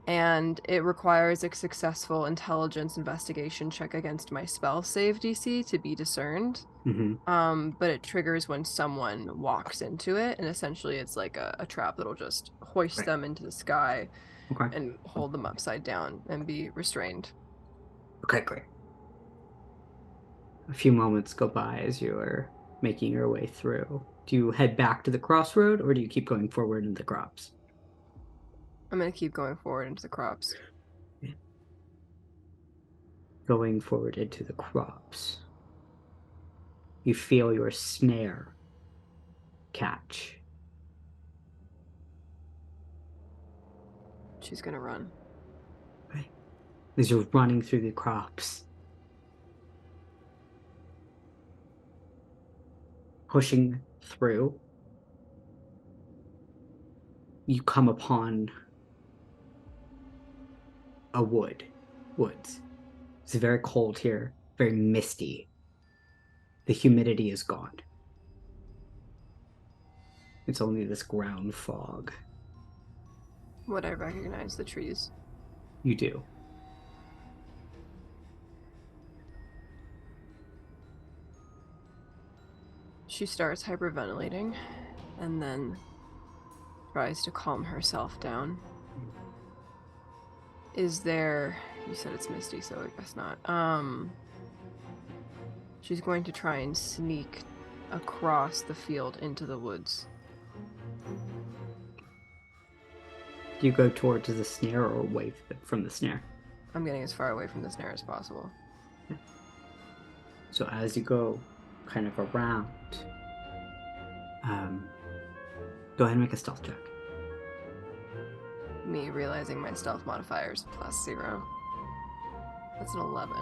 and it requires a successful intelligence investigation check against my spell save DC to be discerned. Mm-hmm. But it triggers when someone walks into it, and essentially it's like a trap that'll just hoist them into the sky Okay. and hold them upside down and be restrained. Okay, great. A few moments go by as you are making your way through. Do you head back to the crossroad, or do you keep going forward into the crops? I'm gonna keep going forward into the crops. Okay. Going forward into the crops, you feel your snare catch. She's gonna run. Okay. As you're running through the crops, pushing through, you come upon a woods. It's very cold here, very misty. The humidity is gone. It's only this ground fog. Would I recognize the trees? You do. She starts hyperventilating, and then tries to calm herself down. Is there... You said it's misty, so I guess not. She's going to try and sneak across the field into the woods. Do you go towards the snare or away from the snare? I'm getting as far away from the snare as possible. So as you go kind of around, go ahead and make a stealth check. Me realizing my stealth modifier is +0. That's an 11.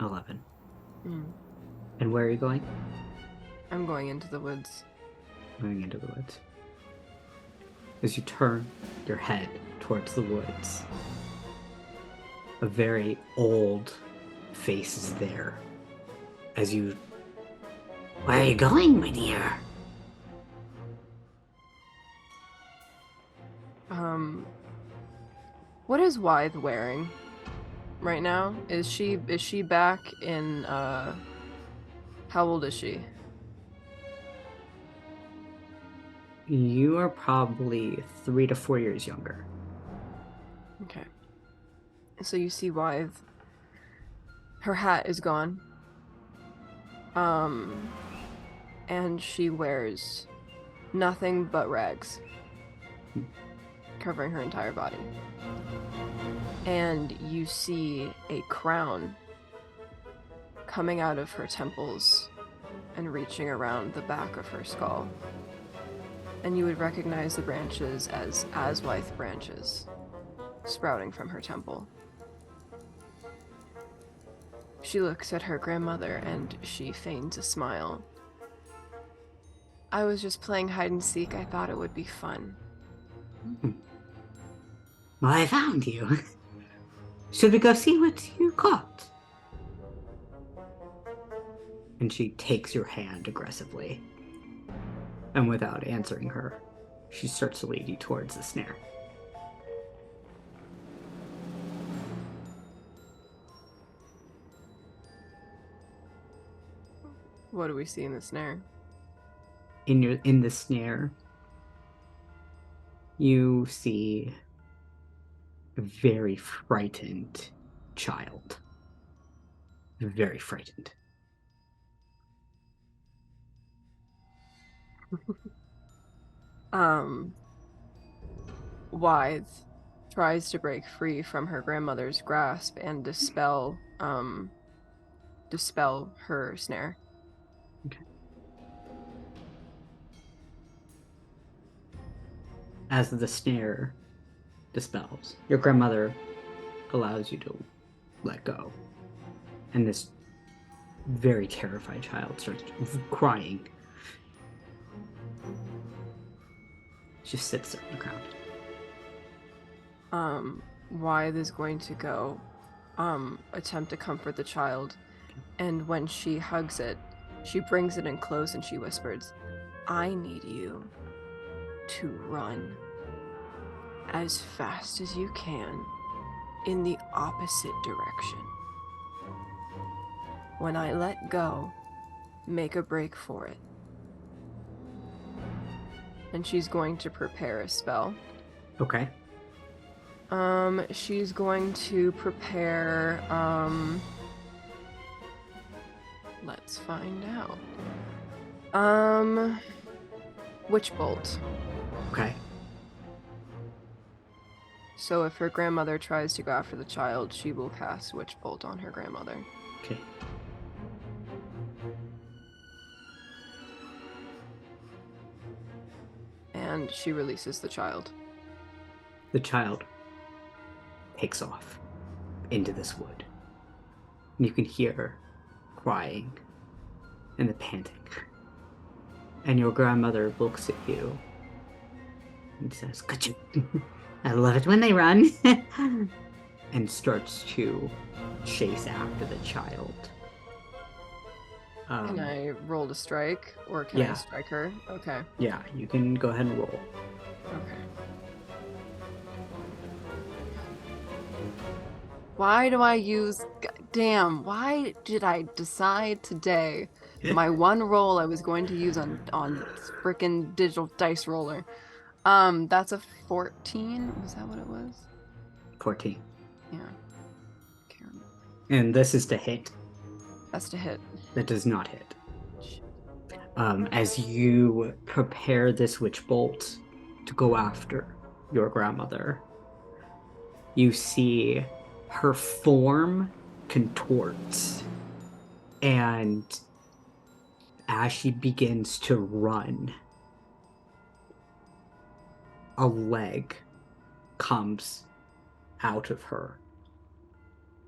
11. Mm. And where are you going? I'm going into the woods. Going into the woods. As you turn your head towards the woods, a very old face is there. As you... Where are you going, my dear? What is Wythe wearing right now? Is she back in, how old is she? You are probably 3 to 4 years younger. Okay. So you see Wythe. Her hat is gone. And she wears nothing but rags. Covering her entire body. And you see a crown coming out of her temples and reaching around the back of her skull. And you would recognize the branches as Aswythe branches sprouting from her temple. She looks at her grandmother and she feigns a smile. I was just playing hide and seek. I thought it would be fun. Well, I found you. Should we go see what you caught? And she takes your hand aggressively. And without answering her, she starts to lead you towards the snare. What do we see in the snare? In the snare, you see a very frightened child. Very frightened. Wythe tries to break free from her grandmother's grasp and dispel her snare. Okay. As the snare dispels, your grandmother allows you to let go. And this very terrified child starts crying. Just sits there on the ground. Wythe is going to go attempt to comfort the child, and when she hugs it, she brings it in close and she whispers, I need you to run as fast as you can in the opposite direction. When I let go, make a break for it. And she's going to prepare a spell. Okay. She's going to prepare, let's find out. Witch Bolt. Okay. So if her grandmother tries to go after the child, she will cast Witch Bolt on her grandmother. Okay. And she releases the child. The child takes off into this wood. You can hear her crying and the panting. And your grandmother looks at you and says, "Good you. I love it when they run." And starts to chase after the child. Can I roll to strike, or can I strike her? Okay. Yeah, you can go ahead and roll. Okay. Why do I use... Damn, why did I decide today My one roll I was going to use on frickin' digital dice roller. That's a 14. Was that what it was? 14. Yeah. Can't remember. And this is to hit. That's to hit. That does not hit. As you prepare this witch bolt to go after your grandmother, you see her form contorts, and as she begins to run, a leg comes out of her,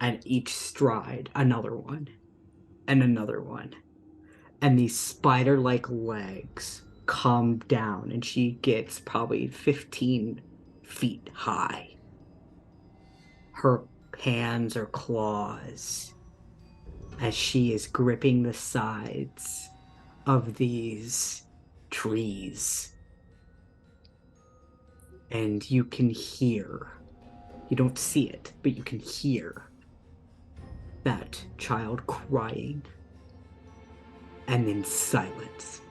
and each stride, another one, and another one. And these spider-like legs come down, and she gets probably 15 feet high. Her hands are claws as she is gripping the sides of these trees. And you can hear, you don't see it, but you can hear that child crying. And then silence.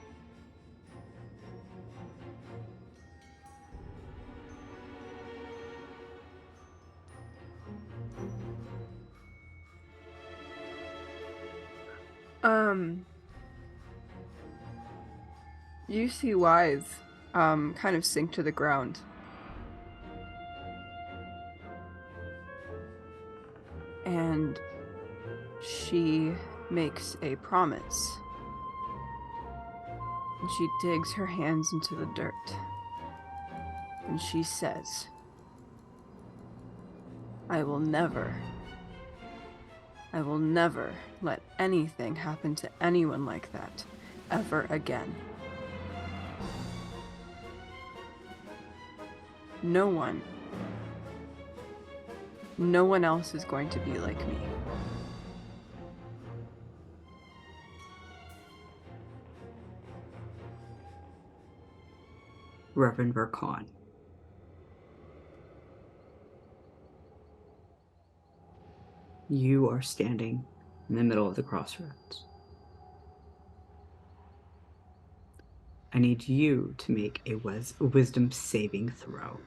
You see Wise kind of sink to the ground. And she makes a promise. And she digs her hands into the dirt. And she says, I will never let anything happen to anyone like that ever again. No one else is going to be like me. Reverend VARKAN. You are standing in the middle of the crossroads. I need you to make a wisdom saving throw.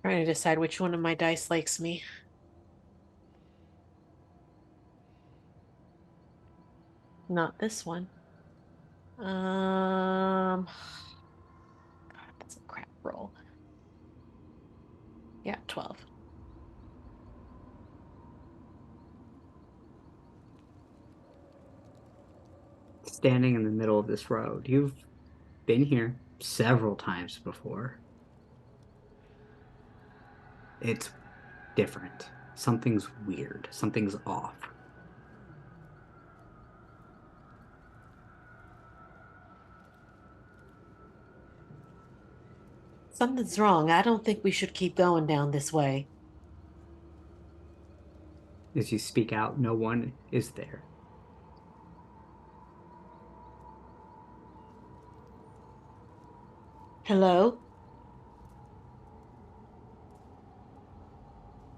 Trying to decide which one of my dice likes me. Not this one. God, that's a crap roll. Yeah, 12. Standing in the middle of this road. You've been here several times before. It's different. Something's weird. Something's off. Something's wrong. I don't think we should keep going down this way. As you speak out, no one is there. Hello?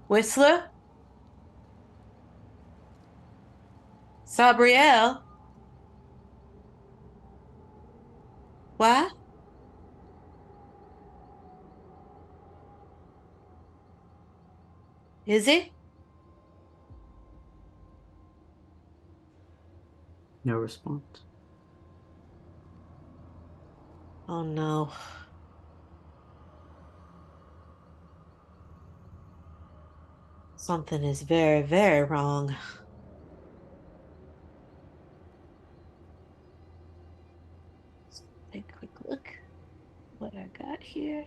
Whistler? SABRIEL? What? Is it? No response. Oh no. Something is very, very wrong. Let's take a quick look what I got here.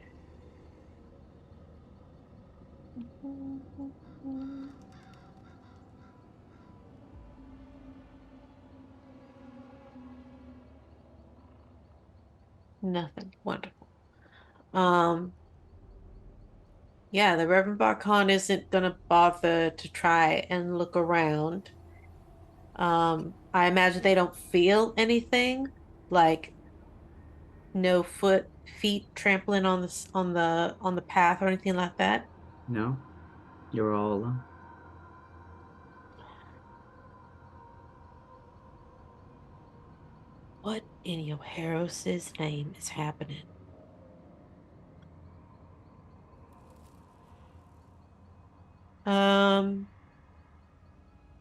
Nothing. Wonderful. Yeah, the Reverend VARKAN isn't gonna bother to try and look around. I imagine they don't feel anything, like no feet trampling on the path or anything like that. No? You're all alone. in Yoharos's name is happening?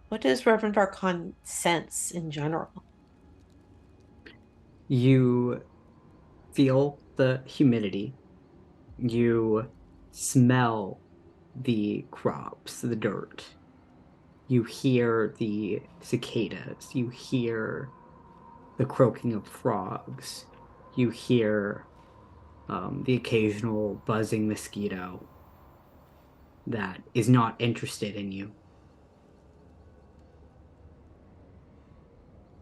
What does Reverend VARKAN sense in general? You feel the humidity. You smell the crops, the dirt. You hear the cicadas. You hear the croaking of frogs. You hear the occasional buzzing mosquito that is not interested in you.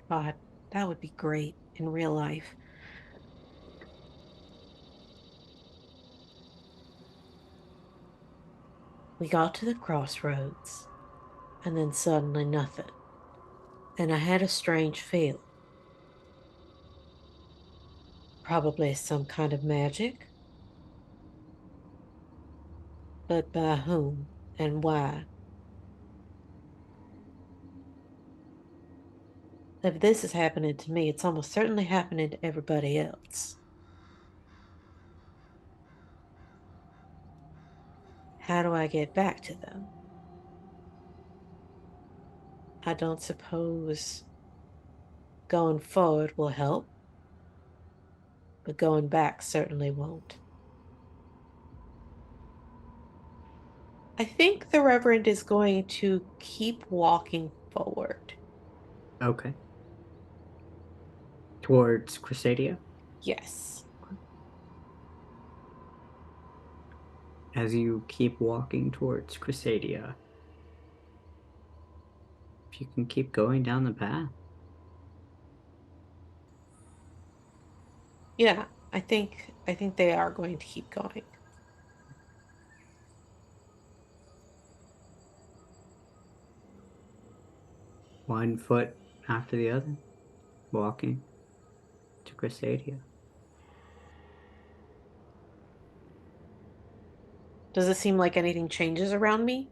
God, that would be great in real life. We got to the crossroads, and then suddenly nothing. And I had a strange feel. Probably some kind of magic. But by whom and why? If this is happening to me, it's almost certainly happening to everybody else. How do I get back to them? I don't suppose going forward will help, but going back certainly won't. I think the Reverend is going to keep walking forward. Okay. Towards Crescedia? Yes. As you keep walking towards Crescedia, if you can keep going down the path. Yeah, I think they are going to keep going. One foot after the other, walking to Crescedia. Does it seem like anything changes around me?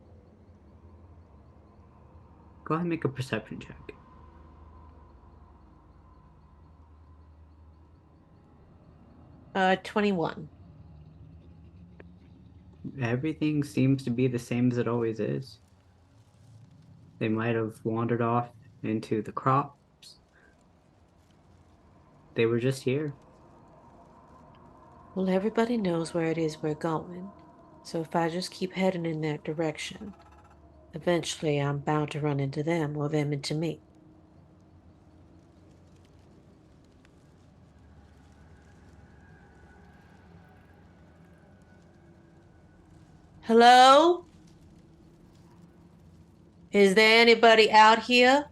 Go ahead and make a perception check. 21. Everything seems to be the same as it always is. They might have wandered off into the crops. They were just here. Well, everybody knows where it is we're going. So if I just keep heading in that direction, eventually I'm bound to run into them or them into me. Hello? Is there anybody out here?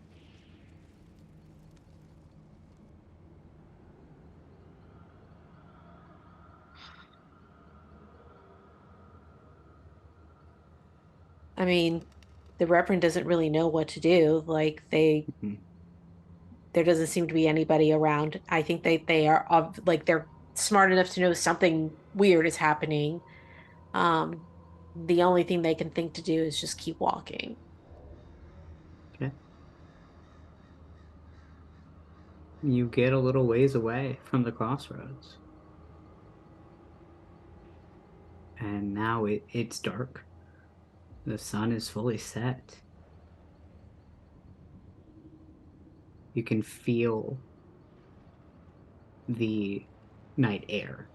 I mean, the Reverend doesn't really know what to do. Like there doesn't seem to be anybody around. I think they are like they're smart enough to know something weird is happening. Um, the only thing they can think to do is just keep walking. Okay. You get a little ways away from the crossroads. And now it's dark. The sun is fully set. You can feel the night air.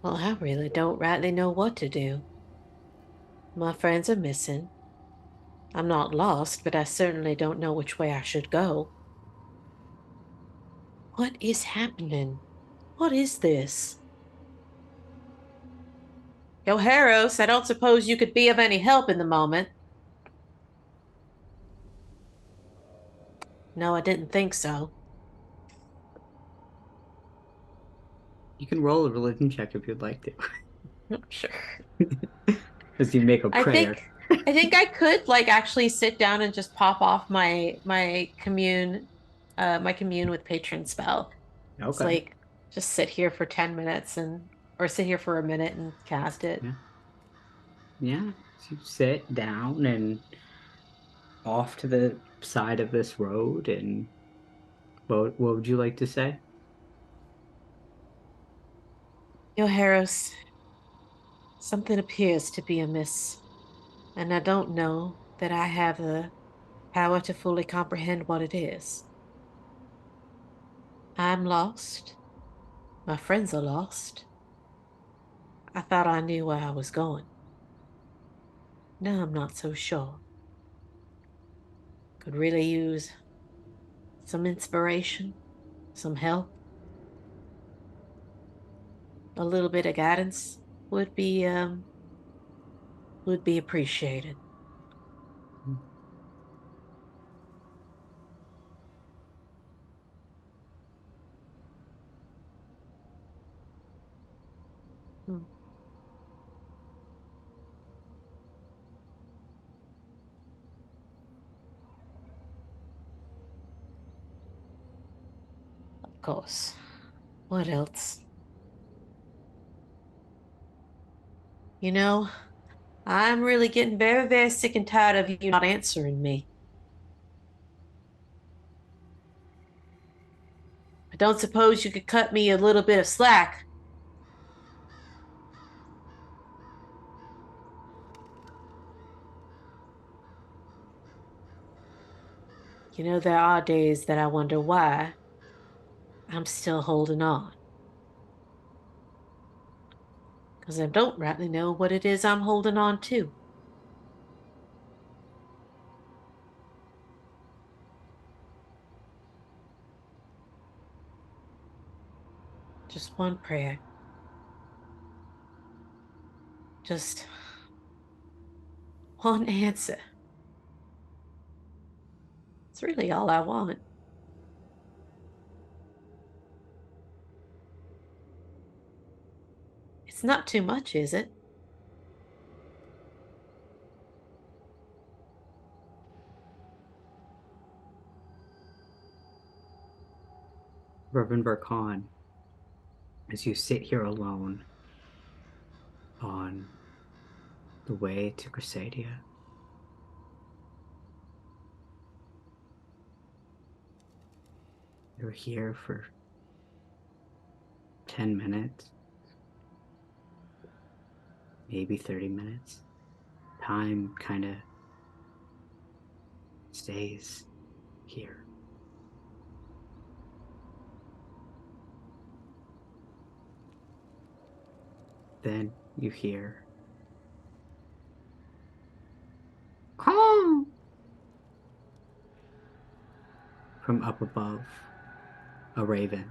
Well, I really don't rightly know what to do. My friends are missing. I'm not lost, but I certainly don't know which way I should go. What is happening? What is this? Yo, Haros, I don't suppose you could be of any help in the moment. No, I didn't think so. You can roll a religion check if you'd like to. Sure. As you make a prayer. I think I could like actually sit down and just pop off my commune with patron spell. It's Okay. like just sit here for 10 minutes and or sit here for a minute and cast it. Yeah, so you sit down and off to the side of this road, and what would you like to say? Yo, Harris, something appears to be amiss, and I don't know that I have the power to fully comprehend what it is. I'm lost. My friends are lost. I thought I knew where I was going. Now I'm not so sure. Could really use some inspiration, some help. A little bit of guidance would be appreciated. Hmm. Of course. What else? You know, I'm really getting very, very sick and tired of you not answering me. I don't suppose you could cut me a little bit of slack. You know, there are days that I wonder why I'm still holding on. Because I don't rightly know what it is I'm holding on to. Just one prayer. Just one answer. It's really all I want. It's not too much, is it? Reverend VARKAN, as you sit here alone on the way to Crescedia, you're here for 10 minutes, maybe 30 minutes. Time kind of stays here. Then you hear, "Call!" from up above, a raven.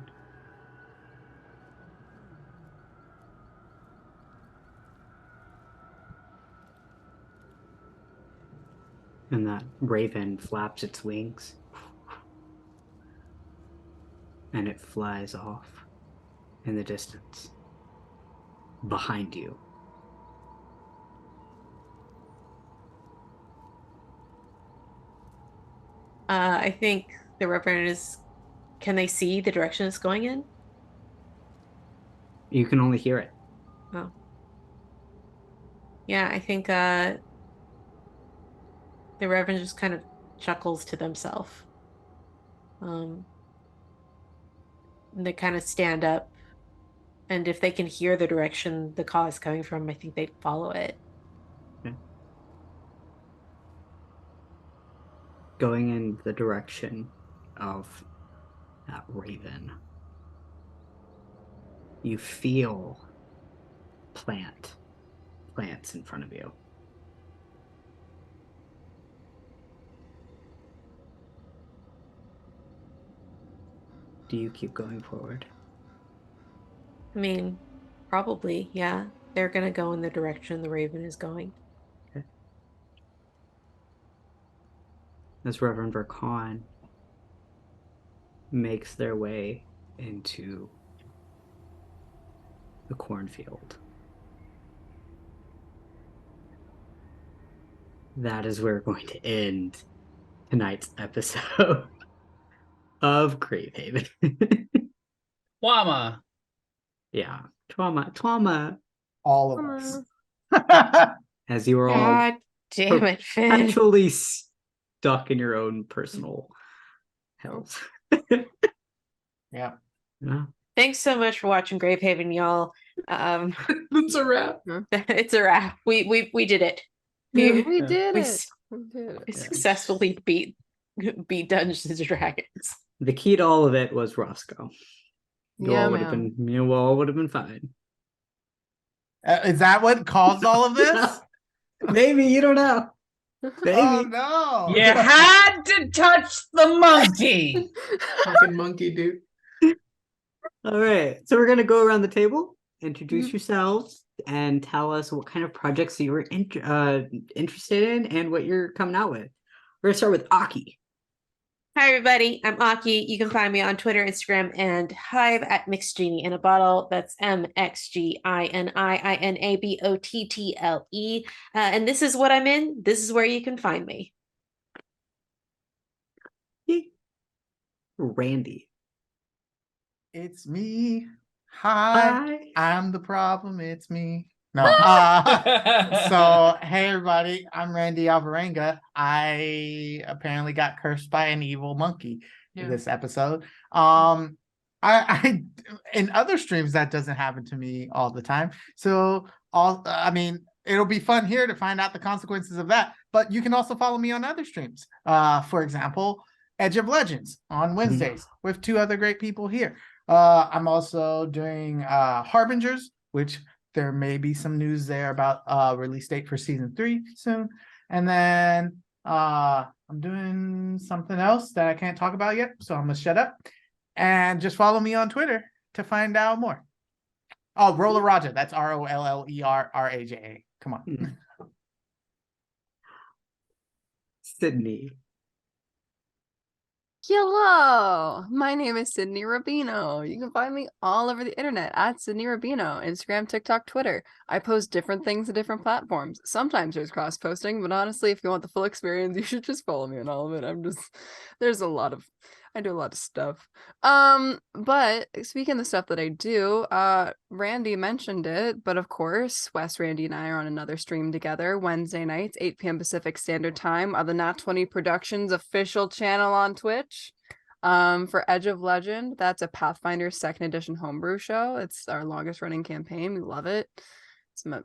And that raven flaps its wings, and it flies off in the distance behind you. I think the Reverend is. Can they see the direction it's going in? You can only hear it. Oh. Yeah, I think the Reverend just kind of chuckles to themselves. And they kind of stand up. And if they can hear the direction the call is coming from, I think they'd follow it. Okay. Going in the direction of that raven, you feel plants in front of you. Do you keep going forward? I mean, probably, yeah. They're gonna go in the direction the Raven is going. Okay. As Reverend VARKAN makes their way into the cornfield, that is where we're going to end tonight's episode of Gravehaven. Llama. Yeah, Trauma. All of us. As you are all God damn it, Finn. actually stuck in your own personal hells. Yeah. Yeah. Thanks so much for watching Gravehaven, y'all. That's a wrap. It's a wrap. We did it. We did We it. s- We did it. We successfully beat Dungeons and Dragons. The key to all of it was Roscoe. You Yeah, all would have man. been, you all would have been fine. Is that what caused all of this? Maybe, you don't know. Maybe. Oh no! You had to touch the monkey. Fucking monkey, dude. All right. So we're gonna go around the table, introduce Mhm. yourselves, and tell us what kind of projects you were interested in and what you're coming out with. We're gonna start with Aki. Hi, everybody. I'm Aki. You can find me on Twitter, Instagram, and Hive at Mixgenie in a Bottle. That's MXGINIINABOTTLE. And this is what I'm in. This is where you can find me. Randy. It's me. Hi. Hi. I'm the problem. It's me. No. So, hey everybody, I'm Randy Alvarenga. I apparently got cursed by an evil monkey Yeah. this episode. I in other streams that doesn't happen to me all the time. So, I mean, it'll be fun here to find out the consequences of that. But you can also follow me on other streams. For example, Edge of Legends on Wednesdays with two other great people here. I'm also doing Harbingers, which there may be some news there about release date for season 3 soon. And then I'm doing something else that I can't talk about yet, so I'm gonna shut up and just follow me on Twitter to find out more. Oh, Roller Raja, that's ROLLERRAJA. Come on. Sydney. Hello, my name is Sidney Rubino. You can find me all over the internet at Sidney Rubino, Instagram, TikTok, Twitter. I post different things to different platforms. Sometimes there's cross posting, but honestly, if you want the full experience, you should just follow me on all of it. I do a lot of stuff. But speaking of the stuff that I do, Randy mentioned it, but of course, Wes, Randy, and I are on another stream together Wednesday nights, 8 p.m. Pacific Standard Time on the Not 20 Productions official channel on Twitch. For Edge of Legend, that's a Pathfinder 2nd edition homebrew show. It's our longest running campaign. We love it.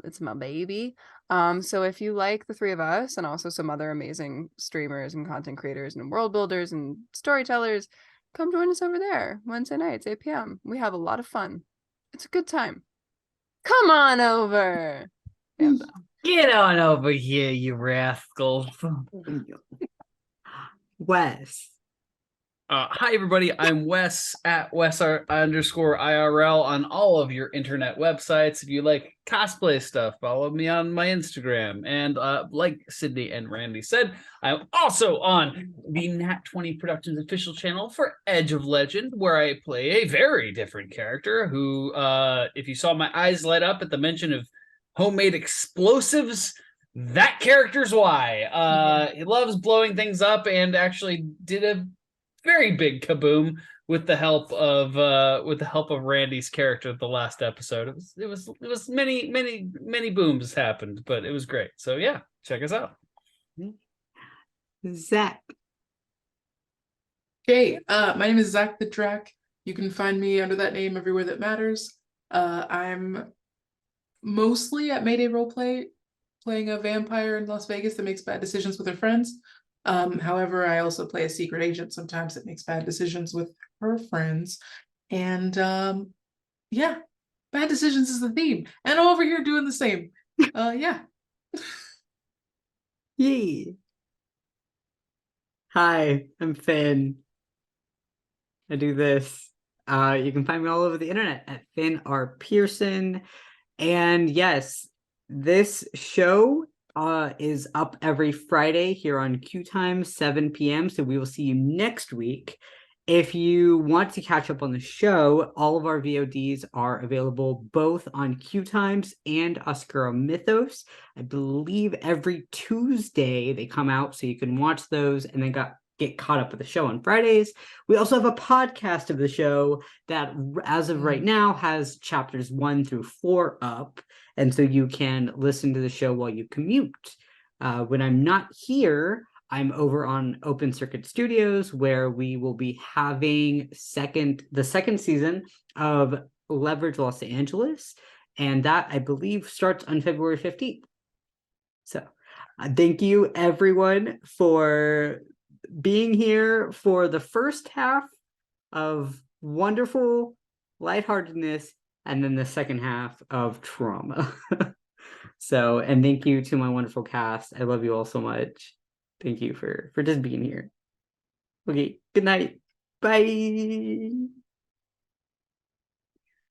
It's my baby. So if you like the three of us and also some other amazing streamers and content creators and world builders and storytellers, come join us over there Wednesday nights, 8 p.m. We have a lot of fun. It's a good time. Come on over. And, Get on over here, you rascal. Wes. Hi, everybody. I'm Wes at Wes_IRL on all of your internet websites. If you like cosplay stuff, follow me on my Instagram. And like Sidney and Randy said, I'm also on the Nat 20 Productions official channel for Edge of Legend, where I play a very different character who, if you saw my eyes light up at the mention of homemade explosives, that character's why. He loves blowing things up and actually did a very big kaboom with the help of Randy's character the last episode. It was many booms happened, but it was great. So yeah, check us out. Zach. Okay, my name is Zach the Drac. You can find me under that name everywhere that matters. I'm mostly at Mayday Roleplay, playing a vampire in Las Vegas that makes bad decisions with her friends. However, I also play a secret agent sometimes that makes bad decisions with her friends. And yeah, bad decisions is the theme. And I'm over here doing the same. Yeah. Yee. Hi, I'm Finn. I do this. You can find me all over the internet at Finn R. Pierson. And yes, this show is up every Friday here on Q Time, 7 p.m. So we will see you next week. If you want to catch up on the show, all of our VODs are available both on Q Times and OscuroMythos. I believe every Tuesday they come out, so you can watch those. And they got get caught up with the show on Fridays. We also have a podcast of the show that, as of right now, has chapters 1 through 4 up. And so you can listen to the show while you commute. When I'm not here, I'm over on Open Circuit Studios, where we will be having the second season of Leverage Los Angeles. And that, I believe, starts on February 15th. So thank you, everyone, for being here for the first half of wonderful lightheartedness and then the second half of trauma. So, and thank you to my wonderful cast. I love you all so much. Thank you for just being here. Okay, good night. Bye.